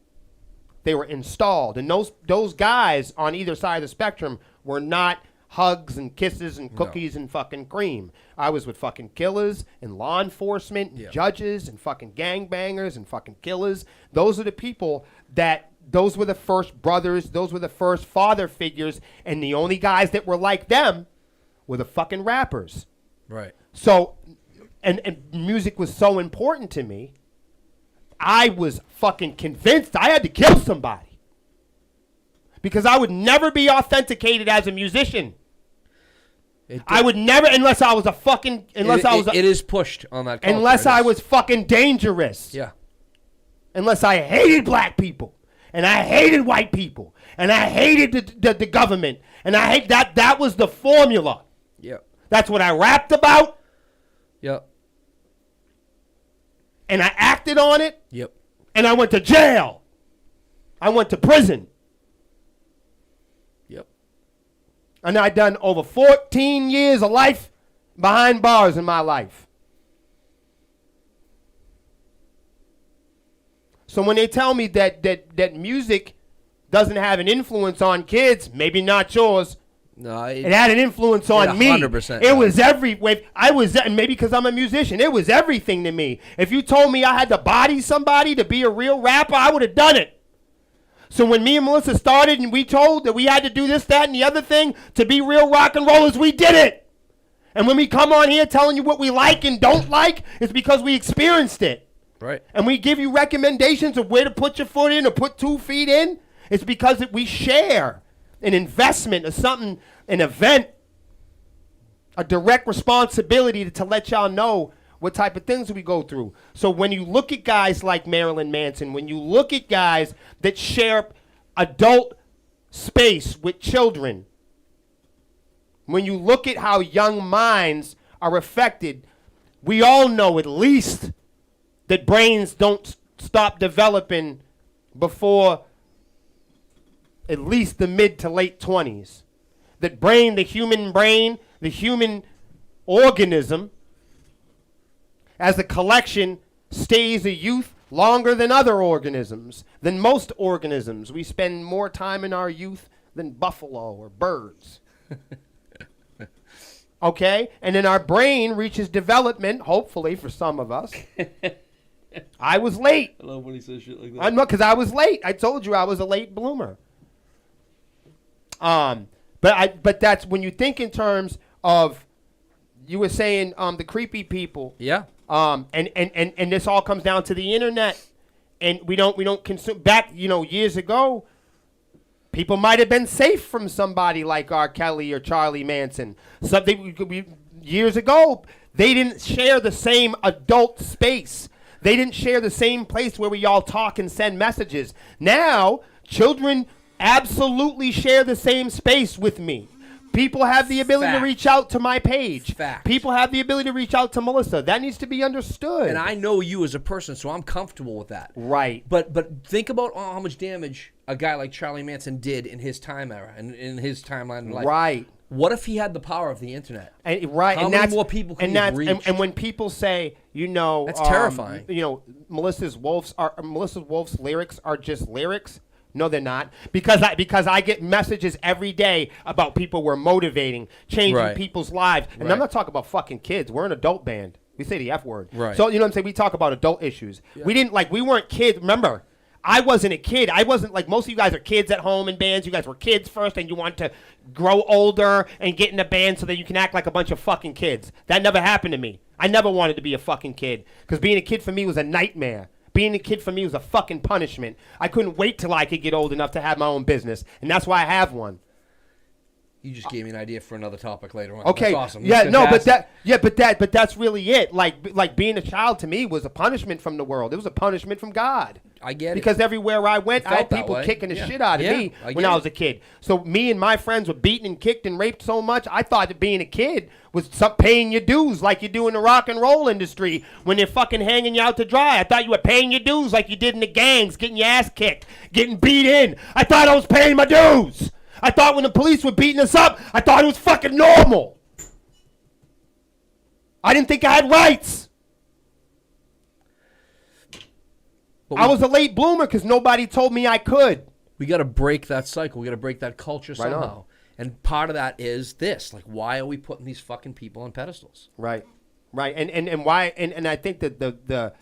They were installed. And those guys on either side of the spectrum were not hugs and kisses and cookies and fucking cream. I was with fucking killers and law enforcement and judges and fucking gangbangers and fucking killers. Those are the people those were the first brothers, those were the first father figures, and the only guys that were like them were the fucking rappers. Right. So, and music was so important to me, I was fucking convinced I had to kill somebody. Because I would never be authenticated as a musician. I would never, unless I was a fucking, it is pushed on that culture. Unless I was fucking dangerous. Yeah. Unless I hated black people. And I hated white people. And I hated the government. And I hate that was the formula. Yep. That's what I rapped about. Yep. And I acted on it. Yep. And I went to jail. I went to prison. Yep. And I done over 14 years of life behind bars in my life. So when they tell me that music doesn't have an influence on kids, maybe not yours. No, it had an influence on me. 100%. It was maybe because I'm a musician, it was everything to me. If you told me I had to body somebody to be a real rapper, I would have done it. So when me and Melissa started and we told that we had to do this, that, and the other thing to be real rock and rollers, we did it. And when we come on here telling you what we like and don't like, it's because we experienced it. Right. And we give you recommendations of where to put your foot in or put 2 feet in. It's because we share an investment or something, an event, a direct responsibility to let y'all know what type of things we go through. So when you look at guys like Marilyn Manson, when you look at guys that share adult space with children, when you look at how young minds are affected, we all know at least that brains don't stop developing before at least the mid to late 20s. That the human organism, as a collection, stays a youth longer than other organisms, than most organisms. We spend more time in our youth than buffalo or birds. Okay? And then our brain reaches development, hopefully for some of us. I was late. I love when he says shit like that. I know, because I was late. I told you I was a late bloomer. But that's when you think in terms of, you were saying the creepy people. Yeah. And this all comes down to the internet, and we don't consume. Back years ago, people might have been safe from somebody like R. Kelly or Charlie Manson. Years ago, they didn't share the same adult space. They didn't share the same place where we all talk and send messages. Now, children absolutely share the same space with me. People have the ability to reach out to my page. Fact. People have the ability to reach out to Melissa. That needs to be understood. And I know you as a person, so I'm comfortable with that. Right. But think about how much damage a guy like Charlie Manson did in his time era and in his timeline in life. Right. What if he had the power of the internet? Right. How many more people can he reach? And when people say, that's terrifying. Melissa Wolf's lyrics are just lyrics. No, they're not. Because I get messages every day about people we're motivating, changing people's lives. And I'm not talking about fucking kids. We're an adult band. We say the F word. Right. So, you know what I'm saying? We talk about adult issues. Yeah. We weren't kids. Remember, I wasn't a kid. I wasn't like most of you guys are kids at home in bands. You guys were kids first, and you want to grow older and get in a band so that you can act like a bunch of fucking kids. That never happened to me. I never wanted to be a fucking kid because being a kid for me was a nightmare. Being a kid for me was a fucking punishment. I couldn't wait till I could get old enough to have my own business, and that's why I have one. You just gave me an idea for another topic later on. Okay. That's awesome. Yeah, That's no, fantastic. but that's really it. Like being a child to me was a punishment from the world. It was a punishment from God. I get it. Because everywhere I went, I Felt had that people way. kicking the Yeah. shit out of Yeah, me I when get I it. was a kid. So me and my friends were beaten and kicked and raped so much, I thought that being a kid was paying your dues like you do in the rock and roll industry when they're fucking hanging you out to dry. I thought you were paying your dues like you did in the gangs, getting your ass kicked, getting beat in. I thought I was paying my dues. I thought when the police were beating us up, I thought it was fucking normal. I didn't think I had rights. But I was a late bloomer because nobody told me I could. We got to break that cycle. We got to break that culture Right on. somehow. And part of that is this. Like, why are we putting these fucking people on pedestals? Right. And why and I think that the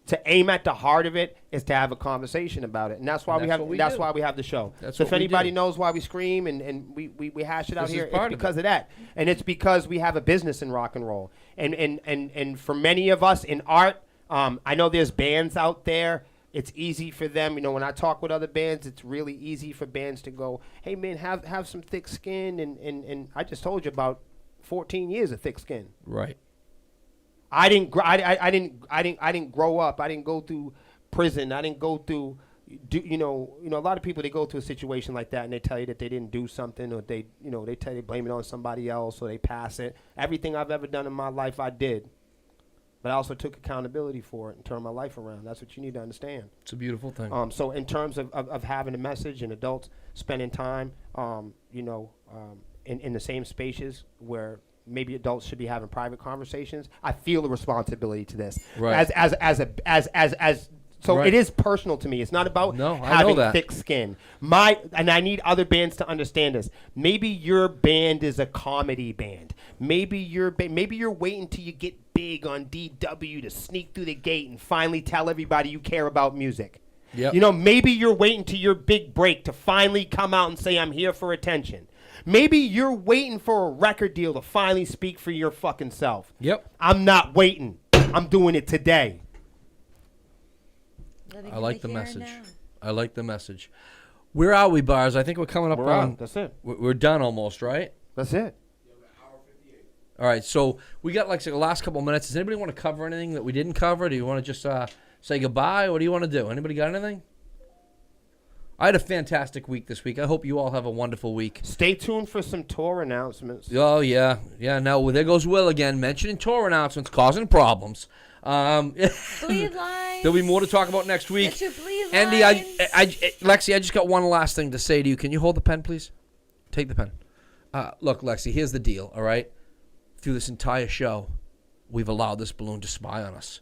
to aim at the heart of it is to have a conversation about it. And that's why And we that's have what we that's do. why we have the show. That's So what if we anybody do. knows why we scream and we hash it out This is here, part it's of because it. of that. And it's because we have a business in rock and roll. And for many of us in art, I know there's bands out there. It's easy for them, when I talk with other bands, it's really easy for bands to go, hey man, have some thick skin and I just told you about 14 years of thick skin. Right. I didn't grow up. I didn't go through prison. I didn't go through a lot of people, they go through a situation like that and they tell you that they didn't do something, or they tell you, blame it on somebody else, or they pass it. Everything I've ever done in my life I did. But I also took accountability for it and turned my life around. That's what you need to understand. It's a beautiful thing. So in terms of having a message and adults spending time, in the same spaces where maybe adults should be having private conversations, I feel a responsibility to this. Right. So Right. it is personal to me. It's not about No, I know having that. thick skin. And I need other bands to understand this. Maybe your band is a comedy band. Maybe you're waiting till you get big on DW to sneak through the gate and finally tell everybody you care about music. Yep. Maybe you're waiting to your big break to finally come out and say, I'm here for attention. Maybe you're waiting for a record deal to finally speak for your fucking self. Yep. I'm not waiting. I'm doing it today. Living I in like the here and message. now. I like the message. Where are we, Bars? I think we're coming up We're on. out. That's it. We're done almost, right? That's it. All right. So we got like the last couple minutes. Does anybody want to cover anything that we didn't cover? Do you want to just say goodbye? What do you want to do? Anybody got anything? I had a fantastic week this week. I hope you all have a wonderful week. Stay tuned for some tour announcements. Oh, yeah. Yeah, now there goes Will again, mentioning tour announcements, causing problems. Bleed lines. There'll be more to talk about next week. Get your bleed Andy, lines. Lexi, I just got one last thing to say to you. Can you hold the pen, please? Take the pen. Look, Lexi, here's the deal, all right? Through this entire show, we've allowed this balloon to spy on us.